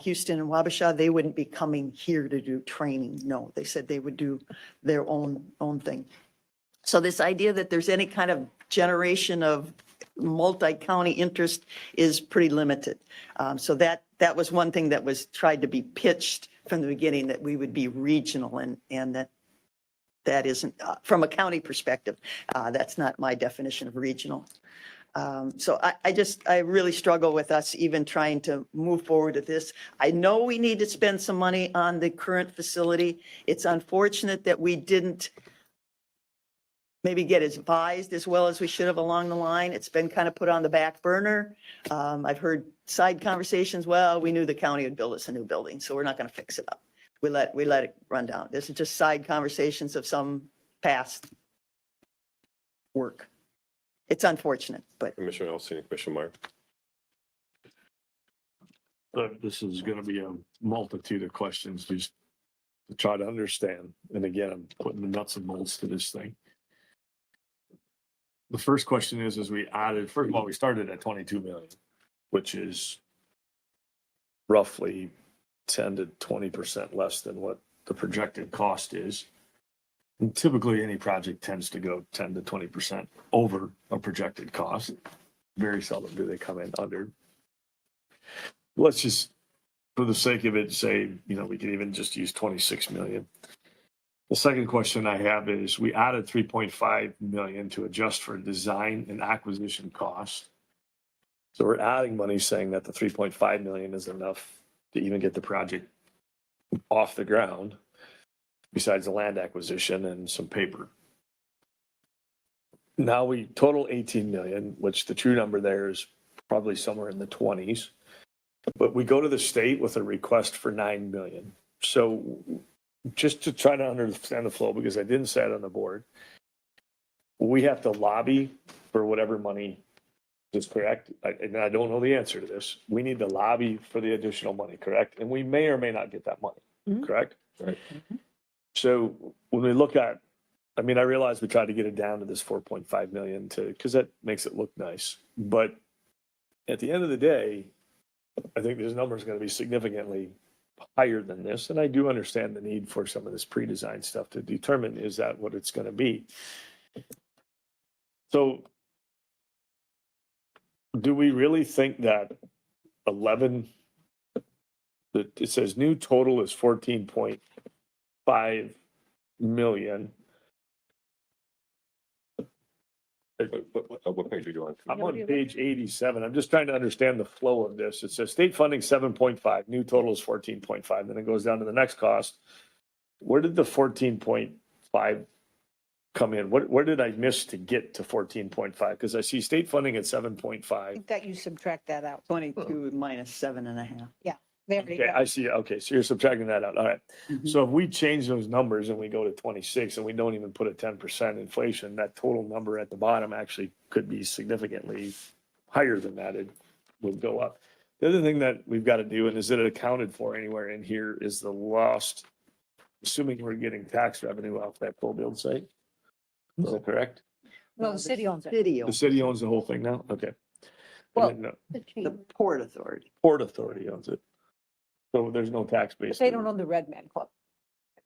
Houston and Wabasha, they wouldn't be coming here to do training. No, they said they would do their own thing. So this idea that there's any kind of generation of multi-county interest is pretty limited. So that was one thing that was tried to be pitched from the beginning, that we would be regional, and that isn't, from a county perspective, that's not my definition of regional. So I really struggle with us even trying to move forward with this. I know we need to spend some money on the current facility. It's unfortunate that we didn't maybe get advised as well as we should have along the line. It's been kind of put on the back burner. I've heard side conversations, well, we knew the county would build us a new building, so we're not going to fix it up. We let it run down. This is just side conversations of some past work. It's unfortunate, but Commissioner Elsie, Commissioner Meyer. This is going to be a multitude of questions just to try to understand. And again, I'm putting the nuts and bolts to this thing. The first question is, as we added, first of all, we started at 22 million, which is roughly 10 to 20% less than what the projected cost is. And typically, any project tends to go 10 to 20% over a projected cost. Very seldom do they come in under. Let's just, for the sake of it, say, we could even just use 26 million. The second question I have is, we added 3.5 million to adjust for design and acquisition costs. So we're adding money saying that the 3.5 million is enough to even get the project off the ground, besides the land acquisition and some paper. Now we total 18 million, which the true number there is probably somewhere in the 20s. But we go to the state with a request for 9 million. So just to try to understand the flow, because I didn't say it on the board, we have to lobby for whatever money is correct. And I don't know the answer to this. We need to lobby for the additional money, correct? And we may or may not get that money, correct? Right. So when we look at, I realize we tried to get it down to this 4.5 million because that makes it look nice. But at the end of the day, I think this number is going to be significantly higher than this. And I do understand the need for some of this pre-design stuff to determine, is that what it's going to be? So do we really think that 11, it says new total is 14.5 million. What page are you on? I'm on page 87. I'm just trying to understand the flow of this. It says state funding 7.5, new total is 14.5. Then it goes down to the next cost. Where did the 14.5 come in? Where did I miss to get to 14.5? Because I see state funding at 7.5. I think that you subtract that out. 22 minus 7.5. There you Okay, go. I see. Okay, so you're subtracting that out. All right. Mhm. So if we change those numbers and we go to 26 and we don't even put a 10% inflation, that total number at the bottom actually could be significantly higher than that. It would go up. The other thing that we've got to do, and is it accounted for anywhere in here, is the lost, assuming we're getting tax revenue off that full build site. Is that correct? No, the city owns it. Video, The city owns the whole thing now? Okay. Well- And then the Port Authority. Port Authority owns it. So there's no tax But base. they don't own the Red Man Club.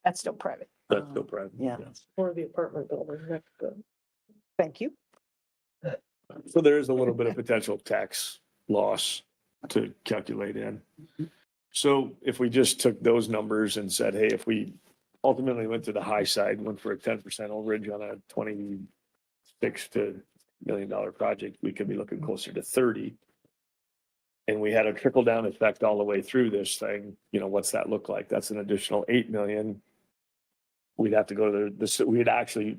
That's still private. That's still private. Yeah. Or the apartment building next to it. Thank you. So there is a little bit of potential tax loss to calculate in. So if we just took those numbers and said, hey, if we ultimately went to the high side, went for a 10% overage on a $26 million project, we could be looking closer to 30. And we had a trickle down effect all the way through this thing, what's that look like? That's an additional 8 million. We'd have to go to we'd actually,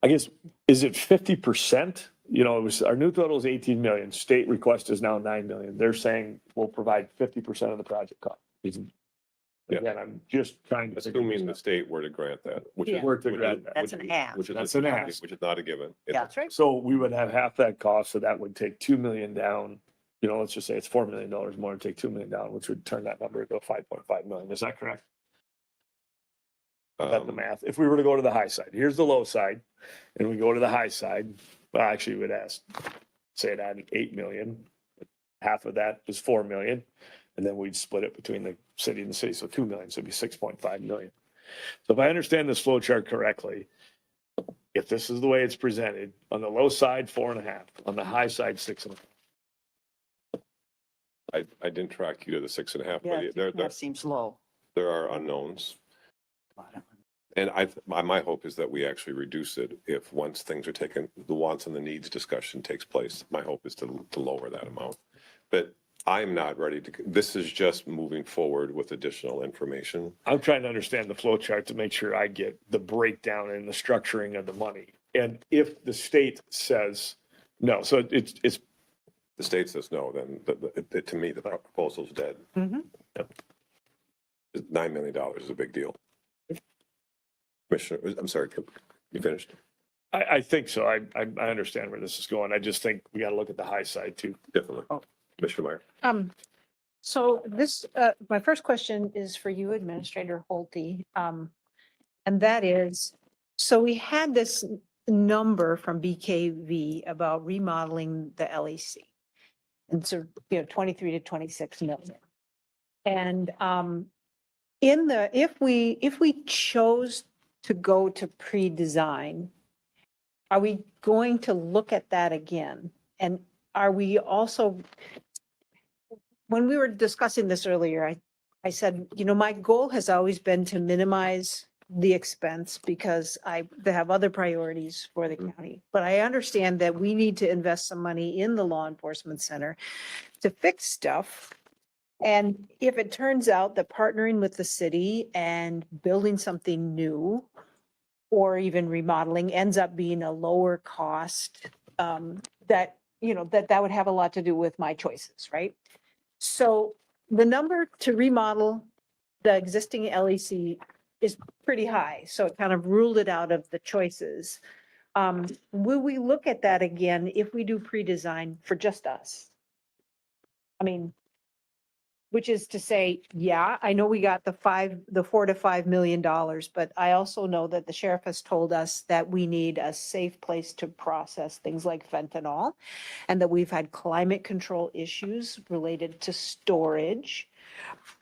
I guess, is it 50%? It was, our new total is 18 million. State request is now 9 million. They're saying we'll provide 50% of the project cost. Yeah. Again, I'm just trying to. Assuming the state were to grant that, which is. Yeah. Were to grant that. That's an ask. Which is, That's an ask. which is not a given. Yeah. That's right. So we would have half that cost, so that would take 2 million down. Let's just say it's $4 million more to take 2 million down, which would turn that number into 5.5 million. Is that correct? That's the math. If we were to go to the high side, here's the low side, and we go to the high side, well, actually we'd say it added 8 million. Half of that is 4 million, and then we'd split it between the city and the city, so 2 million, so it'd be 6.5 million. So if I understand this flow chart correctly, if this is the way it's presented, on the low side, 4.5, on the high side, 6.5. I didn't track you to the 6.5, Yeah, but that seems low. there are unknowns. And my hope is that we actually reduce it if once things are taken, the wants and the needs discussion takes place. My hope is to lower that amount. But I'm not ready to, this is just moving forward with additional information. I'm trying to understand the flow chart to make sure I get the breakdown and the structuring of the money. And if the state says no, so it's The state says no, then to me, the proposal's dead. Mhm. $9 million is a big deal. Commissioner, I'm sorry, you finished? I think so. I understand where this is going. I just think we got to look at the high side too. Definitely. Commissioner Meyer. So this, my first question is for you, Administrator Holte. And that is, so we had this number from BKV about remodeling the LEC. And so, 23 to 26 million. And if we chose to go to pre-design, are we going to look at that again? And are we also, when we were discussing this earlier, I said, my goal has always been to minimize the expense because they have other priorities for the county. But I understand that we need to invest some money in the law enforcement center to fix stuff. And if it turns out that partnering with the city and building something new or even remodeling ends up being a lower cost, that would have a lot to do with my choices, right? So the number to remodel the existing LEC is pretty high, so it kind of ruled it out of the choices. Will we look at that again if we do pre-design for just us? I mean, which is to say, yeah, I know we got the $4 to $5 million, but I also know that the sheriff has told us that we need a safe place to process things like fentanyl, and that we've had climate control issues related to storage.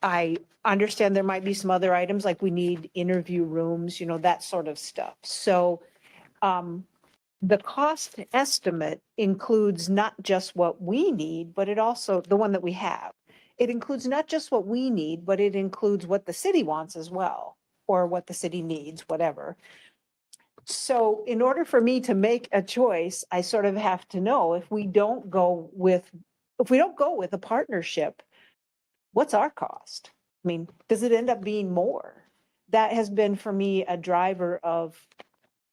I understand there might be some other items, like we need interview rooms, that sort of stuff. So the cost estimate includes not just what we need, but it also, the one that we have, it includes not just what we need, but it includes what the city wants as well, or what the city needs, whatever. So in order for me to make a choice, I sort of have to know if we don't go with a partnership, what's our cost? I mean, does it end up being more? That has been for me a driver of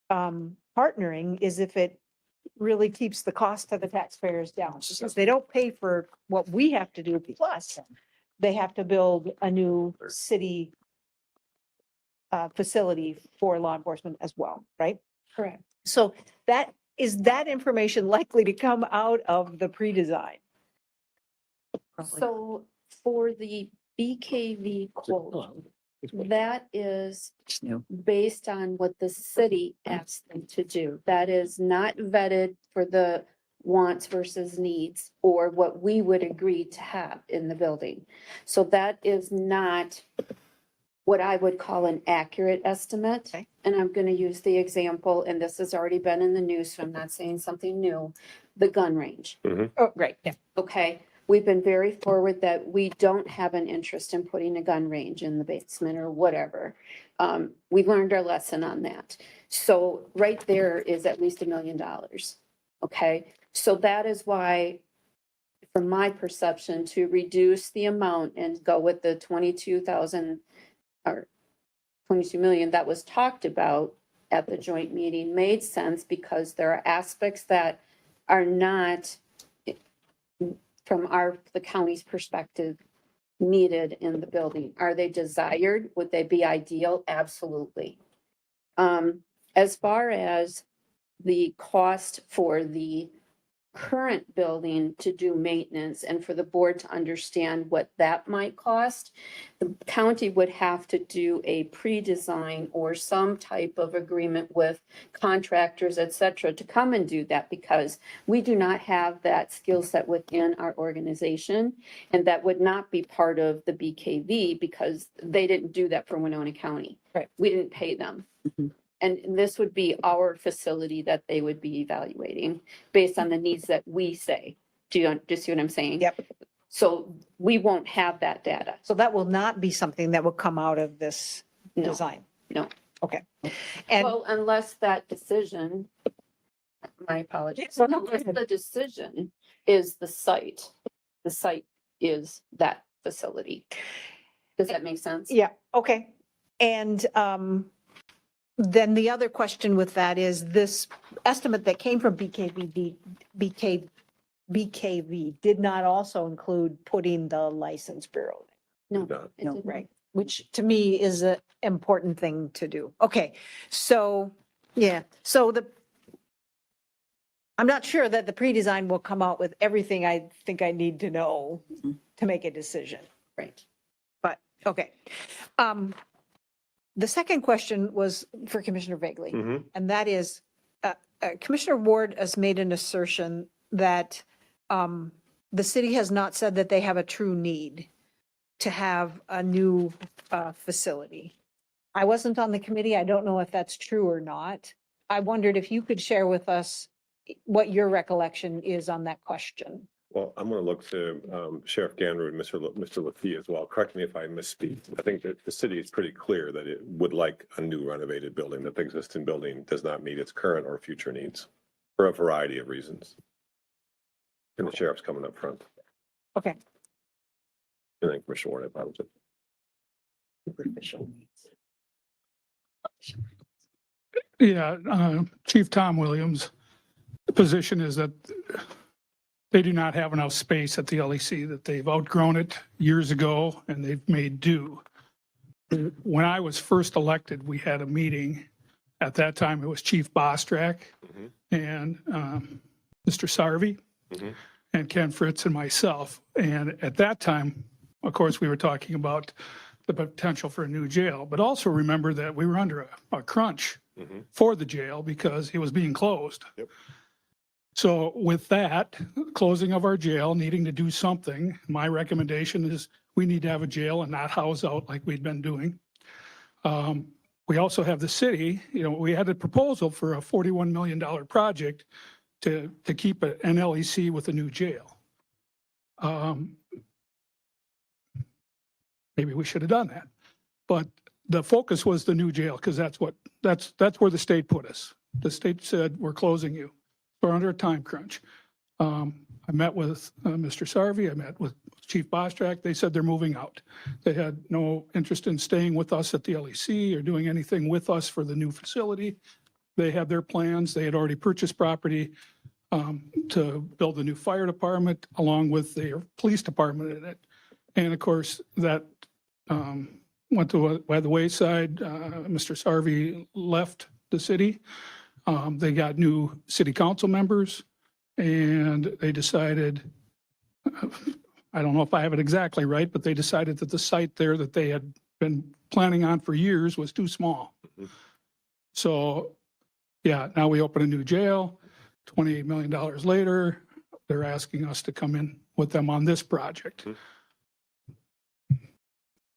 partnering, is if it really keeps the cost to the taxpayers down, because they don't pay for what we have to do, plus they have to build a new city facility for law enforcement as well, right? Correct. So that information likely to come out of the pre-design? So for the BKV quote, that is It's new. based on what the city asked them to do. That is not vetted for the wants versus needs, or what we would agree to have in the building. So that is not what I would call an accurate estimate. Okay. And I'm going to use the example, and this has already been in the news, so I'm not saying something new, the gun range. Oh, right, yeah. Okay, we've been very forward that we don't have an interest in putting a gun range in the basement or whatever. We learned our lesson on that. So right there is at least $1 million. Okay, so that is why, from my perception, to reduce the amount and go with the 22,000 or 22 million that was talked about at the joint meeting made sense, because there are aspects that are not, from the county's perspective, needed in the building. Are they desired? Would they be ideal? Absolutely. As far as the cost for the current building to do maintenance and for the board to understand what that might cost, the county would have to do a pre-design or some type of agreement with contractors, et cetera, to come and do that, because we do not have that skill set within our organization. And that would not be part of the BKV, because they didn't do that for Winona County. Right. We didn't pay them. And this would be our facility that they would be evaluating based on the needs that we say. Do you see what I'm saying? Yep. So we won't have that data. So that will not be something that will come out of this No, design. no. Okay. And Well, unless that decision, my apologies, No, no, go unless ahead. the decision is the site is that facility. Does that make sense? yeah, okay. And then the other question with that is this estimate that came from BKV did not also include putting the license bureau. No. Not. it No, didn't. right, which to me is an important thing to do. Okay, so, yeah, so I'm not sure that the pre-design will come out with everything I think I need to know to make a decision, Right. but, okay. The second question was for Commissioner Vagley, Mhm. and that is, Commissioner Ward has made an assertion that the city has not said that they have a true need to have a new facility. I wasn't on the committee. I don't know if that's true or not. I wondered if you could share with us what your recollection is on that question. Well, I'm going to look to Sheriff Gander and Mr. Lafie as well. Correct me if I misspeak. I think that the city is pretty clear that it would like a new renovated building, that the existing building does not meet its current or future needs for a variety of reasons. And the sheriff's coming up front. Okay. And then Commissioner Ward, I apologize. Yeah, Chief Tom Williams, the position is that they do not have enough space at the LEC, that they've outgrown it years ago and they've made do. When I was first elected, we had a meeting. At that time, it was Chief Bostrak and Mr. Sarvey and Ken Fritz and myself. And at that time, of course, we were talking about the potential for a new jail, but also remember that we were under a crunch for the jail because it was being closed. Yep. So with that, closing of our jail, needing to do something, my recommendation is we need to have a jail and not house out like we'd been doing. We also have the city, we had a proposal for a $41 million project to keep an LEC with a new jail. Maybe we should have done that. But the focus was the new jail because that's where the state put us. The state said, we're closing you. We're under a time crunch. I met with Mr. Sarvey. I met with Chief Bostrak. They said they're moving out. They had no interest in staying with us at the LEC or doing anything with us for the new facility. They had their plans. They had already purchased property to build a new fire department along with their police department in it. And of course, that went by the wayside. Mr. Sarvey left the city. They got new city council members and they decided, I don't know if I have it exactly right, but they decided that the site there that they had been planning on for years was too small. So, yeah, now we open a new jail. $28 million later, they're asking us to come in with them on this project.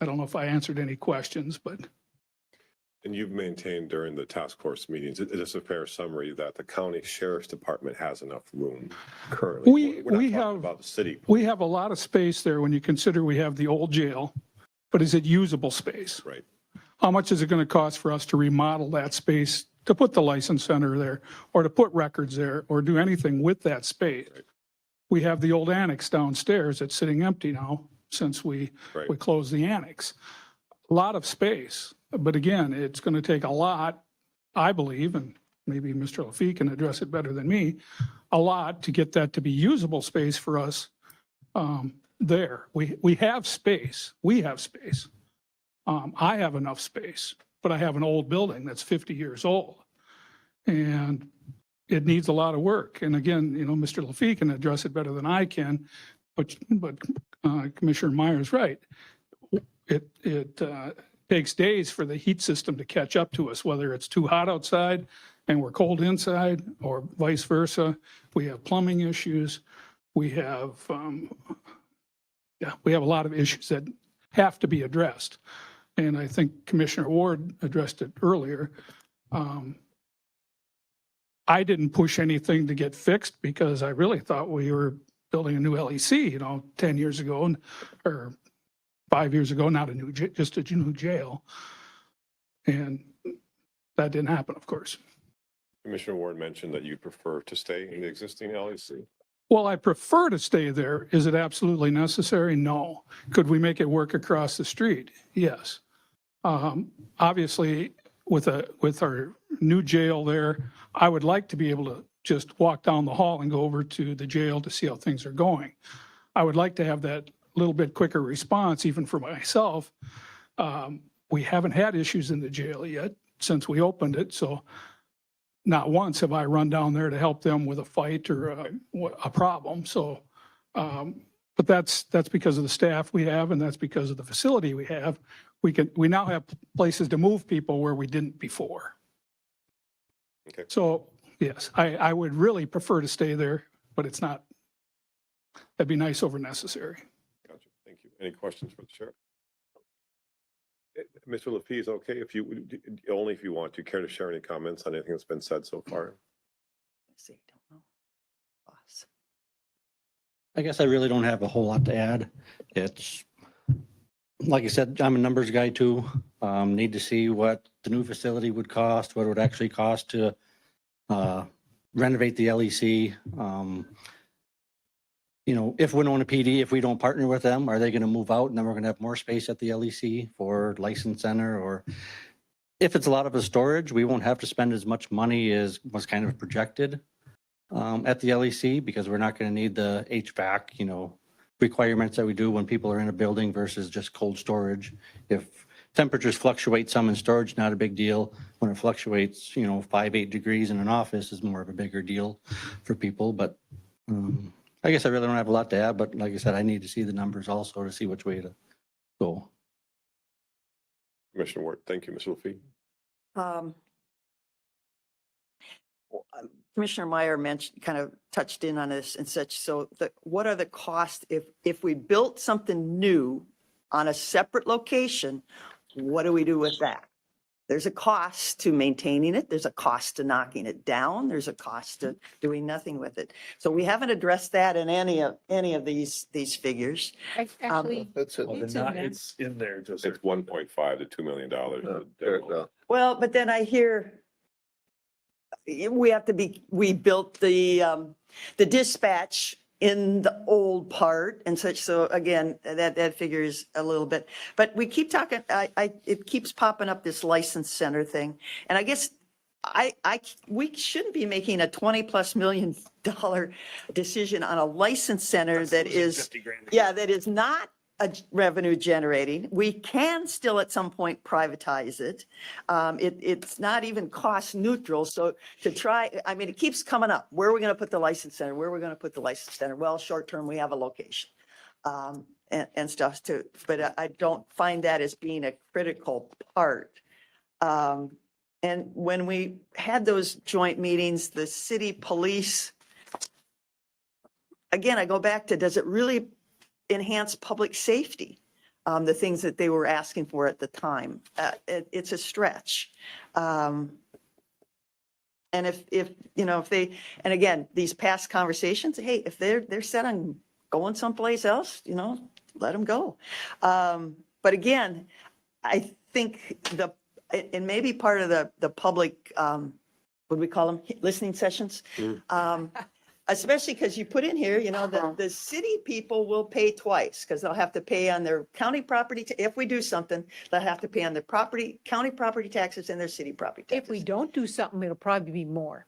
I don't know if I answered any questions, but And you've maintained during the task force meetings, it is a fair summary that the county sheriff's department has enough room currently. We- We're not we talking have- about the city. we have a lot of space there when you consider we have the old jail, but is it usable space? Right. How much is it going to cost for us to remodel that space, to put the license center there, or to put records there, or do anything with that space? Right. We have the old annex downstairs that's sitting empty now since we Right. closed the annex. A lot of space, but again, it's going to take a lot, I believe, and maybe Mr. Lafee can address it better than me, a lot to get that to be usable space for us there. We have space. We have space. I have enough space, but I have an old building that's 50 years old. And it needs a lot of work. And again, you know, Mr. Lafee can address it better than I can, but Commissioner Meyer's right. It takes days for the heat system to catch up to us, whether it's too hot outside and we're cold inside, or vice versa. We have plumbing issues. We have, we have a lot of issues that have to be addressed. And I think Commissioner Ward addressed it earlier. I didn't push anything to get fixed because I really thought we were building a new LEC, you know, 10 years ago or 5 years ago, not a new, just a new jail. And that didn't happen, of course. Commissioner Ward mentioned that you prefer to stay in the existing LEC. Well, I prefer to stay there. Is it absolutely necessary? No. Could we make it work across the street? Yes. Obviously, with our new jail there, I would like to be able to just walk down the hall and go over to the jail to see how things are going. I would like to have that little bit quicker response, even for myself. We haven't had issues in the jail yet since we opened it, so not once have I run down there to help them with a fight or a problem. So, but that's because of the staff we have, and that's because of the facility we have. We now have places to move people where we didn't before. Okay. So yes, I would really prefer to stay there, but it's not, that'd be nice over necessary. Gotcha. Thank you. Any questions for the sheriff? Mr. Lafee, is okay if you, only if you want to, care to share any comments on anything that's been said so far? See, don't know. Boss. I guess I really don't have a whole lot to add. It's, like I said, I'm a numbers guy too. Need to see what the new facility would cost, what it would actually cost to renovate the LEC. You know, if Winona PD, if we don't partner with them, are they going to move out and then we're going to have more space at the LEC for license center? Or if it's a lot of a storage, we won't have to spend as much money as was kind of projected at the LEC, because we're not going to need the HVAC, you know, requirements that we do when people are in a building versus just cold storage. If temperatures fluctuate some in storage, not a big deal. When it fluctuates, you know, 5-8 degrees in an office is more of a bigger deal for people. But I guess I really don't have a lot to add, but like I said, I need to see the numbers also to see which way to go. Commissioner Ward, thank you. Mr. Lafee? Commissioner Meyer mentioned, kind of touched in on this and such. So what are the costs if we built something new on a separate location? What do we do with that? There's a cost to maintaining it. There's a cost to knocking it down. There's a cost to doing nothing with it. So we haven't addressed that in any of these figures. Actually, That's it. Well, It's then in not, there. it's in there, just. It's 1.5 to $2 million. There it goes. Well, but then I hear we built the dispatch in the old part and such. So again, that figures a little bit, but we keep talking, it keeps popping up, this license center thing. And I guess we shouldn't be making a $20+ million decision on a license center that is, 50 grand. yeah, that is not a revenue generating. We can still at some point privatize it. It's not even cost neutral. So to try, I mean, it keeps coming up. Where are we going to put the license center? Where are we going to put the license center? Well, short term, we have a location and stuff too. But I don't find that as being a critical part. And And when we had those joint meetings, the city police, again, I go back to, does it really enhance public safety? The things that they were asking for at the time. It's a stretch. And if, if they, and again, these past conversations, hey, if they're set on going someplace else, let them go. But again, I think and maybe part of the public, what do we call them, listening sessions? Especially because you put in here, the city people will pay twice because they'll have to pay on their county property. If we do something, they'll have to pay on their county property taxes and their city property taxes. If we don't do something, it'll probably be more.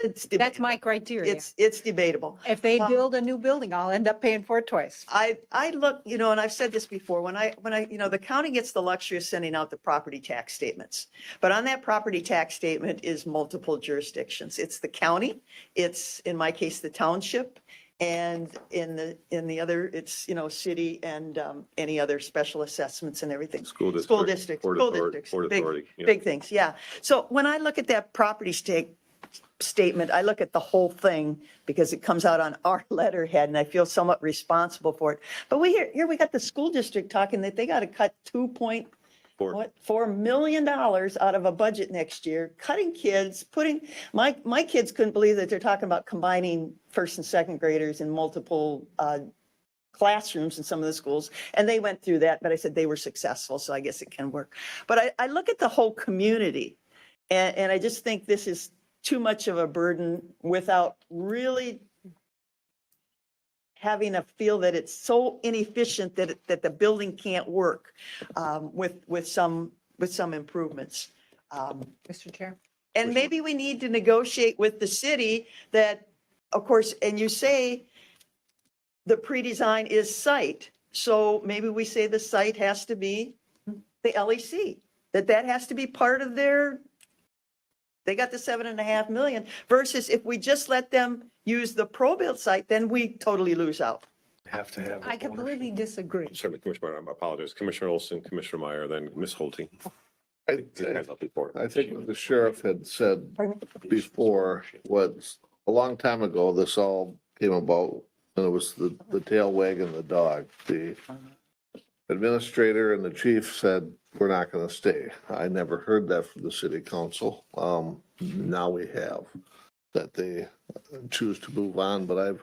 It's That's my debatable. criteria. It's debatable. If they build a new building, I'll end up paying for it twice. I look, and I've said this before, when I, the county gets the luxury of sending out the property tax statements. But on that property tax statement is multiple jurisdictions. It's the county, it's, in my case, the township, and in the other, it's, city and any other special assessments and everything. School district. School districts, Port school authority- districts, Port big, authority, yeah. big things, yeah. So when I look at that property statement, I look at the whole thing because it comes out on our letterhead and I feel somewhat responsible for it. But here we got the school district talking that they got to cut $2.4 million out of a budget next year, cutting kids, my kids couldn't believe that they're talking about combining first and second graders in multiple classrooms in some of the schools. And they went through that, but I said they were successful. So I guess it can work. But I look at the whole community and I just think this is too much of a burden without really having a feel that it's so inefficient that the building can't work with some improvements. Mr. Chair? And maybe we need to negotiate with the city that, of course, and you say the pre-design is site. So maybe we say the site has to be the LEC, that has to be part of they got the 7.5 million versus if we just let them use the pro-build site, then we totally lose out. Have to have. I completely disagree. Sorry, Commissioner, I apologize. Commissioner Olson, Commissioner Meyer, then Ms. Holte. I think what the sheriff had said before was, a long time ago, this all came about, and it was the tail wagging the dog. The administrator and the chief said, we're not gonna stay. I never heard that from the city council. Now we have, that they choose to move on, but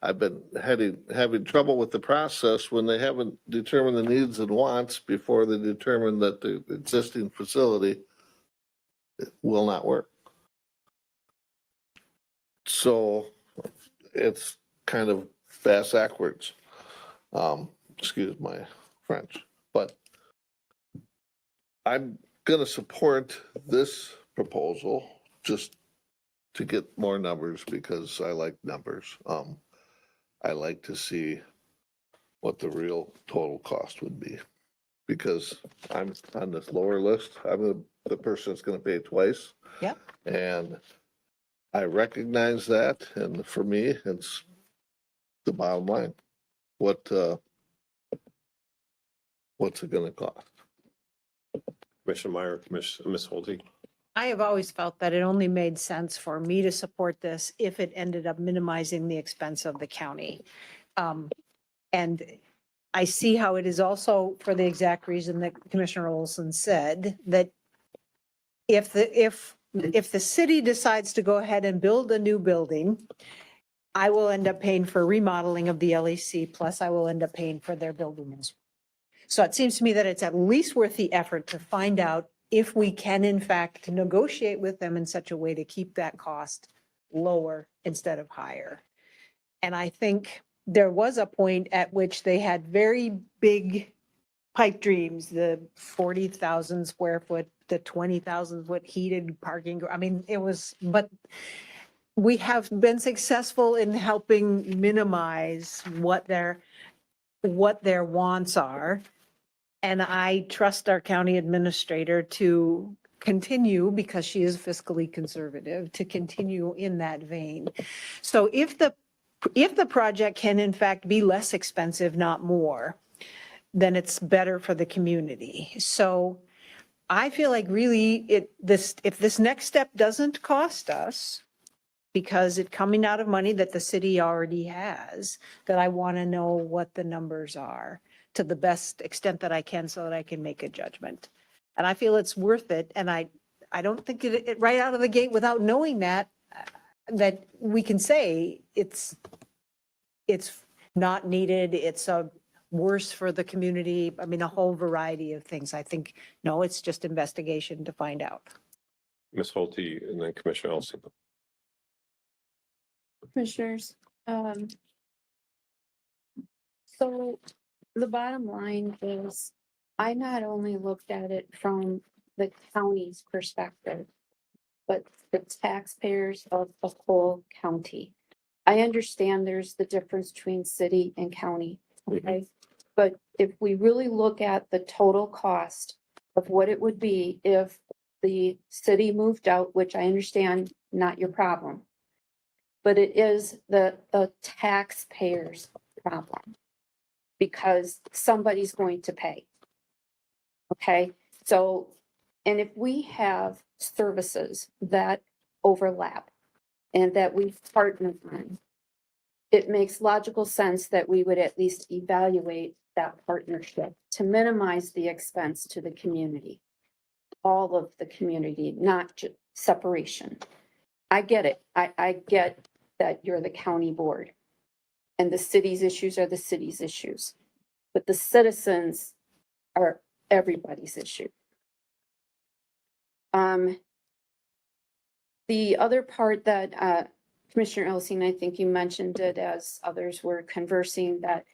I've been having trouble with the process when they haven't determined the needs and wants before they determine that the existing facility will not work. So it's kind of bass backwards. Excuse my French, but I'm gonna support this proposal just to get more numbers because I like numbers. I like to see what the real total cost would be. Because I'm on this lower list, I'm the person that's gonna pay twice. Yeah. And I recognize that, and for me, it's the bottom line. What's it gonna cost? Commissioner Meyer, Ms. Holte. I have always felt that it only made sense for me to support this if it ended up minimizing the expense of the county. And I see how it is also for the exact reason that Commissioner Olson said, that if the city decides to go ahead and build a new building, I will end up paying for remodeling of the LEC, plus I will end up paying for their building as well. So it seems to me that it's at least worth the effort to find out if we can in fact negotiate with them in such a way to keep that cost lower instead of higher. And I think there was a point at which they had very big pipe dreams, the 40,000 square foot, the 20,000 foot heated parking. I mean, but we have been successful in helping minimize what their wants are. And I trust our county administrator to continue, because she is fiscally conservative, to continue in that vein. So if the project can in fact be less expensive, not more, then it's better for the community. So I feel like really if this next step doesn't cost us, because it's coming out of money that the city already has, that I want to know what the numbers are to the best extent that I can so that I can make a judgment. And I feel it's worth it. And I don't think it right out of the gate without knowing that we can say it's not needed. It's a worse for the community. I mean, a whole variety of things. I think, no, it's just investigation to find out. Ms. Holte and then Commissioner Elson. Commissioners, so the bottom line is, I not only looked at it from the county's perspective, but the taxpayers of the whole county. I understand there's the difference between city and county, okay? But if we really look at the total cost of what it would be if the city moved out, which I understand, not your problem, but it is the taxpayers' problem, because somebody's going to pay. Okay, so, and if we have services that overlap and that we partner on, it makes logical sense that we would at least evaluate that partnership to minimize the expense to the community, all of the community, not just separation. I get it. I get that you're the county board and the city's issues are the city's issues, but the citizens are everybody's issue. The other part that Commissioner Elsing, I think you mentioned it as others were conversing, that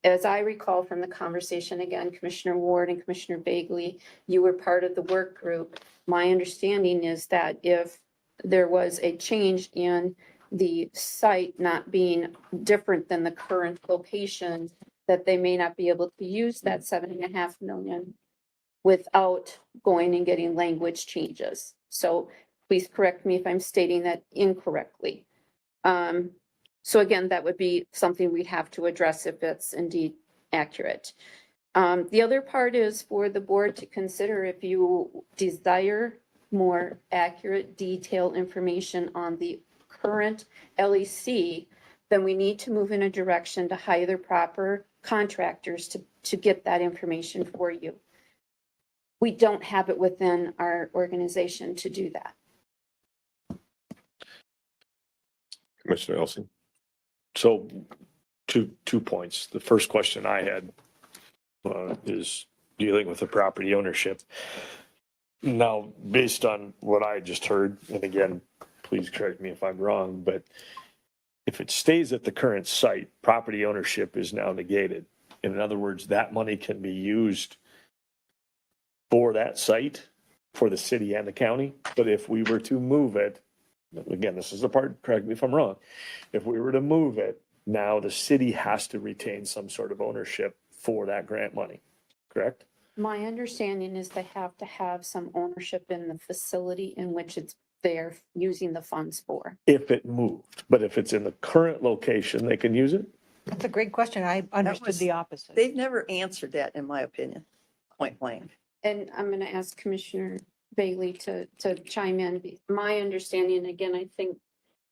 as I recall from the conversation, again, Commissioner Ward and Commissioner Bagley, you were part of the work group. My understanding is that if there was a change in the site not being different than the current location, that they may not be able to use that 7.5 million without going and getting language changes. So please correct me if I'm stating that incorrectly. So again, that would be something we'd have to address if it's indeed accurate. The other part is for the board to consider if you desire more accurate, detailed information on the current LEC, then we need to move in a direction to hire the proper contractors to get that information for you. We don't have it within our organization to do that. Commissioner Elson. So two points. The first question I had is dealing with the property ownership. Now, based on what I just heard, and again, please correct me if I'm wrong, but if it stays at the current site, property ownership is now negated. In other words, that money can be used for that site, for the city and the county. But if we were to move it, again, this is the part, correct me if I'm wrong. If we were to move it, now the city has to retain some sort of ownership for that grant money, correct? My understanding is they have to have some ownership in the facility in which they're using the funds for. If it moved, but if it's in the current location, they can use it? That's a great question. I understood was- the opposite. They've never answered that, in my opinion, point blank. And I'm going to ask Commissioner Bailey to chime in. My understanding, again, I think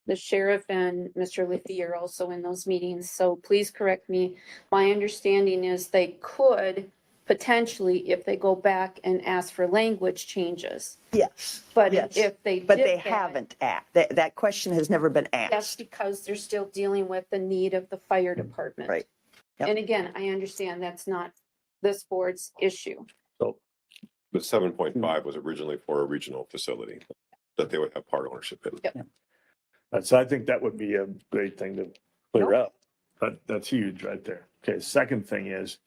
the sheriff and Mr. Liffey are also in those meetings, so please correct me. My understanding is they could potentially, if they go back and ask for language changes. Yes. But yes. if they But did they that, haven't that question has never been that's asked. because they're still dealing with the need of the fire department. Right. Yep. And again, I understand that's not this board's issue. So The 7.5 was originally for a regional facility that they would have part ownership in. Yep. So I think that would be a great thing to clear up. But that's huge right there. Okay, second thing is,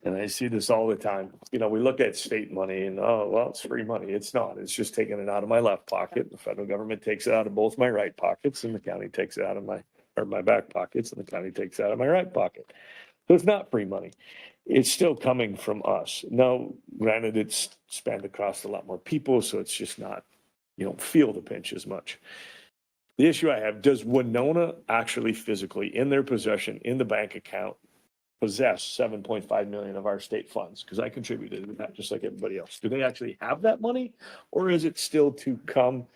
and I see this all the time, you know, we look at state money and, oh, well, it's free money. It's not. It's just taking it out of my left pocket. The federal government takes it out of both my right pockets and the county takes it out of my back pockets and the county takes it out of my right pocket. So it's not free money. It's still coming from us. Now, granted, it's spanned across a lot more people, so it's just not, you don't feel the pinch as much. The issue I have, does Winona actually physically in their possession, in the bank account, possess 7.5 million of our state funds? Because I contributed to that, just like everybody else. Do they actually have that money? Or is it still to come?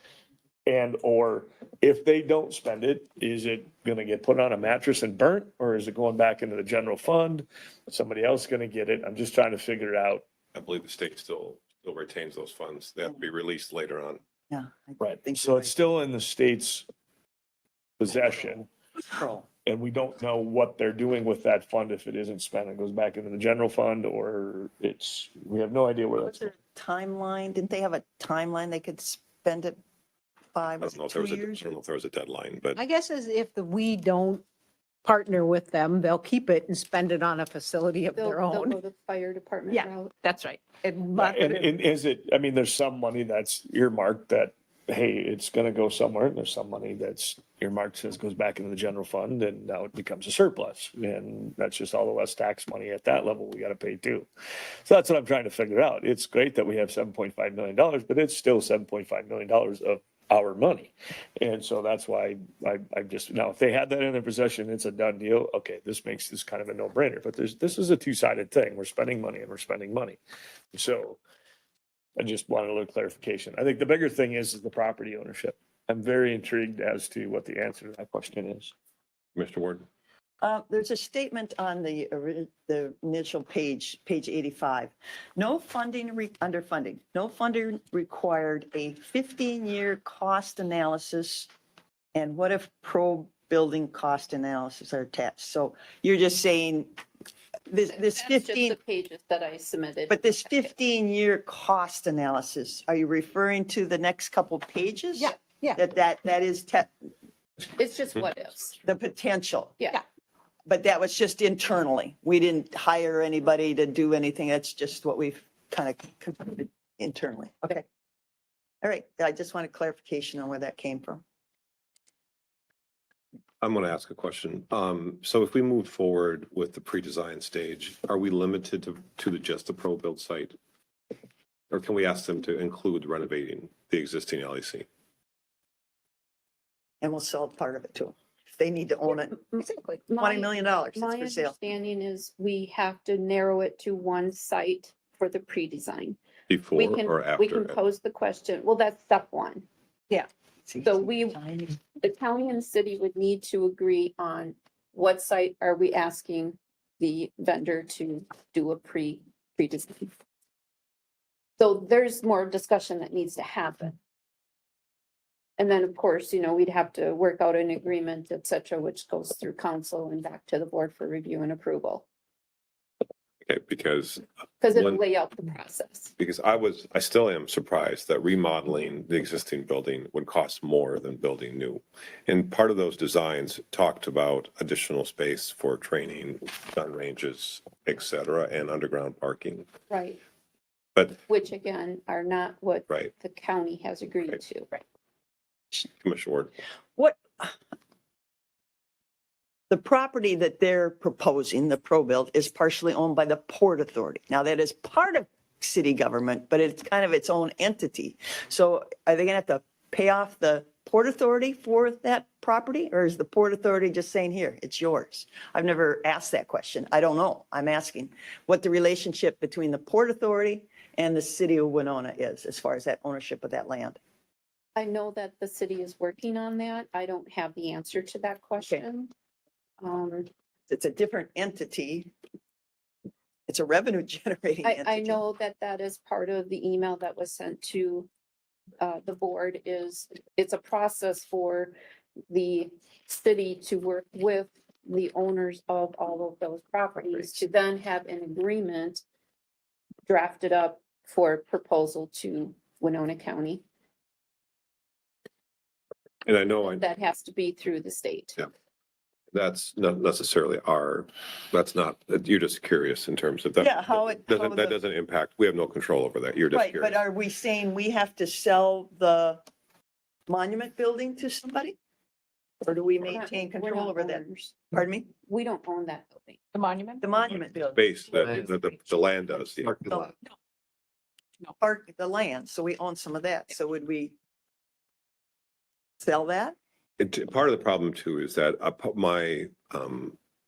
And, or if they don't spend it, is it gonna get put on a mattress and burnt? Or is it going back into the general fund? Somebody else gonna get it? I'm just trying to figure it out. I believe the state still retains those funds. They have to be released later on. Yeah. I Right. think So you're it's still in the state's possession. right. And we don't know what they're doing with that fund if it isn't spent. It goes back into the general fund or we have no idea where Was that's. there a timeline? Didn't they have a timeline they could spend it by? I Was don't know it if there 2 was I years? don't know if there was a deadline, but I guess as if we don't partner with them, they'll keep it and spend it on a facility of They'll their go own. the fire department Yeah. route. That's right. And is it, I mean, there's some money that's earmarked that, hey, it's gonna go somewhere. And there's some money that's earmarked says goes back into the general fund and now it becomes a surplus. And that's just all the less tax money at that level we gotta pay too. So that's what I'm trying to figure out. It's great that we have $7.5 million, but it's still $7.5 million of our money. And so that's why I just, now, if they had that in their possession, it's a done deal. Okay, this makes this kind of a no-brainer, but this is a two-sided thing. We're spending money and we're spending money. So I just wanted a little clarification. I think the bigger thing is the property ownership. I'm very intrigued as to what the answer to that question is. Mr. Ward, There's a statement on the initial page 85. No funding, underfunding, no funding required, a 15-year cost analysis. And what if building cost analysis are attached? So you're just saying this That's just 15, the pages that I submitted. but this 15-year cost analysis, are you referring to the next couple pages? Yeah, yeah. That is It's just what ifs. the potential. Yeah. But that was just internally. We didn't hire anybody to do anything. That's just what we've kind of concluded internally. Okay. All right. I just wanted clarification on where that came from. I'm going to ask a question. So if we move forward with the pre-design stage, are we limited to just the pro build site? Or can we ask them to include renovating the existing LEC? And we'll sell part of it to them. If they need to own it, Exactly. $20 million, it's My for sale. understanding is we have to narrow it to one site for the pre-design. Before We can, or we can after? pose the question. Well, that's step one. See, So we, tiny. the county and city would need to agree on what site are we asking the vendor to do a pre-design. So there's more discussion that needs to happen. And then, of course, we'd have to work out an agreement, et cetera, which goes through council and back to the board for review and approval. Okay, because Because it'll One- lay out the process. I still am surprised that remodeling the existing building would cost more than building new. And part of those designs talked about additional space for training, gun ranges, et cetera, and underground parking. Right. But, Which again, are not what right, the county has agreed Right. to. Right. Commissioner Ward, What? The property that they're proposing, the pro-build, is partially owned by the Port Authority. Now, that is part of city government, but it's kind of its own entity. So are they gonna have to pay off the Port Authority for that property? Or is the Port Authority just saying, here, it's yours? I've never asked that question. I don't know. I'm asking what the relationship between the Port Authority and the city of Winona is as far as that ownership of that land. I know that the city is working on that. I don't have the answer to that question. It's a different entity. It's a revenue generating I entity. know that that is part of the email that was sent to the board is, it's a process for the city to work with the owners of all of those properties to then have an agreement drafted up for proposal to Winona County. and I know That has to be through the state. Yeah. That's not necessarily that's not, you're just curious in terms of that. Yeah, how it- how That the- doesn't impact, we have no control over that. You're just Right, but curious. are we saying we have to sell the monument building to somebody? Or do we We're not- maintain we're control not over that? owners. Pardon me? We don't own that building. The monument? The monument building, Space, the land does. Yeah. part, the land, so we own some of that. So would we sell that? Part of the problem too is that my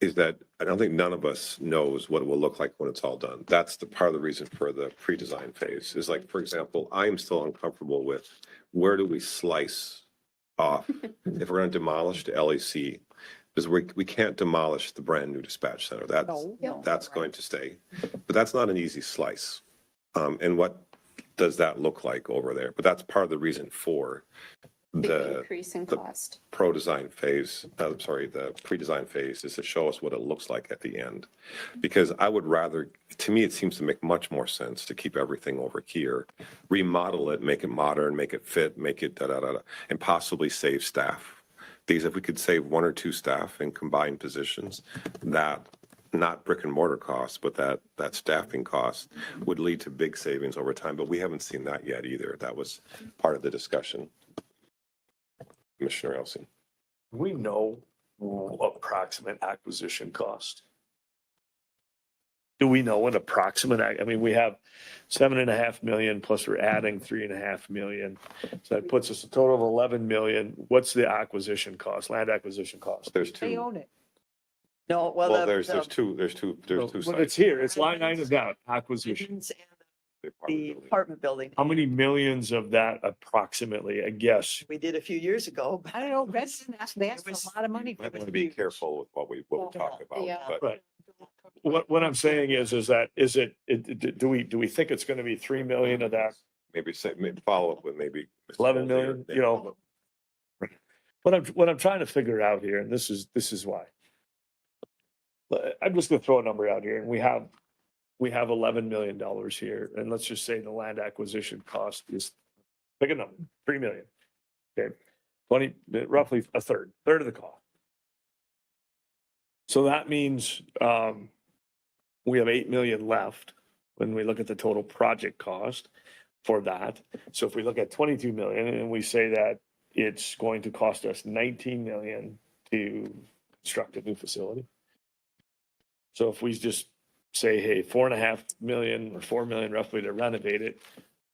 is that I don't think none of us knows what it will look like when it's all done. That's the part of the reason for the pre-design phase is like, for example, I am still uncomfortable with where do we slice off if we're going to demolish the LEC? Because we can't demolish the brand new dispatch center. That's going to stay, but that's not an easy slice. And what does that look like over there? But that's part of the reason for Big the increase in the cost. pro-design phase, the pre-design phase is to show us what it looks like at the end. Because I would rather, to me, it seems to make much more sense to keep everything over here, remodel it, make it modern, make it fit, make it da-da-da-da, and possibly save staff. Because if we could save 1 or 2 staff in combined positions, that, not brick and mortar costs, but that staffing cost would lead to big savings over time. But we haven't seen that yet either. That was part of the discussion. Commissioner Elsing. We know approximate acquisition cost. Do we know an approximate, I mean, we have 7.5 million plus we're adding 3.5 million. So that puts us a total of 11 million. What's the acquisition cost, land acquisition cost? There's They 2. own it. No, well, Well, the- there's the- 2 Well, sites. it's here, it's line item down, acquisition. and the apartment building. How many millions of that approximately, I guess? We did a few years ago. I don't know, they asked It was- for a lot of money. I want to be careful with what we talk about, Yeah. but Right. What I'm saying is that, do we think it's going to be 3 million of that? maybe follow up with maybe. Mr. 11 Bolger. million, you know. What I'm trying to figure out here, and this is why. I'm just gonna throw a number out here, and we have $11 million here, and let's just say the land acquisition cost is, pick a number, 3 million. Okay, 20, roughly a third of the cost. So that means, we have 8 million left when we look at the total project cost for that. So if we look at 22 million and we say that it's going to cost us 19 million to construct a new facility. So if we just say, hey, 4.5 million or 4 million roughly to renovate it.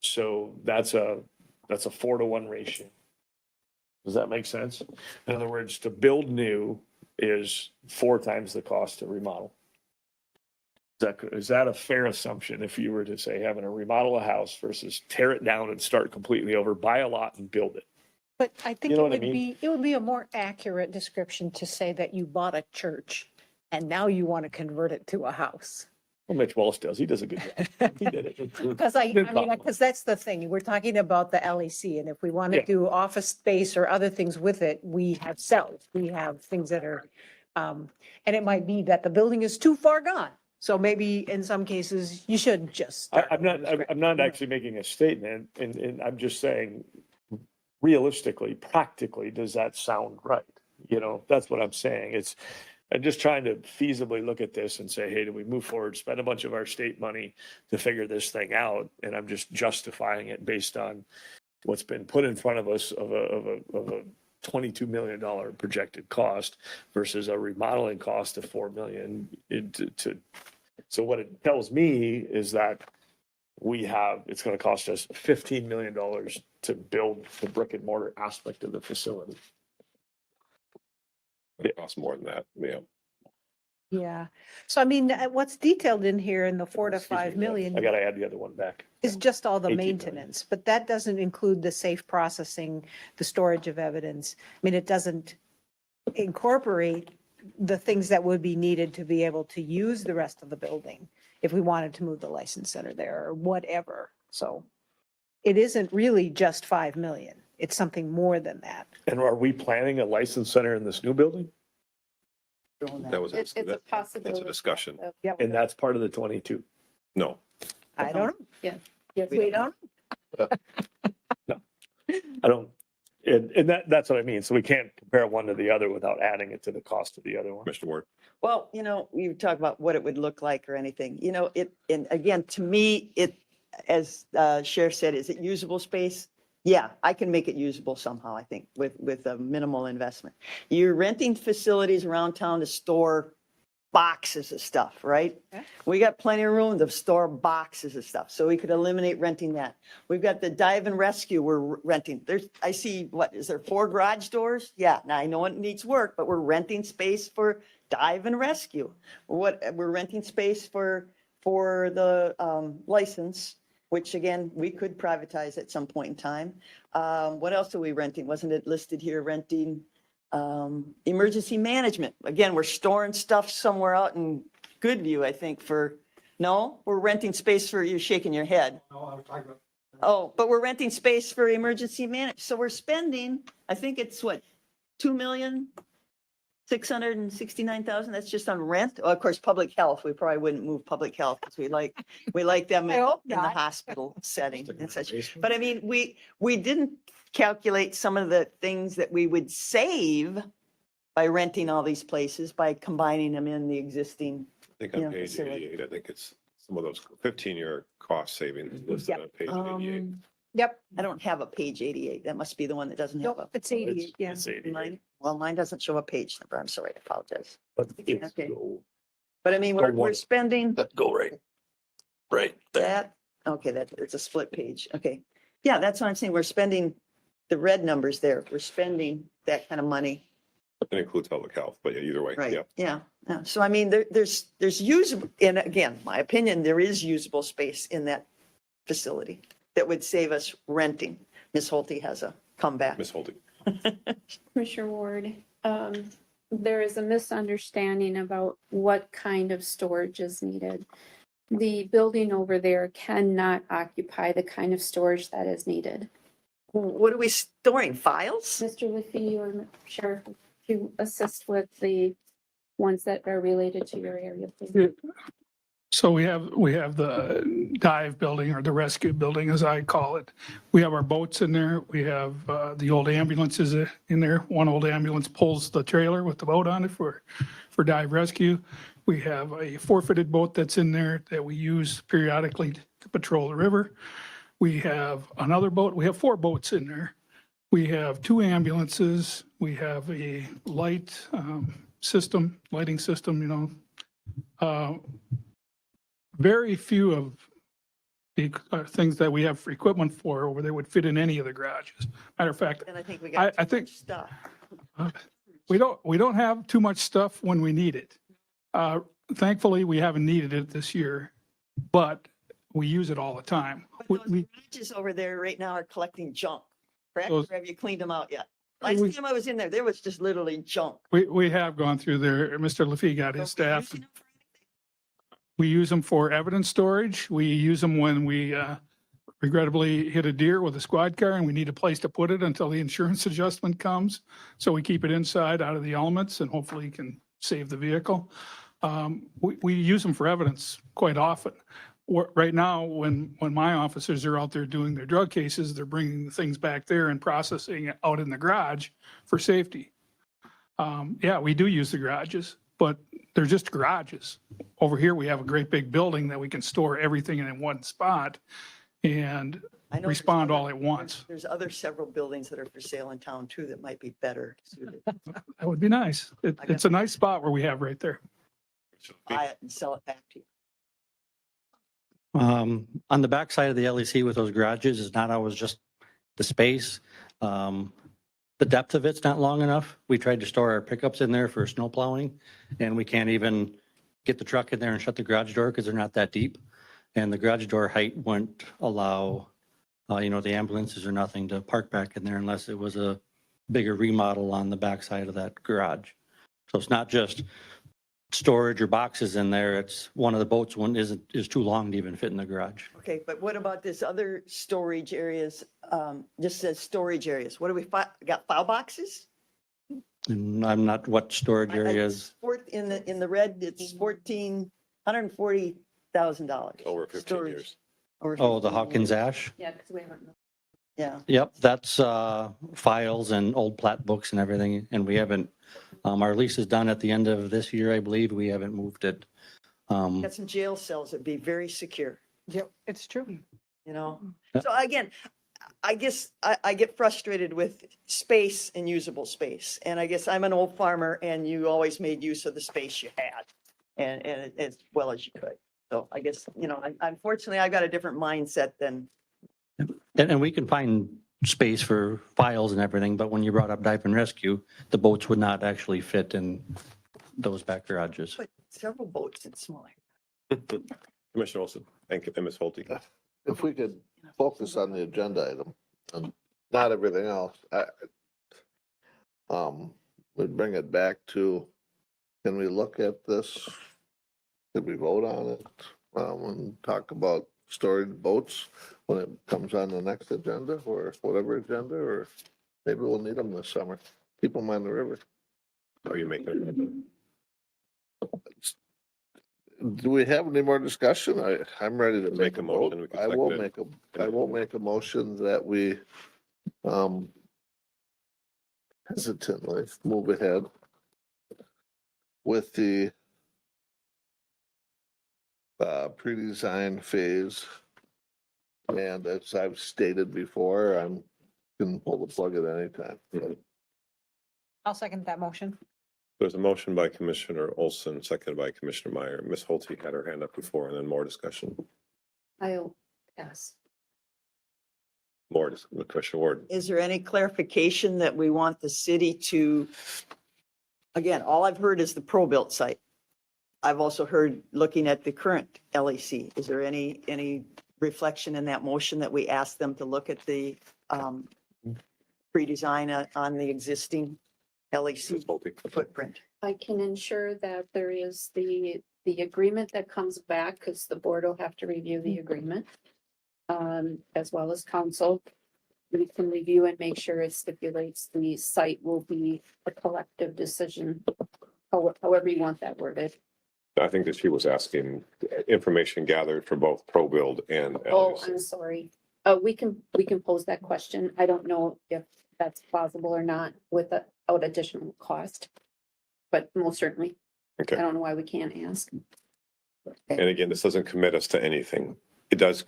So that's a 4-to-1 ratio. Does that make sense? In other words, to build new is 4 times the cost to remodel. Is that a fair assumption if you were to say having to remodel a house versus tear it down and start completely over, buy a lot and build it? But I think You know it what I would mean? be, it would be a more accurate description to say that you bought a church and now you want to convert it to a house. Well, Mitch Wallace does. He does a good job. He did it. Because because that's the thing, we're talking about the LEC, and if we want to Yeah. do office space or other things with it, we have cells, we have things that are, and it might be that the building is too far gone. So maybe in some cases, you should just. start I'm not, from scratch. I'm not actually making a statement, and I'm just saying, realistically, practically, does that sound right? You know, that's what I'm saying. I'm just trying to feasibly look at this and say, hey, do we move forward, spend a bunch of our state money to figure this thing out? And I'm just justifying it based on what's been put in front of us of a $22 million projected cost versus a remodeling cost of 4 million. So what it tells me is that it's going to cost us $15 million to build the brick and mortar aspect of the facility. It costs more than that, yeah. Yeah, so I mean, what's detailed in here in the 4 to Excuse me, 5 million I got to add the other one back. is just all the 18 million. maintenance, but that doesn't include the safe processing, the storage of evidence. I mean, it doesn't incorporate the things that would be needed to be able to use the rest of the building if we wanted to move the license center there or whatever. So it isn't really just 5 million. It's something more than that. And are we planning a license center in this new building? That was, It's a that's possibility. a discussion. Yeah, And that's part of the 22. No, I don't know. Yes, We don't. I don't, and that's what I mean. So we can't compare one to the other without adding it to the cost of the other one. Mr. Ward. Well, you talk about what it would look like or anything, and again, to me, as Sheriff said, is it usable space? Yeah, I can make it usable somehow, I think, with a minimal investment. You're renting facilities around town to store boxes of stuff, right? Okay. We got plenty of room to store boxes of stuff, so we could eliminate renting that. We've got the dive and rescue we're renting. I see, what, is there 4 garage doors? Yeah, now I know it needs work, but we're renting space for dive and rescue. We're renting space for the license, which again, we could privatize at some point in time. What else are we renting? Wasn't it listed here, renting? Emergency management. Again, we're storing stuff somewhere out in Goodview, I think, no, we're renting space for, you're shaking your head. Oh, but we're renting space for emergency management. So we're spending, I think it's what, 2,669,000. That's just on rent. Well, of course, public health, we probably wouldn't move public health because we like them I in hope the not. hospital setting and such. But I mean, we didn't calculate some of the things that we would save by renting all these places, by combining them in the existing. I think on Yeah, page facility. 88, I think it's some of those 15-year cost savings listed Yep. on page 88. Yep. I don't have a page 88. That must be the one that doesn't have Nope, a. it's 88, yeah. It's 88. Mine, well, mine doesn't show a page number. I'm sorry, I apologize. But it's Okay. go But I mean, Go we're one. spending go right there. that, okay, it's a split page. Okay. Yeah, that's what I'm saying. We're spending the red numbers there. We're spending that kind of money. It includes public health, but yeah, either way, Right, yeah. yeah. So I mean, there's usable, and again, my opinion, there is usable space in that facility that would save us renting. Ms. Holte has a comeback. Ms. Holding. Commissioner Ward, there is a misunderstanding about what kind of storage is needed. The building over there cannot occupy the kind of storage that is needed. What are we storing? Files? Mr. Liffey or Sheriff, to assist with the ones that are related to your area, please. So we have the dive building or the rescue building, as I call it. We have our boats in there. We have the old ambulances in there. One old ambulance pulls the trailer with the boat on it for dive rescue. We have a forfeited boat that's in there that we use periodically to patrol the river. We have another boat. We have 4 boats in there. We have 2 ambulances. We have a lighting system, very few of the things that we have for equipment for over there would fit in any of the garages. Matter of fact, And I think we got I too think- much stuff. we don't have too much stuff when we need it. Thankfully, we haven't needed it this year, but we use it all the time. But those garages over there right now are collecting junk, correct? Those- Or have you cleaned them out yet? We- Last time I was in there was just literally junk. We have gone through there. Mr. Lefebvre got his Are we staff. using them for anything? We use them for evidence storage. We use them when we regrettably hit a deer with a squad car and we need a place to put it until the insurance adjustment comes. So we keep it inside out of the elements and hopefully can save the vehicle. We use them for evidence quite often. Right now, when my officers are out there doing their drug cases, they're bringing the things back there and processing it out in the garage for safety. Yeah, we do use the garages, but they're just garages. Over here, we have a great big building that we can store everything in one spot and I know there's respond other- all at once. There's other several buildings that are for sale in town too that might be better suited. That would be nice. It's a nice spot where we have right there. Buy it and sell it back to you. On the backside of the LEC with those garages is not always just the space. The depth of it's not long enough. We tried to store our pickups in there for snow plowing and we can't even get the truck in there and shut the garage door because they're not that deep. And the garage door height wouldn't allow, the ambulances or nothing to park back in there unless it was a bigger remodel on the backside of that garage. So it's not just storage or boxes in there. It's one of the boats is too long to even fit in the garage. Okay, but what about this other storage areas? Just says storage areas. What do we, got file boxes? And I'm not what storage areas. In the red, it's $140,000. Over 15 years. Oh, the Hawkins Ash. Yeah, because we haven't. Yeah, Yep, that's files and old plat books and everything. And we haven't, our lease is done at the end of this year, I believe. We haven't moved it. got some jail cells that'd be very secure, Yep, it's true. you know? Yeah. So again, I guess I get frustrated with space and usable space. And I guess I'm an old farmer and you always made use of the space you had. and as well as you could. So I guess, unfortunately, I've got a different mindset than, And we can find space for files and everything, but when you brought up dive and rescue, the boats would not actually fit in those back garages. but several boats and smaller. Commissioner Olson and Ms. Holte. If we could focus on the agenda item and not everything else, we'd bring it back to, can we look at this? Did we vote on it? And talk about storage boats when it comes on the next agenda or whatever agenda, or maybe we'll need them this summer. Keep them on the river. Are you making? Do we have any more discussion? I'm ready to make a motion. motion. We can I will second I will make a motion that we, hesitantly move ahead with the pre-design phase. And as I've stated before, can pull the plug at any time. I'll second that motion. There's a motion by Commissioner Olson, seconded by Commissioner Meyer. Ms. Holte had her hand up before and then more discussion. I'll pass. Commissioner Ward. Is there any clarification that we want the city to, again, all I've heard is the pro-built site. I've also heard looking at the current LEC. Is there any reflection in that motion that we ask them to look at the pre-design on the existing Ms. LEC Holte. footprint? I can ensure that there is the agreement that comes back, because the board will have to review the agreement. As well as council. We can review and make sure it stipulates the site will be a collective decision, however you want that worded. I think that she was asking information gathered for both pro-build and Oh, LEC. I'm sorry. We can pose that question. I don't know if that's plausible or not without additional cost. But most certainly, I Okay. don't know why we can't ask. And again, this doesn't commit us to anything. It does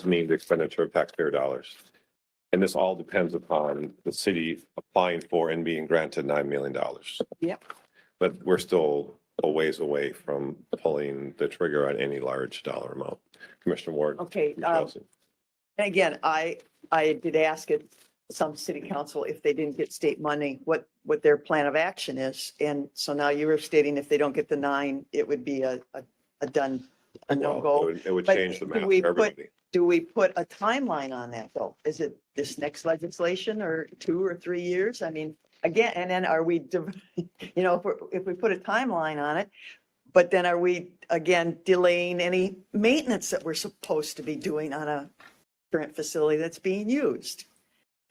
mean the expenditure of taxpayer dollars. And this all depends upon the city applying for and being granted $9 million. Yep. But we're still a ways away from pulling the trigger on any large dollar amount. Commissioner Ward. Okay, Commissioner Olson. and again, I did ask at some city council if they didn't get state money, what their plan of action is. And so now you were stating if they don't get the 9, it would be a done, a Well, no-go. It would But change the do math we for everybody. Do we put a timeline on that though? Is it this next legislation or 2 or 3 years? I mean, again, and then are we, if we put a timeline on it, but then are we again delaying any maintenance that we're supposed to be doing on a current facility that's being used?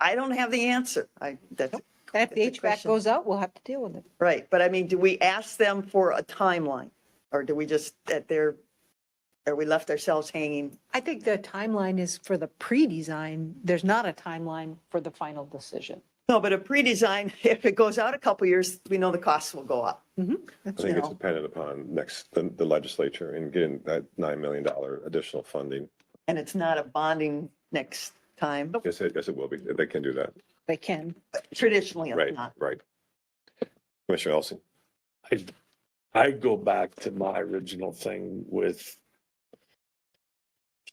I don't have the answer. That's If the Good HVAC question. goes out, we'll have to deal with it. right. But I mean, do we ask them for a timeline? Or do we just, are we left ourselves hanging? I think the timeline is for the pre-design. There's not a timeline for the final decision. No, but a pre-design, if it goes out a couple years, we know the costs will go up. I think it's know. dependent upon the legislature and getting that $9 million additional funding. And it's not a bonding next time. Yes, it will be. They can do that. They can. Traditionally, it's Right, not. right. Commissioner Olson. I go back to my original thing with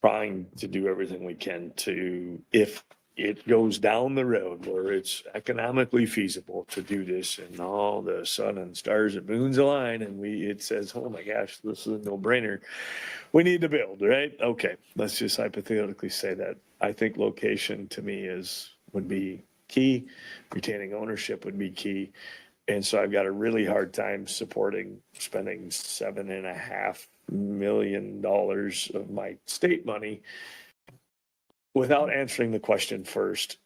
trying to do everything we can to, if it goes down the road where it's economically feasible to do this and all the sun and stars and moons align and it says, oh my gosh, this is a no brainer. We need to build, right? Okay, let's just hypothetically say that. I think location to me would be key. Retaining ownership would be key. And so I've got a really hard time spending $7.5 million of my state money without answering the question first,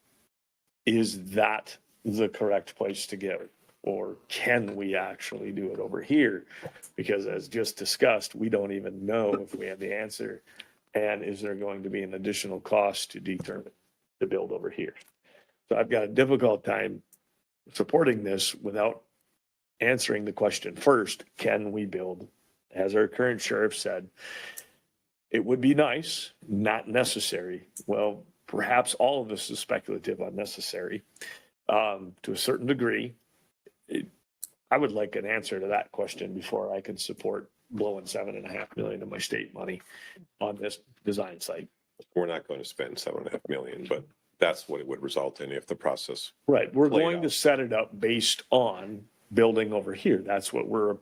is that the correct place to go? Or can we actually do it over here? Because as just discussed, we don't even know if we have the answer. And is there going to be an additional cost to determine to build over here? So I've got a difficult time supporting this without answering the question first, can we build? As our current sheriff said, it would be nice, not necessary. Well, perhaps all of this is speculative, unnecessary to a certain degree. I would like an answer to that question before I can support blowing $7.5 million of my state money on this design site. We're not going to spend 7.5 million, but that's what it would result in if the process. Right, we're Played going to out. set it up based on building over here. That's what we're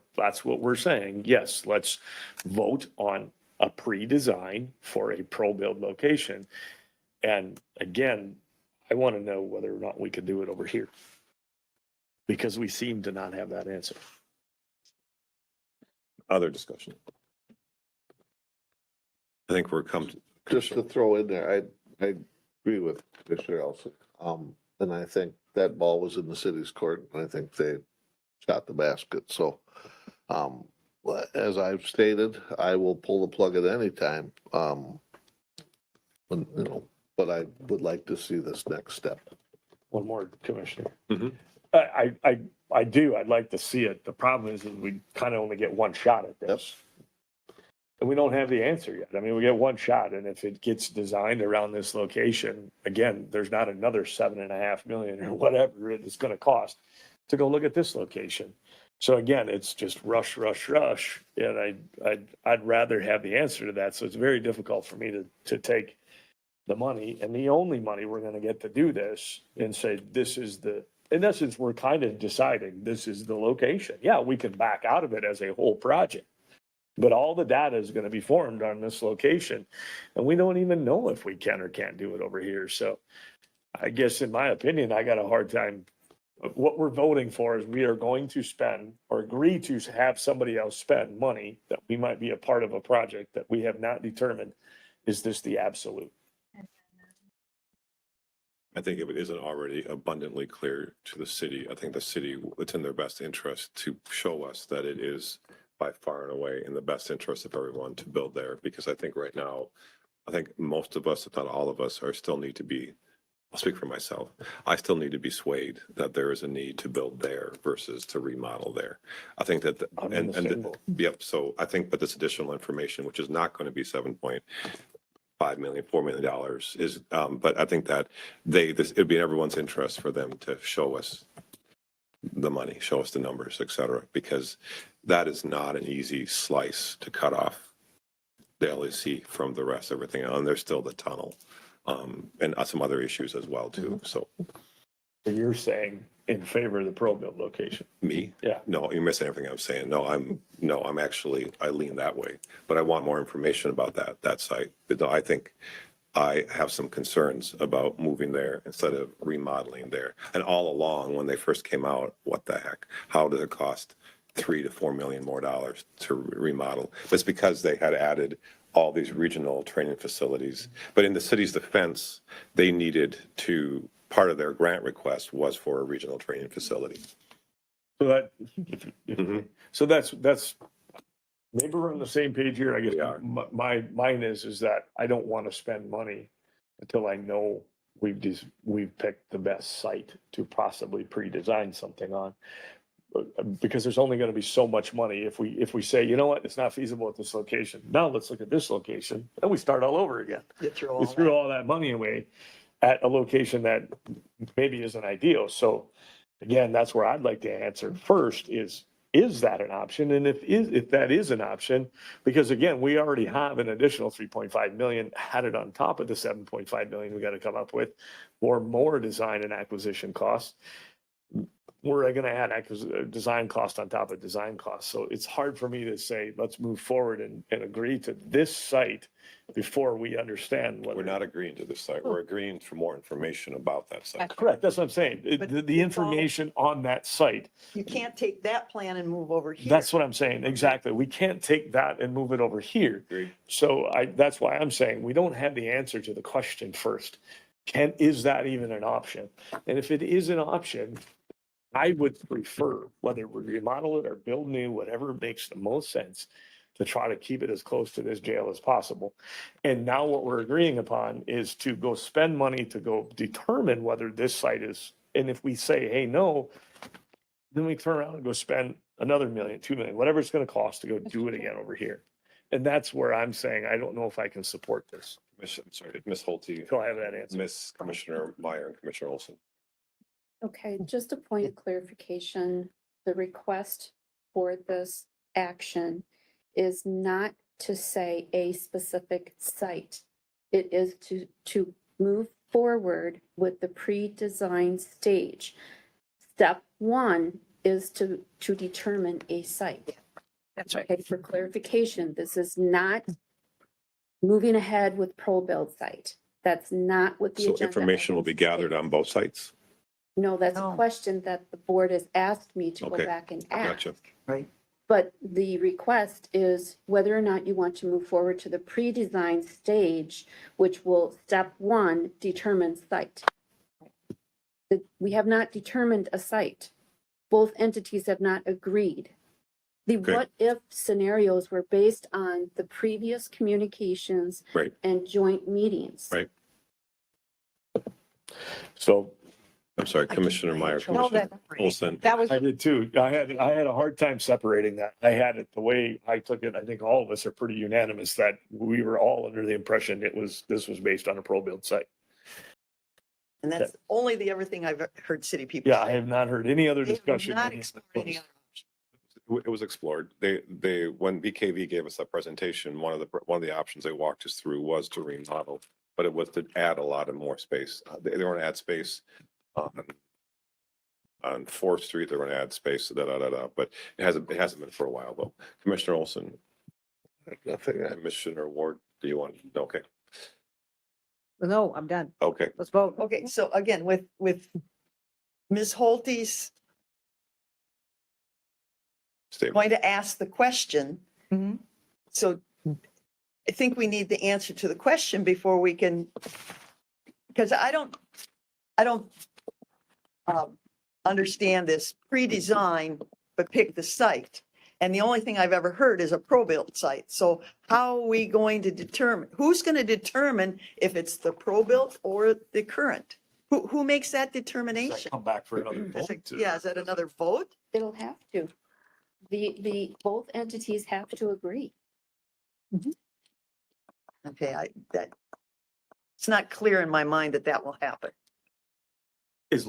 saying. Yes, let's vote on a pre-design for a pro-build location. And again, I want to know whether or not we could do it over here. Because we seem to not have that answer. Other discussion. I think we're come to. Just to throw in there, I agree with Commissioner Elson. And I think that ball was in the city's court, and I think they shot the basket. So, as I've stated, I will pull the plug at any time. But I would like to see this next step. One more, Commissioner. Mhm. I do, I'd like to see it. The problem is we kind of only get one shot at this. And we don't have the answer yet. I mean, we get one shot, and if it gets designed around this location, again, there's not another 7.5 million or whatever it's gonna cost to go look at this location. So again, it's just rush, and I'd rather have the answer to that. So it's very difficult for me to take the money and the only money we're gonna get to do this and say, this is in essence, we're kind of deciding this is the location. Yeah, we can back out of it as a whole project. But all the data is going to be formed on this location. And we don't even know if we can or can't do it over here. So I guess in my opinion, I got a hard time. What we're voting for is we are going to spend or agree to have somebody else spend money that we might be a part of a project that we have not determined. Is this the absolute? I think if it isn't already abundantly clear to the city, I think the city, it's in their best interest to show us that it is by far and away in the best interest of everyone to build there. Because I think right now, I think most of us, if not all of us, still need to be, I'll speak for myself. I still need to be swayed that there is a need to build there versus to remodel there. I think that, I'm in the same boat. yep. So I think, but this additional information, which is not going to be $7.5 million, $4 million is, but I think that it'd be in everyone's interest for them to show us the money, show us the numbers, et cetera, because that is not an easy slice to cut off the LEC from the rest, everything. And there's still the tunnel, and some other issues as well too. So You're saying in favor of the pro-build location? me? Yeah. No, you're missing everything I'm saying. No, I'm actually, I lean that way, but I want more information about that site. I think I have some concerns about moving there instead of remodeling there. And all along, when they first came out, what the heck? How does it cost $3 to $4 million more to remodel? It's because they had added all these regional training facilities. But in the city's defense, they needed to, part of their grant request was for a regional training facility. So Mhm. so that's, maybe we're on the same page here. I guess We are. mine is that I don't want to spend money until I know we've picked the best site to possibly pre-design something on. Because there's only going to be so much money if we say, you know what, it's not feasible at this location. Now let's look at this location, and we start all over again. We threw all that money away at a location that maybe isn't ideal. So again, that's where I'd like to answer first is that an option? And if that is an option, because again, we already have an additional 3.5 million added on top of the 7.5 million we got to come up with for more design and acquisition costs. We're going to add design cost on top of design costs. So it's hard for me to say, let's move forward and agree to this site before we understand what. We're not agreeing to this site. We're agreeing for more information about that site. Correct, that's what I'm saying. But The it's all- information on that site, You can't take that plan and move over here. that's what I'm saying, exactly. We can't take that and move it over here. Agreed. So that's why I'm saying we don't have the answer to the question first. Is that even an option? And if it is an option, I would prefer, whether we remodel it or build new, whatever makes the most sense, to try to keep it as close to this jail as possible. And now what we're agreeing upon is to go spend money to go determine whether this site is, and if we say, hey, no, then we turn around and go spend another $1 million, $2 million, whatever it's gonna cost to go do it again over here. And that's where I'm saying, I don't know if I can support this. Ms. Holte, Until I have that answer. Ms. Commissioner Meyer and Commissioner Olson. Okay, just a point of clarification. the request for this action is not to say a specific site. It is to move forward with the pre-design stage. Step one is to determine a site. That's right. Okay, for clarification, this is not moving ahead with pro-build site. That's not what the So agenda. information will be items gathered state. on both sites? No, that's a No. question that the board has asked me to go Okay, back and ask. Gotcha. Right. But the request is whether or not you want to move forward to the pre-design stage, which will, step one, determine site. We have not determined a site. Both entities have not agreed. The Okay. what-if scenarios were based on the previous communications Right. and joint meetings. Right. So I'm sorry, Commissioner Meyer, No, Commissioner that- Olson. That was, I did too. I had a hard time separating that. I had it the way I took it. I think all of us are pretty unanimous that we were all under the impression this was based on a pro-build site. And that's only the everything I've heard city people Yeah, I say. have not heard any other They have discussion. not explored any other option. It was explored. When BKV gave us that presentation, one of the options they walked us through was to remodel, but it was to add a lot of more space. They want to add space on Fourth Street. They're going to add space, but it hasn't been for a while though. Commissioner Olson, Nothing. Commissioner Ward, do you want? Okay, no, I'm done. okay. Let's vote. Okay, so again, with Ms. Holte's Statement. going to ask the question. Mhm. So I think we need the answer to the question before we can, because I don't understand this pre-design, but pick the site. And the only thing I've ever heard is a pro-built site. So how are we going to determine, who's going to determine if it's the pro-built or the current? Who makes that Does that determination? come back for another Is vote? it- Yeah, is that another vote? It'll have to. Both entities have to agree. Okay, it's not clear in my mind that that will happen. As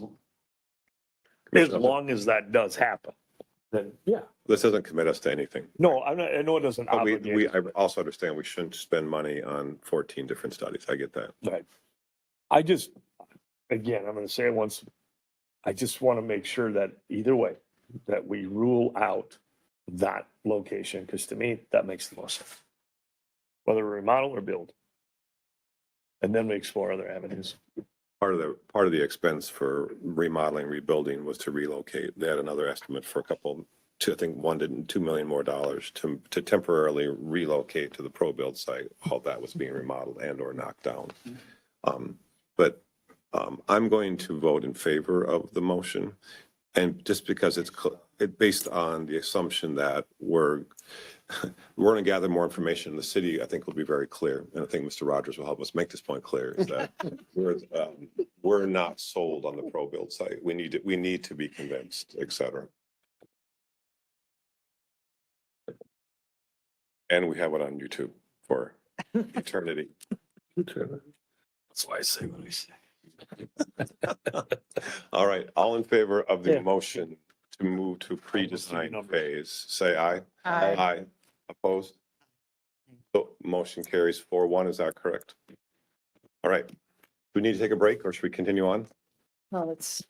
Commissioner, long as that does happen, then yeah. this doesn't commit us to anything. No, I know it doesn't But obligate. I also understand we shouldn't spend money on 14 different studies. I get that. Right. I just, again, I'm gonna say it once. I just want to make sure that either way, that we rule out that location, because to me, that makes the most sense. Whether we remodel or build. And then we explore other avenues. Part of the expense for remodeling, rebuilding was to relocate. They had another estimate for I think $2 million more to temporarily relocate to the pro-build site. All that was being remodeled and or knocked down. But I'm going to vote in favor of the motion. And just because it's based on the assumption that we're going to gather more information in the city, I think will be very clear. And I think Mr. Rogers will help us make this point clear, is that we're not sold on the pro-build site. We need to be convinced, et cetera. And we have it on YouTube for eternity. That's why I say what I say. All right, all in favor of the Yeah. motion to move to pre-design numbers. phase, say aye. Aye. Aye. Opposed? So motion carries 4-1, is that correct? All right. Do we need to take a break or should we continue on? Well, let's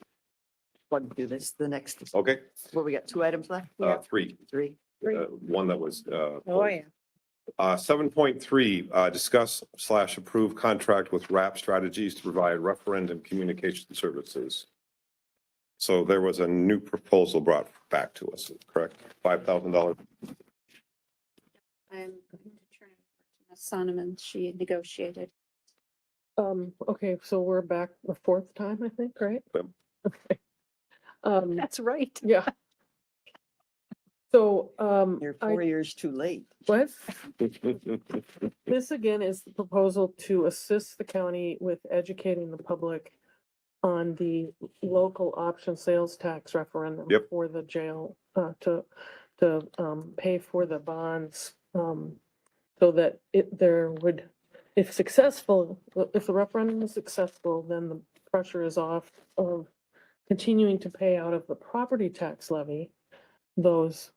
plug through this, the next, Okay, what, we got 2 items left? 3, 3. one that was, Oh, yeah. 7.3, discuss/approve contract with RAP Strategies to provide referendum communication services. So there was a new proposal brought back to us, correct? $5,000. I'm going to turn it over to Ms. Sonneman. She negotiated. Okay, so we're back the fourth time, I think, right? Yep. Okay. That's right. Yeah. So, You're I 4 years too late. what? This again is the proposal to assist the county with educating the public on the local option sales tax referendum Yep. for the jail, to pay for the bonds, so that there would, if successful, if the referendum is successful, then the pressure is off of continuing to pay out of the property tax levy those,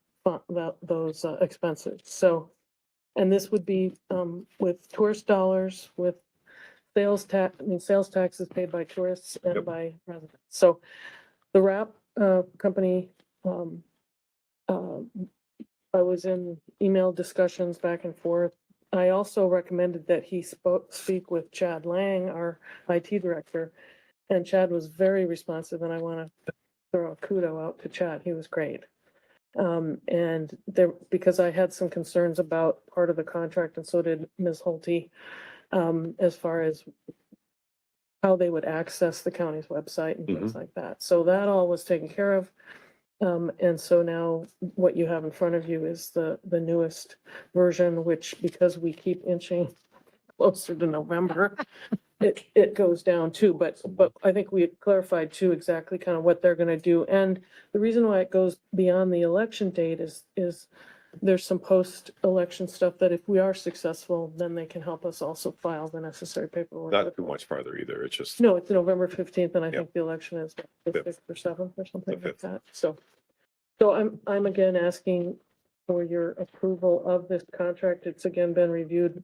those expenses. So, and this would be with tourist dollars, with sales tax, sales taxes paid by tourists and Yep. by residents. So the RAP company, uh, I was in email discussions back and forth. I also recommended that he speak with Chad Lang, our IT director, and Chad was very responsive, and I want to throw a kudo out to Chad. He was great. And there, because I had some concerns about part of the contract, and so did Ms. Holte, as far as how they would access the county's website and things like that. So that all was taken care of. And so now what you have in front of you is the newest version, which, because we keep inching closer to November, it goes down too. But I think we had clarified too exactly kind of what they're gonna do. And the reason why it goes beyond the election date is there's some post-election stuff that if we are successful, then they can help us also file the necessary paperwork. Not too much farther either. It's just, No, it's November 15th, and I Yeah. think the election is the Fifth. 6th or 7th or something The like fifth. that. So I'm again asking for your approval of this contract. It's again been reviewed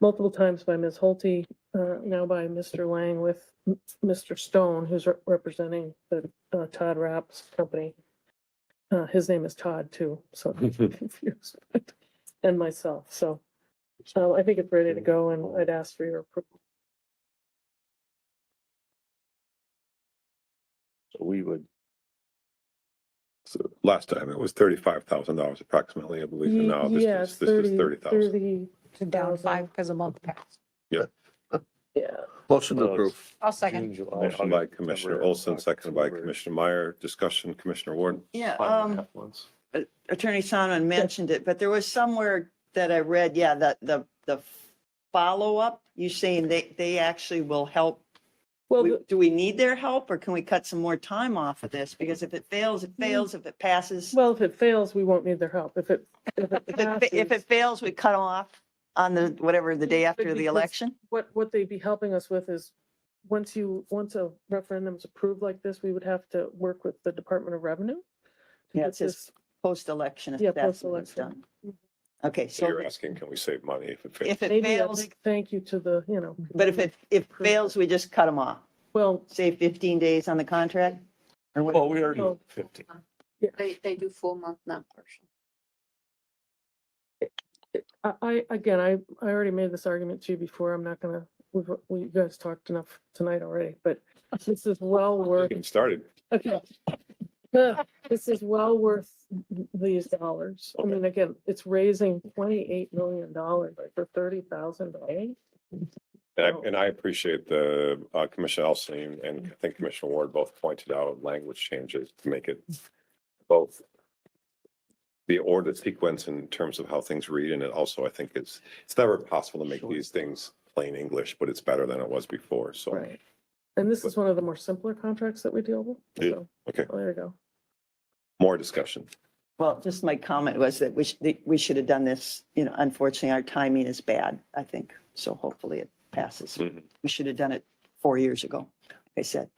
multiple times by Ms. Holte, now by Mr. Lang with Mr. Stone, who's representing the Todd Rapp's company. His name is Todd too, so I'm confused. And myself, so I think it's ready to go, and I'd ask for your approval. So we would, so last time it was $35,000 approximately, I believe, and now Yeah, this is 30,000. 30,000. Down 5 because a month passed. Yeah, Motion to approve. I'll second. June, July, Motion by August, Commissioner September, Olson, seconded by October, Commissioner Meyer. Discussion, Commissioner Ward. Yeah, 5.5 months. Attorney Sonman mentioned it, but there was somewhere that I read, yeah, that the follow-up, you saying they actually will help. well, Do we need their help, or can we cut some more time off of this? Because if it fails, it fails. If it passes, well, if it fails, we won't need their help. If it if it passes, fails, we cut off on the, whatever, the day after the Because- election? what they'd be helping us with is, once a referendum's approved like this, we would have to work with the Department of Revenue. to Yeah, get it says this- post-election, Yeah, if that's what it's post-election. done. Okay, So you're so asking, can we save money if it fails? if it Maybe a fails, big thank you to the, but if it fails, we just cut them off. well, Say 15 days on the contract? Or what? Well, we already Oh. 15. They do full month, not partial. I already made this argument to you before. I'm not gonna, you guys talked enough tonight already, but this is well worth, Getting started. okay. This is well worth these dollars. I mean, again, it's raising $28 million for $30,000. And I appreciate the Commissioner Elson and I think Commissioner Ward both pointed out language changes to make it both the order sequence in terms of how things read, and it also, I think it's never possible to make these things plain English, but it's better than it was before, so. Right. And this is one of the more simpler contracts that we deal with. Yeah. So, Okay, there you go. more discussion. Well, just my comment was that we should have done this, unfortunately, our timing is bad, I think. So hopefully it passes. Mhm. We should have done it 4 years ago. Like I said,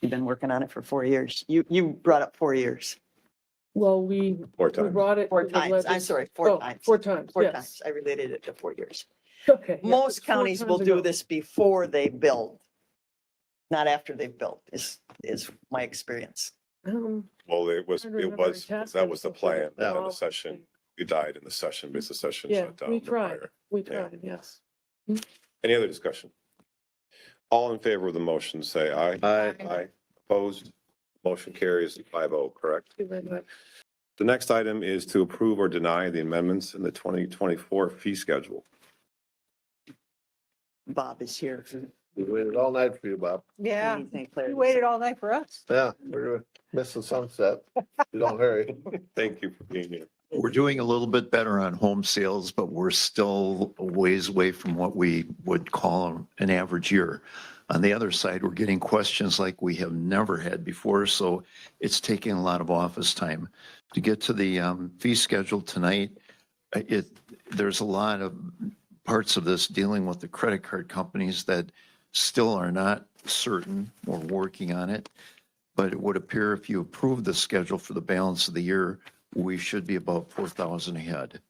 you've been working on it for 4 years. You brought up 4 years, Well, we 4 we times. brought it. 4 to the times. I'm legis- sorry, 4 oh, times. 4 times, 4 yes. times. I related it to 4 years. Okay. yeah, Most it's 4 counties times will do ago. this before they build, not after they've built, is my experience. Well, I remember in task that was the force, plan, we and did the session, you died in the session because the session Yeah, shut down. we the tried, fire. we Yeah. tried, yes. Any other discussion? All in favor of the motion, say aye. Aye. Aye. Opposed? Motion carries 5-0, correct? Too very much. The next item is to approve or deny the amendments in the 2024 fee schedule. Bob is here. We waited all night for you, Bob. Yeah, Anything you clarity. waited all night for us. Yeah, we're missing sunset. You don't hurry. Thank you for being here. We're doing a little bit better on home sales, but we're still a ways away from what we would call an average year. On the other side, we're getting questions like we have never had before, so it's taking a lot of office time. To get to the fee schedule tonight, there's a lot of parts of this dealing with the credit card companies that still are not certain. We're working on it. But it would appear if you approve the schedule for the balance of the year, we should be about 4,000 ahead.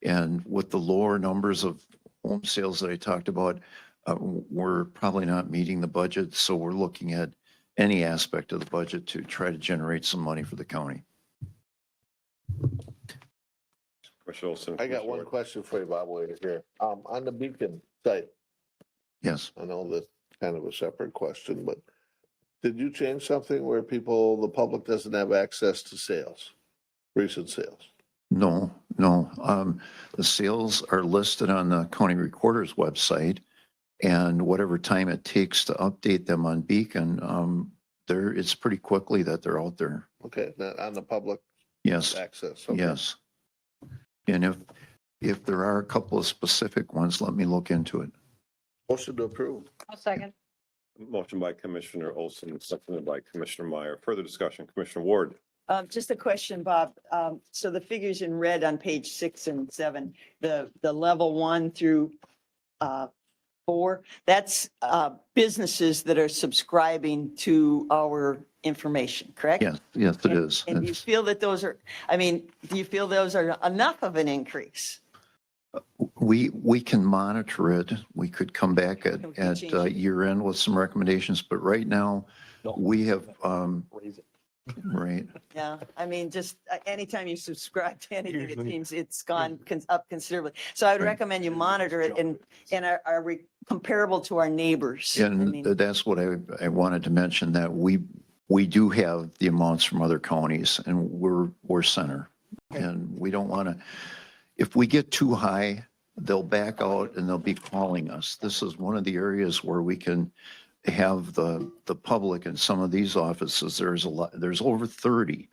And with the lower numbers of home sales that I talked about, we're probably not meeting the budget. So we're looking at any aspect of the budget to try to generate some money for the county. Commissioner Olson. I got Commissioner one Ward. question for you, Bob, while you're here. On the Beacon site, Yes. I know that's kind of a separate question, but did you change something where people, the public doesn't have access to sales, recent sales? No, no. The sales are listed on the county recorder's website, and whatever time it takes to update them on Beacon, it's pretty quickly that they're out there. Okay, not on the public Yes, access. Okay. yes. And if there are a couple of specific ones, let me look into it. Motion to approve. I'll second. Motion by Commissioner Olson, seconded by Commissioner Meyer. Further discussion, Commissioner Ward. Just a question, Bob. So the figures in red on page 6 and 7, the level 1 through 4, that's businesses that are subscribing to our information, correct? Yes, yes, it And- is. And do you It's- feel that those are, I mean, do you feel those are enough of an increase? We can monitor it. We could come back Okay, at change it. year end with some recommendations, but right now, No. we have, Raise it. right. Yeah, I mean, just anytime you subscribe to anything, it Usually- seems it's gone up considerably. So I would Right. recommend you monitor it and are we comparable to our neighbors? I And mean, that's what I wanted to mention, that we do have the amounts from other counties, and we're center. Okay. And we don't want to, if we get too high, they'll back out and they'll be calling us. This is one of the areas where we can have the public in some of these offices. There's over 30.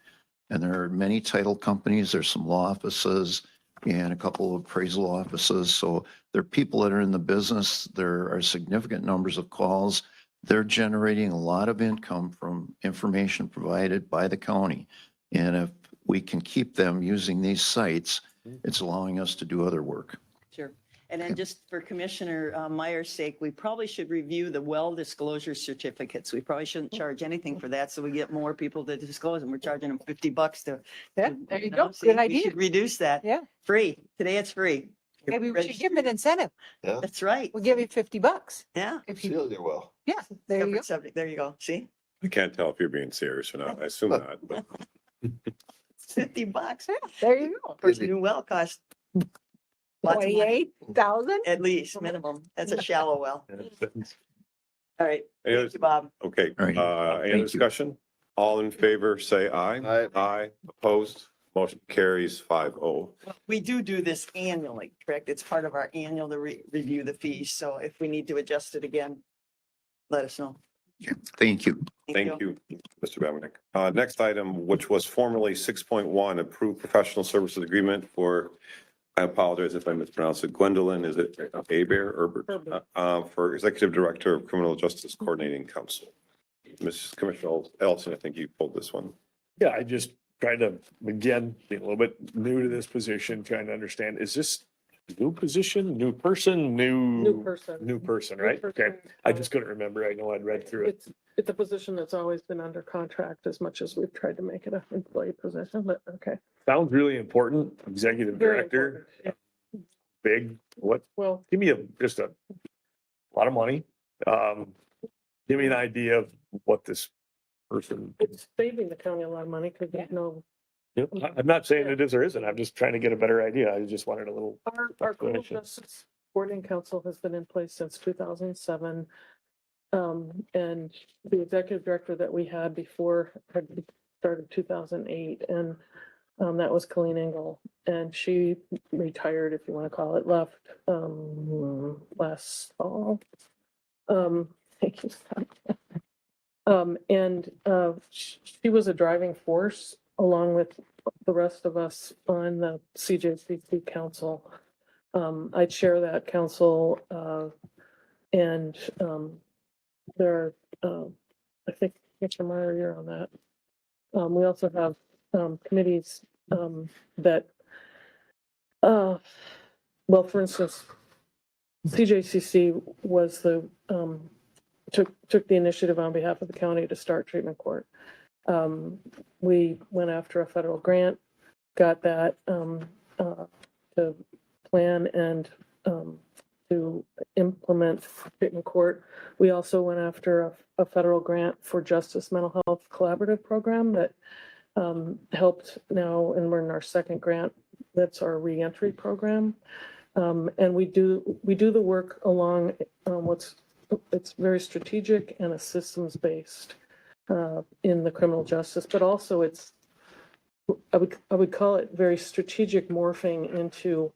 And there are many title companies, there's some law offices and a couple of appraisal offices. So there are people that are in the business. There are significant numbers of calls. They're generating a lot of income from information provided by the county. And if we can keep them using these sites, it's allowing us to do other work. sure. And then just for Commissioner Meyer's sake, we probably should review the well disclosure certificates. We probably shouldn't charge anything for that, so we get more people to disclose them. We're charging them $50 to. Yeah, to, there you know, go. see, Good we idea. should reduce that. Yeah. Free. Today it's free. Maybe we should give them an incentive. That's right. We'll give you $50 Yeah. if you, Seal your well. yeah, there you go. Separate subject. There you go. See? I can't tell if you're being serious or not. I assume not, but $50 There you go. for a new well costs lots of money. 28,000? At least minimum. That's a shallow well. All right. Any other- Thank you, Bob. okay. All right. Any other Thank you. discussion? All in favor, say aye. Aye. Aye. Opposed? Motion carries 5-0. We do this annually, correct? It's part of our annual to review the fees. So if we need to adjust it again, let us know. Thank you. Thank you, Mr. Bamanek. Next item, which was formerly 6.1, approved professional services agreement for, I apologize if I mispronounced it, Gwendolyn, is it Herbert? For Executive Director of Criminal Justice Coordinating Council. Ms. Commissioner Ellison, I think you pulled this one. Yeah, I just tried to, again, be a little bit new to this position, trying to understand, is this new position, new person, New person. New person, New right? Okay. person. I just couldn't remember. I know I'd read through it. It's a position that's always been under contract as much as we've tried to make it an employee position, but okay. Sounds really important. Executive Very director, important. Yeah. big, what, Well, give me just a lot of money. Give me an idea of what this person. it's saving the county a lot of money because there's no, I'm not saying it is or isn't. I'm just trying to get a better idea. I just wanted a little. our criminal Explanation. justice coordinating council has been in place since 2007. And the executive director that we had before had started 2008, and that was Colleen Engel, and she retired, if you want to call it, left last fall. Thank you. And she was a driving force along with the rest of us on the CJCC council. I chair that council, and there are, I think, Mr. Meyer, you're on that. We also have committees that, well, for instance, CJCC was the took the initiative on behalf of the county to start treatment court. We went after a federal grant, got that to plan and to implement treatment court. We also went after a federal grant for Justice Mental Health Collaborative Program that helped now, and we're in our second grant. That's our reentry program. And we do the work along it's very strategic and a systems-based in the criminal justice, but also I would call it very strategic morphing into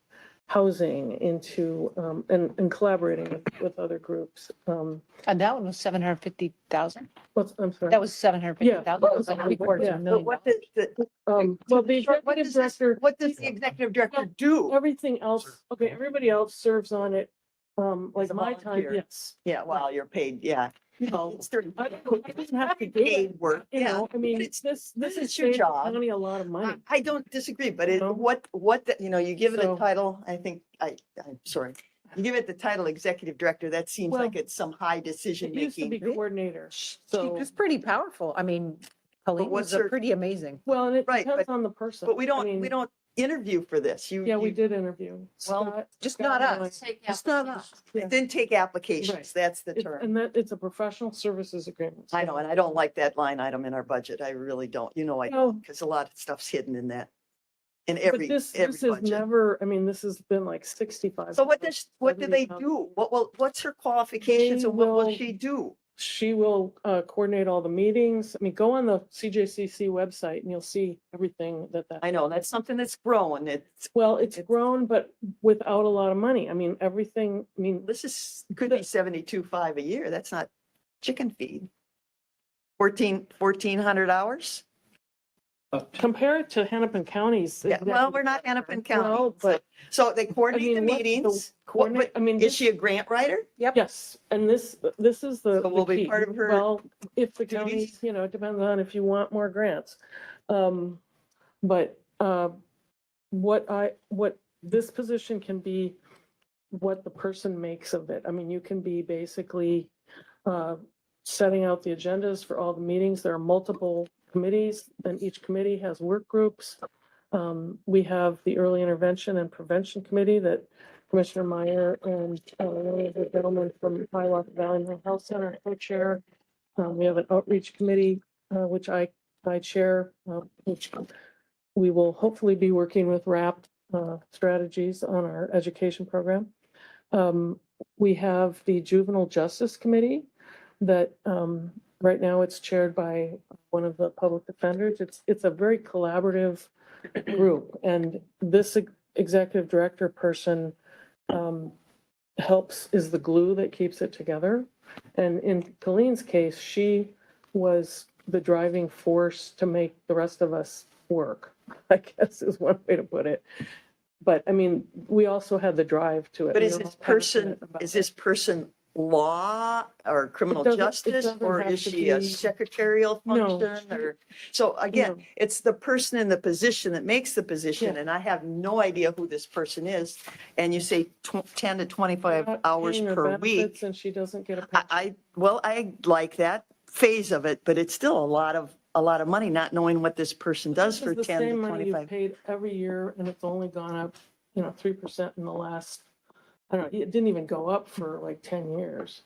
housing, into and collaborating with other groups. And that one was 750,000. I'm sorry. That was 750,000. Yeah. That was like $750,000. Yeah. But what does Well, the what executive does this, director, what does the executive director do? everything else, okay, everybody else serves on it. Like As a my time, volunteer. yes. Yeah, well, you're paid, yeah. No, It's their I don't have to do it. paid work, You yeah. know, I mean, it's- this this is is your saving the job. county a lot of money. I don't disagree, but You know? you give it a So- title, I'm sorry. You give it the title executive director, that seems Well, like it's some high decision It used to be making. coordinator, She so, was pretty powerful. I mean, Colleen what's was her- pretty amazing. well, and it Right, depends but- on the person. But we I mean, don't interview for this. Yeah, we did interview. Well, Scott- Just Scott not and I- us. Just not us. It didn't take applications, Right. that's the It- term. And that, it's a professional services agreement. I know, and I don't like that line item in our budget. I really don't. You know, No. because a lot of stuff's hidden in that. In But every this budget. is never, I mean, this has been like 65. So what do they 70,000. do? what's her qualifications They and what will will- she do? She will coordinate all the meetings. I mean, go on the CJCC website and you'll see everything that. I know, that's something that's growing. Well, it's grown, but without a lot of money. I mean, everything, I mean, Could be 72.5 a year. That's not chicken feed. 1,400 hours? compare it to Hennepin County's. Yeah, well, we're not Hennepin County. Well, but So they coordinate the mean, what the meetings. coordinate- I mean, Is she a grant writer? yes, and this is the. So will the be key. part of her Well, if the duties? county, it depends on if you want more grants. But what this position can be, what the person makes of it. I mean, you can be basically setting out the agendas for all the meetings. There are multiple committees, and each committee has work groups. We have the Early Intervention and Prevention Committee that Commissioner Meyer and the gentleman from Hiawatha Valley Mental Health Center co-chair. We have an outreach committee, which I chair, which we will hopefully be working with RAP strategies on our education program. We have the Juvenile Justice Committee that right now it's chaired by one of the public defenders. It's a very collaborative group, and this executive director person is the glue that keeps it together. And in Colleen's case, she was the driving force to make the rest of us work, I guess is one way to put it. But I mean, we also had the drive to it. But We is were this all passionate person, about is it. this person law or criminal It justice? doesn't Or have is to she a be- secretarial No, function she- or? So again, No. it's the person in the position that makes the position Yeah. and I have no idea who this person is. And you say 10 to 25 Not hours paying her per benefits, week. and she doesn't get a pension. Well, I like that phase of it, but it's still a lot of money not knowing what this person does for It's the 10 to same money you've 25. paid every year, and it's only gone up, 3% in the last, I don't know, it didn't even go up for like 10 years.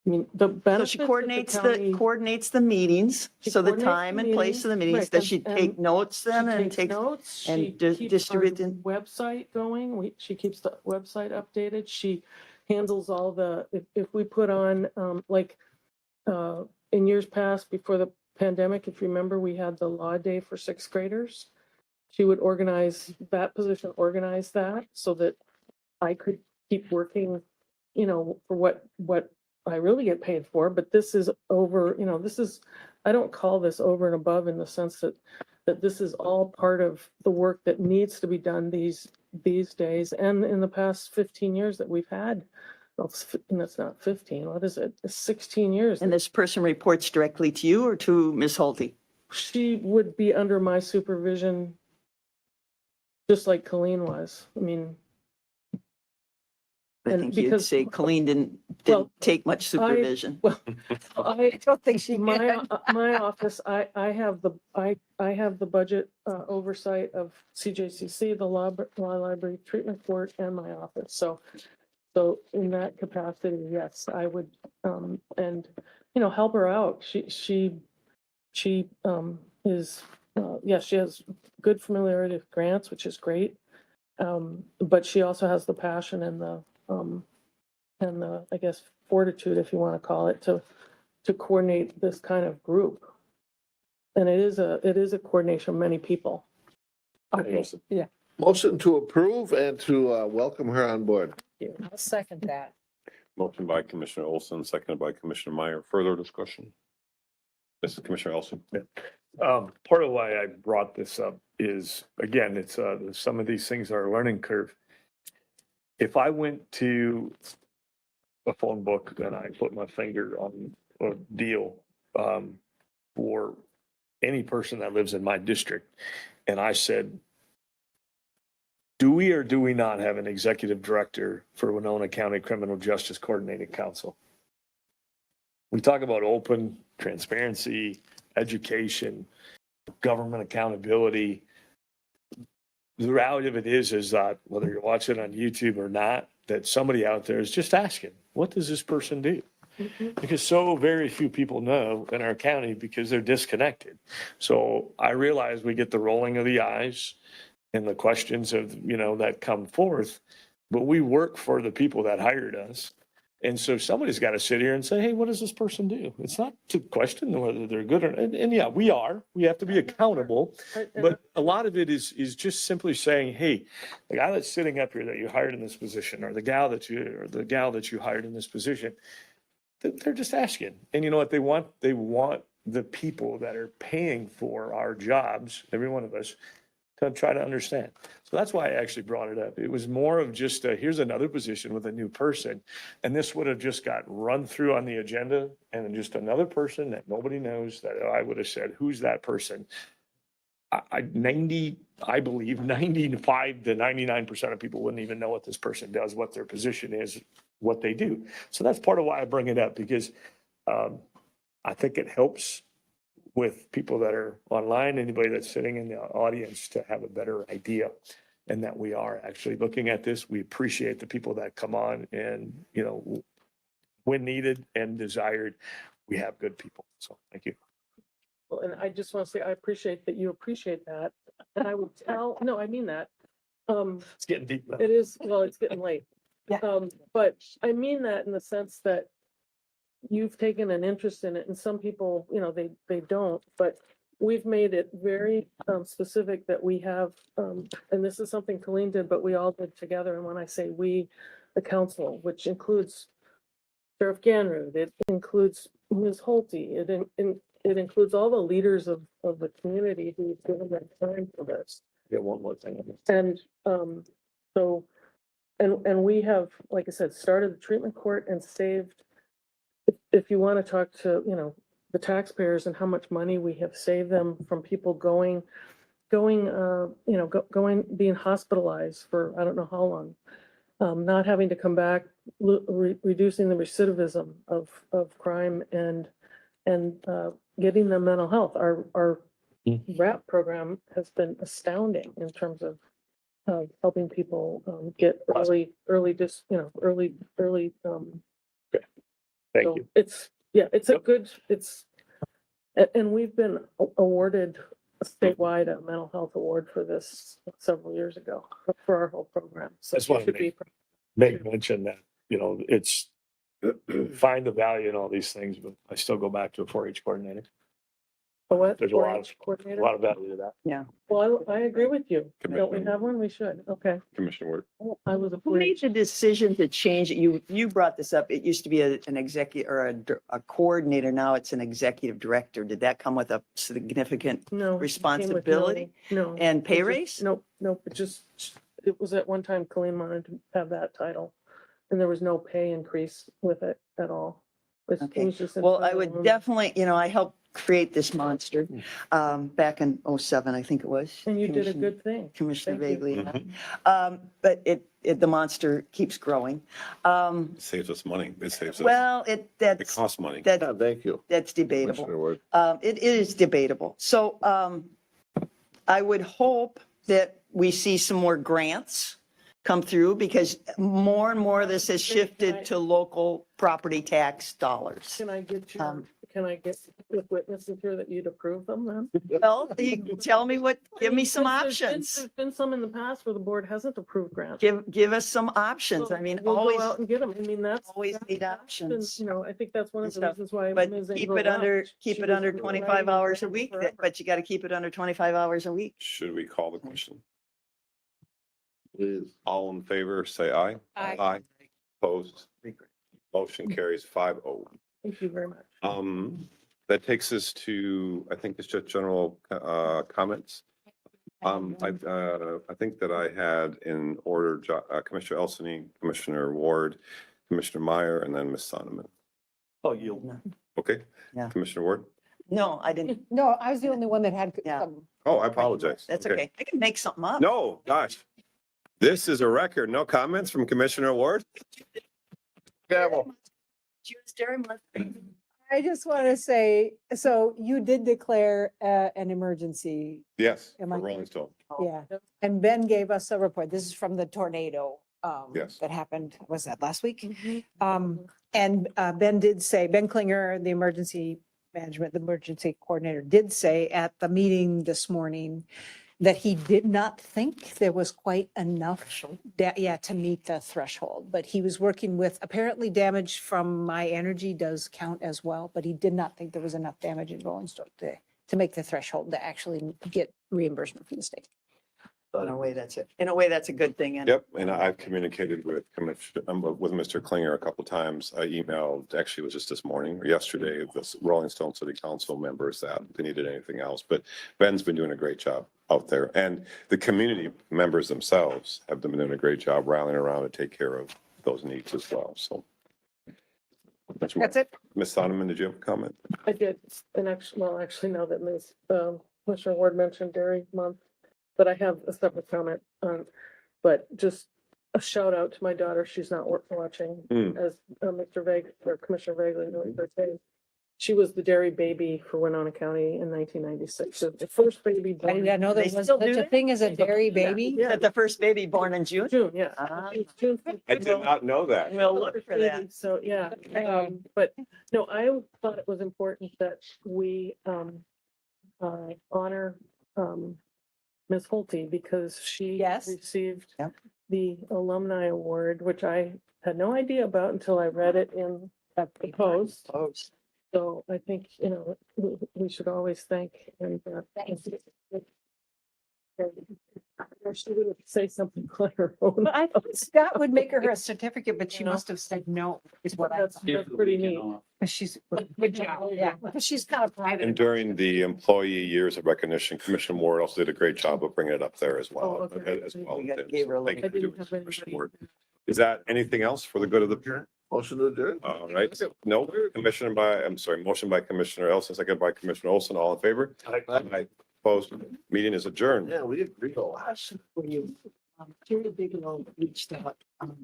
I mean, the So benefits she that coordinates the meetings, She so the coordinates time the and place of the meetings, meetings. right, Does she and- take notes She then and takes take? notes, and she dis- keeps distribute our them? website going, she keeps the website updated, she handles all the, if we put on, in years past, before the pandemic, if you remember, we had the law day for sixth graders. She would organize, that position organize that, so that I could keep working, for what I really get paid for, but this is over, I don't call this over and above in the sense that this is all part of the work that needs to be done these days, and in the past 15 years that we've had. And that's not 15, what is it? It's 16 years. And this person reports directly to you or to Ms. Holte? She would be under my supervision, just like Colleen was. I mean, I And think you'd because- say Colleen didn't Well, take much supervision. Well, I don't think she my, did. my office, I have the budget oversight of CJCC, the law library treatment court, and my office. So in that capacity, yes, I would, and, help her out. She is, yes, she has good familiarity with grants, which is great. But she also has the passion and the, I guess, fortitude, if you want to call it, to coordinate this kind of group. And it is a coordination of many people. Okay, yeah, Motion to approve and to welcome her on board. I'll second that. Motion by Commissioner Olson, seconded by Commissioner Meyer. Further discussion? This is Commissioner Olson. Part of why I brought this up is, again, it's, some of these things are a learning curve. If I went to a phone book and I put my finger on a deal, for any person that lives in my district, and I said, do we or do we not have an executive director for Winona County Criminal Justice Coordinating Council? We talk about open, transparency, education, government accountability. The reality of it is that whether you're watching on YouTube or not, that somebody out there is just asking, what does this person do? Because so very few people know in our county because they're disconnected. So I realize we get the rolling of the eyes and the questions of, that come forth, but we work for the people that hired us. And so somebody's got to sit here and say, hey, what does this person do? It's not to question whether they're good or, and yeah, we have to be accountable. But a lot of it is just simply saying, hey, the guy that's sitting up here that you hired in this position, or the gal that you hired in this position, they're just asking. And you know what they want? They want the people that are paying for our jobs, every one of us, to try to understand. So that's why I actually brought it up. It was more of just, here's another position with a new person. And this would have just got run through on the agenda, and then just another person that nobody knows, that I would have said, who's that person? I believe 95 to 99% of people wouldn't even know what this person does, what their position is, what they do. So that's part of why I bring it up, because I think it helps with people that are online, anybody that's sitting in the audience, to have a better idea, and that we are actually looking at this. We appreciate the people that come on, and, when needed and desired, we have good people. So thank you. Well, and I just want to say, I appreciate that you appreciate that. And I would no, I mean that. It's getting deep now. It is, well, it's getting late. Yeah. But I mean that in the sense that you've taken an interest in it, and some people, they don't, but we've made it very specific that we have, and this is something Colleen did, but we all did together. And when I say we, the council, which includes Sheriff Ganrud, it includes Ms. Holte, it includes all the leaders of the community who've given their time for this. Get one more thing. And so, and we have, like I said, started the treatment court and saved, if you want to talk to, the taxpayers and how much money we have saved them from people going, being hospitalized for I don't know how long, not having to come back, reducing the recidivism of crime, and getting them mental health. Our RAP program has been astounding in terms of helping people get early. Thank So you. it's a good, and we've been awarded a statewide mental health award for this several years ago for our whole program. So That's what I it should be. Make mention that, it's find the value in all these things, but I still go back to a 4-H coordinator. A what? There's a lot 4-H a coordinator? lot of value to that. Yeah. Well, I agree with you. Don't we Commitment. have one? We should. Okay. Commissioner Ward. I was a Who made 4-H. the decision to change it? You brought this up. It used to be an executive or a coordinator. Now it's an executive director. Did that come with a significant No. it came with responsibility No. and pay It just- raise? Nope. It was at one time Colleen wanted to have that title, and there was no pay increase with it at all. It Okay. was just in Well, front I of would them. definitely, I helped create this monster back in '07, I think it was. And you did a Commissioner- good thing. Commissioner Thank you. Vagley. But the monster keeps growing. It saves us money. It saves us, Well, it that's, costs money. Yeah, that's, thank you, that's debatable. Commissioner Ward. It is debatable. So I would hope that we see some more grants come through because more and more of this has shifted to local property tax dollars. Can I get your, Um, can I get with witnesses here that you'd approve them then? Well, you can tell me give me some Because there's options. been some in the past where the board hasn't approved grants. Give us some options. So I mean, we'll go always, out and get them. I mean, that's. always that's- need that's been, options. You know, I think that's one of and the stuff. reasons why. But Ms. keep Engel it under, left. keep She it was under writing 25 the hours a grant week, forever. but you got to keep it under 25 hours a week. Should we call the question? Please. All in favor, say aye. Aye. Aye. Opposed? Motion carries 5-0. Thank you very much. That takes us to, I think it's just general comments. I think that I had in order, Commissioner Elsany, Commissioner Ward, Commissioner Meyer, and then Ms. Sonneman. Oh, you. Okay? Yeah. Commissioner Ward? No, I didn't. No, I was the only one that had Yeah. some. Oh, I apologize. That's okay. I can make something up. No, gosh. This is a record. No comments from Commissioner Ward? Gavel. Choose Jerry Munn. I just want to say, so you did declare an emergency, Yes, Am for I- Rolling Stone. yeah. And Ben gave us a report. This is from the tornado Yes. that happened, was that last week? And Ben did say, Ben Klinger, the emergency management, the emergency coordinator, did say at the meeting this morning that he did not think there was quite enough, to meet the threshold. But he was working with, apparently damage from My Energy does count as well, but he did not think there was enough damage in Rolling Stone to make the threshold to actually get reimbursement from the state. In a way, that's it. In a way, that's a good thing. And Yep, and I've communicated with with Mr. Klinger a couple times. I emailed, actually it was just this morning or yesterday, the Rolling Stone City Council members that they needed anything else. But Ben's been doing a great job out there. And the community members themselves have been doing a great job rallying around to take care of those needs as well, so. That's it. Ms. Sonneman, did you have a comment? I did, and actually, now that Ms. Commissioner Ward mentioned Dairy Month, but I have a separate comment, but just a shout out to my daughter. She's not watching, as Mr. or Commissioner Vagley really said. She was the dairy baby for Winona County in 1996. The first baby I born. didn't know there They was still such do a that? thing as a dairy baby. is that the first baby born in June? June, yeah. Ah. It's June I did not know that. We'll look for that. So, yeah, but no, I thought it was important that we honor Ms. Holte because she Yes. received Yep. the alumni award, which I had no idea about until I read it in the post. So I think, we should always thank and or she would say something on her own. I thought Scott would make her a certificate, but she must have said no, is what I That's thought. that's pretty neat. But she's, good job, yeah, but she's kind of private. And during the employee years of recognition, Commissioner Ward also did a great job of bringing it up there as well. Oh, okay. As well. We gave her a Thank you I for didn't doing have this, Commissioner anybody. Ward. Is that anything else for the good of the? Motion to adjourn? All right, no, motion by Commissioner Elson, second by Commissioner Olson, all in favor? Aye. Opposed, meeting is adjourned. Yeah, we agree a lot. For you. Jerry Bigelow reached out,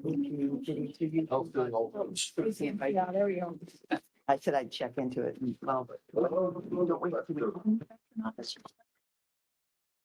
communicating to you. Yeah, there we go. I said I'd check into it. Well, don't wait till we-